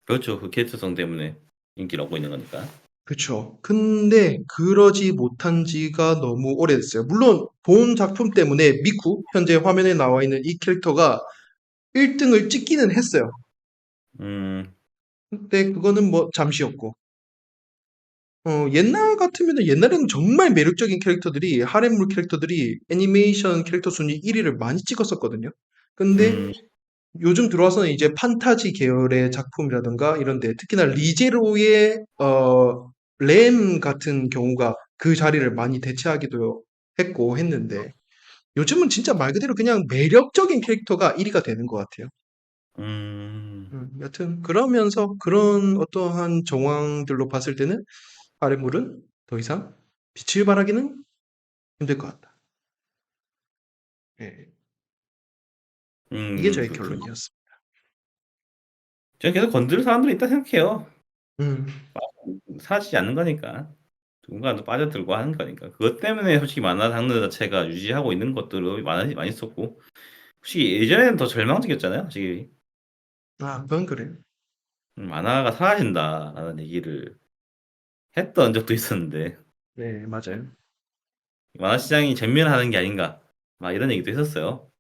그렇죠. 그 캐릭터성 때문에 인기를 얻고 있는 거니까. 그쵸. 근데 그러지 못한 지가 너무 오래됐어요. 물론 본 작품 때문에 미쿠, 현재 화면에 나와 있는 이 캐릭터가 1등을 찍기는 했어요. 음. 근데 그거는 뭐 잠시였고. 옛날 같으면은 옛날에는 정말 매력적인 캐릭터들이, 하렘물 캐릭터들이 애니메이션 캐릭터 순위 1위를 많이 찍었었거든요. 근데 음. 요즘 들어와서는 이제 판타지 계열의 작품이라든가 이런데, 특히나 리제로의 램 같은 경우가 그 자리를 많이 대체하기도 했고 했는데, 요즘은 진짜 말 그대로 그냥 매력적인 캐릭터가 1위가 되는 것 같아요. 음. 여튼 그러면서 그런 어떠한 정황들로 봤을 때는 아랫물은 더 이상 빛을 발하기는 힘들 것 같다. 예, 이게 저의 결론이었습니다. 저는 계속 건드릴 사람들이 있다 생각해요. 음, 사라지지 않는 거니까. 누군가는 또 빠져들고 하는 거니까. 그것 때문에 솔직히 만화 장르 자체가 유지하고 있는 것들이 많이 있었고, 솔직히 예전에는 더 절망적이었잖아요. 솔직히 그건 그래요. 만화가 사라진다라는 얘기를 했던 적도 있었는데, 네, 맞아요. 만화 시장이 전면하는 게 아닌가, 막 이런 얘기도 했었어요.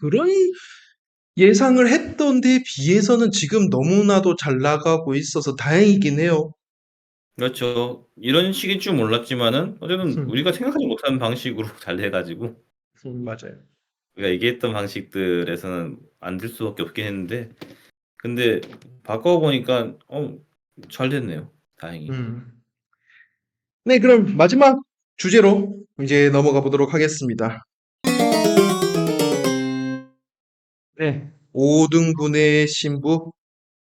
그런 예상을 했던 데 비해서는 지금 너무나도 잘 나가고 있어서 다행이긴 해요. 그렇죠. 이런 식일 줄 몰랐지만은 어쨌든 음, 우리가 생각하지 못한 방식으로 잘 돼 가지고 맞아요. 우리가 얘기했던 방식들에서는 안 될 수밖에 없긴 했는데, 근데 바꿔 보니까 잘 됐네요. 다행히. 음. 네, 그럼 마지막 주제로 이제 넘어가 보도록 하겠습니다. 네. 5등분의 신부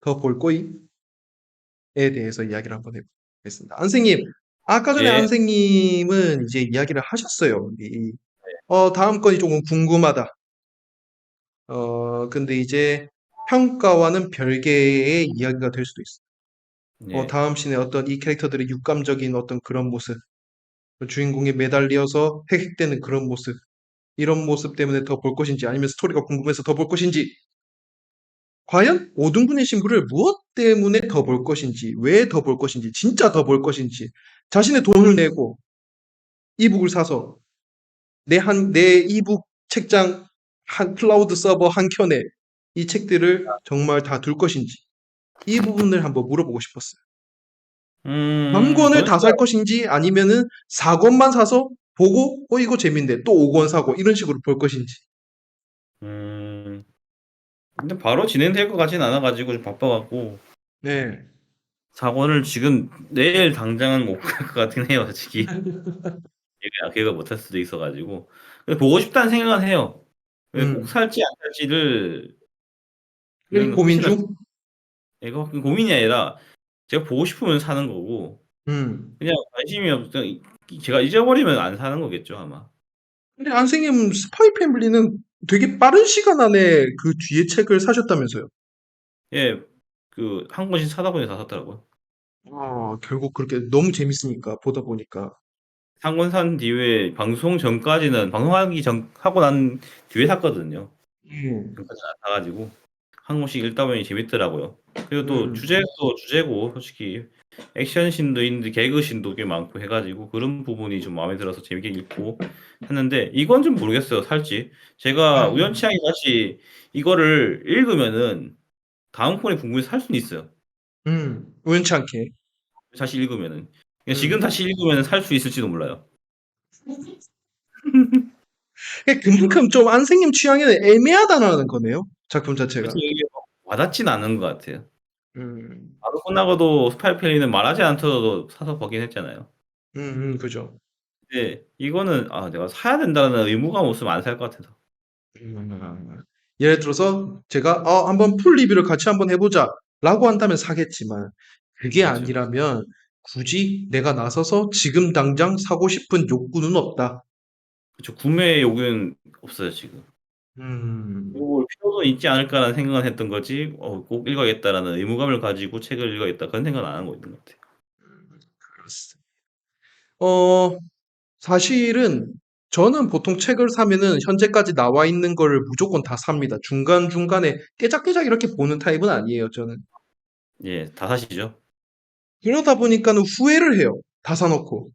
더 볼거이에 대해서 이야기를 한번 해보겠습니다. 안생님, 아까 전에 예. 안생님은 이제 이야기를 하셨어요. 다음 건이 조금 궁금하다. 근데 이제 평가와는 별개의 이야기가 될 수도 있어. 예. 다음 씬에 어떤 이 캐릭터들의 육감적인 어떤 그런 모습, 주인공에 매달려서 획획되는 그런 모습, 이런 모습 때문에 더 볼 것인지, 아니면 스토리가 궁금해서 더 볼 것인지, 과연 5등분의 신부를 무엇 때문에 더 볼 것인지, 왜 더 볼 것인지, 진짜 더 볼 것인지, 자신의 돈을 내고 이북을 사서 내 이북 책장 클라우드 서버 한 켠에 이 책들을 정말 다 둘 것인지, 이 부분을 한번 물어보고 싶었어요. 전권을 저는 다 살 것인지, 아니면은 4권만 사서 보고 이거 재밌네 또 5권 사고 이런 식으로 볼 것인지. 음 근데 바로 진행될 것 같진 않아 가지고 좀 바빠 갖고 네. 사고를 지금 내일 당장은 못 갈 것 같긴 해요, 솔직히. 계획을 못할 수도 있어 가지고. 근데 보고 싶다는 생각은 해요. 근데 꼭 음. 살지 안 살지를 이 는 고민 확신할 중? 이거 고민이 아니라 제가 보고 싶으면 사는 거고, 음. 그냥 관심이 없으면 제가 잊어버리면 안 사는 거겠죠, 아마. 근데 안생님 스파이 패밀리는 되게 빠른 시간 안에 그 뒤에 책을 사셨다면서요? 예. 그 한 권씩 사다 보니 다 샀더라고요. 결국 그렇게 너무 재밌으니까 보다 보니까. 상권 산 뒤에 방송 전까지는 방송하기 전 하고 난 뒤에 샀거든요. 음, 전까지 안 사가지고 한 권씩 읽다 보니 재밌더라고요. 그리고 또 음, 주제도 주제고 솔직히 액션씬도 있는데 개그씬도 꽤 많고 해가지고 그런 부분이 좀 마음에 들어서 재밌게 읽고 했는데 이건 좀 모르겠어요 살지. 제가 아, 우연치 않게 다시 이거를 읽으면은 다음 권에 궁금해서 살 수는 있어요. 우연치 않게. 다시 읽으면은 그러니까 지금 음. 다시 읽으면 살 수 있을지도 몰라요. 그만큼 좀 안생님 취향에는 애매하다는 거네요. 작품 자체가. 그래서 이게 막 와닿진 않은 것 같아요. 음, 바로 끝나고도 스파이팬이는 말하지 않더라도 사서 보긴 했잖아요. 그죠. 근데 이거는 내가 사야 된다는 의무감 없으면 안 살 것 같아서. 음, 예를 들어서 제가 한번 풀 리뷰를 같이 한번 해보자 라고 한다면 사겠지만 그게 그렇죠. 아니라면 굳이 내가 나서서 지금 당장 사고 싶은 욕구는 없다. 그쵸. 구매 욕은 없어요, 지금. 음, 뭐 필요도 있지 않을까라는 생각은 했던 거지, 꼭 읽어야겠다라는 의무감을 가지고 책을 읽어야겠다 그런 생각은 안 하고 있는 것 같아요. 그렇습니다. 어, 사실은 저는 보통 책을 사면은 현재까지 나와 있는 거를 무조건 다 삽니다. 중간중간에 깨작깨작 이렇게 보는 타입은 아니에요, 저는. 예, 다 사시죠. 그러다 보니까는 후회를 해요. 다 사놓고.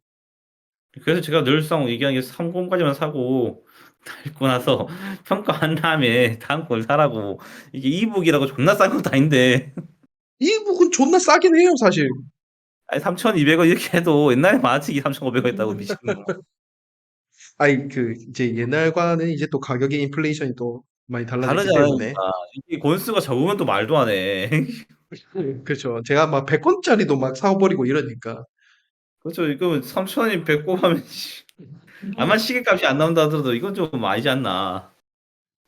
그래서 제가 늘상 얘기하는 게 3권까지만 사고 다 읽고 나서 평가한 다음에 다음 걸 사라고. 이게 이북이라고 존나 싼 것도 아닌데 이북은 존나 싸긴 해요, 사실. 아니 3,200원 이렇게 해도 옛날에 만화책이 3,500원 했다고 미친놈. 아이, 이제 옛날과는 이제 또 가격의 인플레이션이 또 많이 다르지 달라졌기 때문에. 않으니까. 이게 권수가 적으면 또 말도 안 해. 그렇죠. 제가 막 100권짜리도 막 사버리고 이러니까. 그렇죠. 이거 3,000원이 배꼽 하면 아마 시계값이 안 나온다 하더라도 이건 좀 아니지 않나.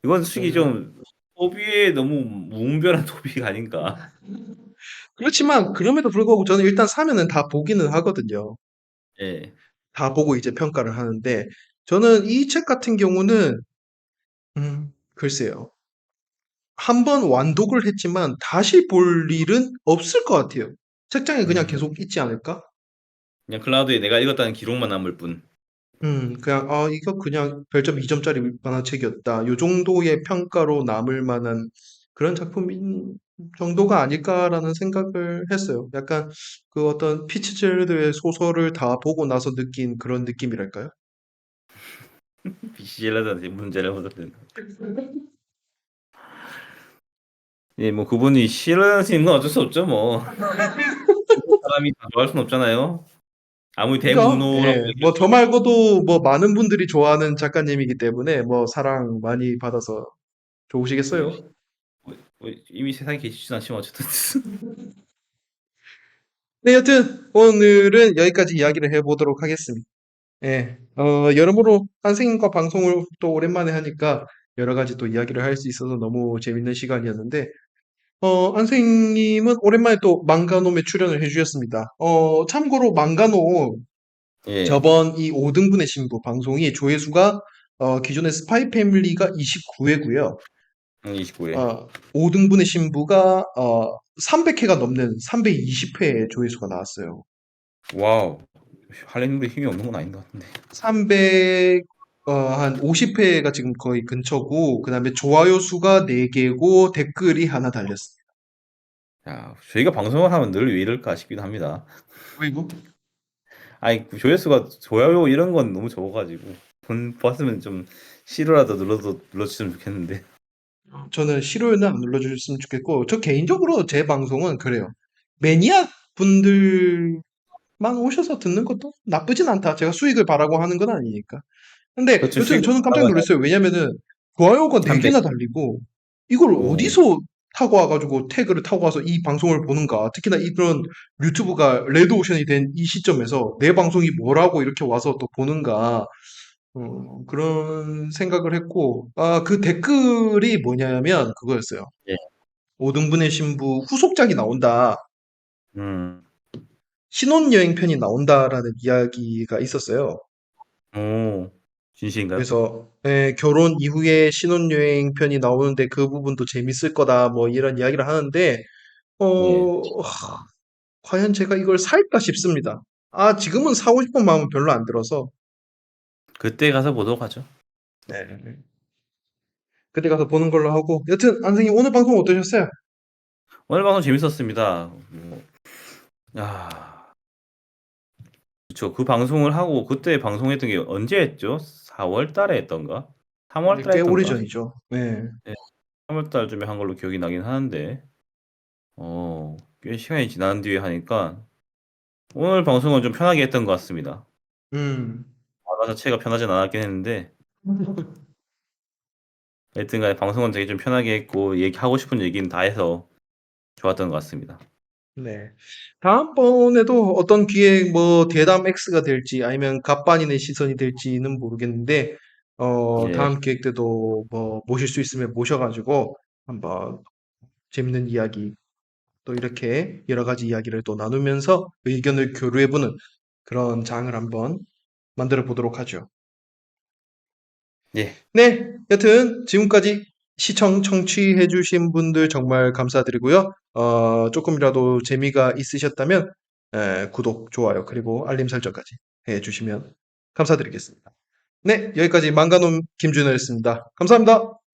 이건 솔직히 음, 좀 소비에 너무 무분별한 소비가 아닌가. 그렇지만 그럼에도 불구하고 저는 일단 사면은 다 보기는 하거든요. 예. 다 보고 이제 평가를 하는데 저는 이 책 같은 경우는 글쎄요. 한 번 완독을 했지만 다시 볼 일은 없을 것 같아요. 책장에 그냥 음. 계속 있지 않을까? 그냥 클라우드에 내가 읽었다는 기록만 남을 뿐. 그냥, 이거 그냥 별점 2점짜리 만화책이었다. 요 정도의 평가로 남을 만한 그런 작품인 정도가 아닐까라는 생각을 했어요. 약간 그 어떤 피치제르드의 소설을 다 보고 나서 느낀 그런 느낌이랄까요? 비시젤라한테 문제를 얻었는. 예, 뭐 그분이 싫으신 건 어쩔 수 없죠, 뭐. 사람이 다 좋아할 순 없잖아요. 아무리 그죠? 대문호라고 예, 뭐 저 얘기해도. 말고도 뭐 많은 분들이 좋아하는 작가님이기 때문에 뭐 사랑 많이 받아서 뭐, 좋으시겠어요? 이미 세상에 계시진 않지만 어쨌든. 네, 여튼 오늘은 여기까지 이야기를 해보도록 하겠습니다. 예, 여러모로 선생님과 방송을 또 오랜만에 하니까 여러 가지 또 이야기를 할 수 있어서 너무 재밌는 시간이었는데, 선생님은 오랜만에 또 망가놈에 출연을 해주셨습니다. 참고로 망가놈 예, 저번 이 5등분의 신부 방송이 조회수가 기존의 스파이 패밀리가 29회고요. 29회. 5등분의 신부가 300회가 넘는 320회 조회수가 나왔어요. 와우. 할렘도 힘이 없는 건 아닌 것 같은데. 300, 한 50회가 지금 거의 근처고, 그 다음에 좋아요 수가 4개고, 댓글이 하나 달렸습니다. 야, 저희가 방송을 하면 늘 왜 이럴까 싶기도 합니다. 그리고 아니, 그 조회수가 좋아요 이런 건 너무 적어가지고. 본 봤으면 좀 싫어라도 눌러주시면 좋겠는데. 저는 싫어요는 안 눌러주셨으면 좋겠고, 저 개인적으로 제 방송은 그래요. 매니아 분들만 오셔서 듣는 것도 나쁘진 않다. 제가 수익을 바라고 하는 건 아니니까. 근데 그렇죠. 여튼 수익 저는 깜짝 나가면 놀랐어요. 왜냐면은 좋아요가 300. 4개나 달리고 이걸 오, 어디서 타고 와가지고 태그를 타고 와서 이 방송을 보는가. 특히나 이런 유튜브가 레드오션이 된 이 시점에서 내 방송이 뭐라고 이렇게 와서 또 보는가. 그런 생각을 했고, 그 댓글이 뭐냐면 그거였어요. 예. 오등분의 신부 후속작이 나온다. 음. 신혼여행 편이 나온다라는 이야기가 있었어요. 오, 진실인가요? 그래서 결혼 이후에 신혼여행 편이 나오는데 그 부분도 재밌을 거다 뭐 이런 이야기를 하는데 예. 과연 제가 이걸 살까 싶습니다. 아, 지금은 사고 싶은 마음은 별로 안 들어서. 그때 가서 보도록 하죠. 네. 그때 가서 보는 걸로 하고. 여튼, 선생님, 오늘 방송 어떠셨어요? 오늘 방송 재밌었습니다. 야, 그쵸. 그 방송을 하고 그때 방송했던 게 언제 했죠? 4월 달에 했던가? 3월 네, 달에 꽤 오래 했던가? 전이죠. 네. 네. 3월 달쯤에 한 걸로 기억이 나긴 하는데, 꽤 시간이 지난 뒤에 하니까 오늘 방송은 좀 편하게 했던 것 같습니다. 음. 나 자체가 편하진 않았긴 했는데, 하여튼 간에 방송은 되게 좀 편하게 했고, 하고 싶은 얘기는 다 해서 좋았던 것 같습니다. 네. 다음번에도 어떤 기회, 뭐, 대담 X가 될지, 아니면 갑반인의 시선이 될지는 모르겠는데, 예, 다음 기획 때도 뭐, 모실 수 있으면 모셔가지고, 한번 재밌는 이야기, 또 이렇게 여러 가지 이야기를 또 나누면서 의견을 교류해보는 그런 장을 한번 만들어 보도록 하죠. 예, 네, 여튼 지금까지 시청, 청취해주신 분들 정말 감사드리고요. 조금이라도 재미가 있으셨다면 구독, 좋아요, 그리고 알림 설정까지 해주시면 감사드리겠습니다. 네, 여기까지 망가놈 김준호였습니다. 감사합니다.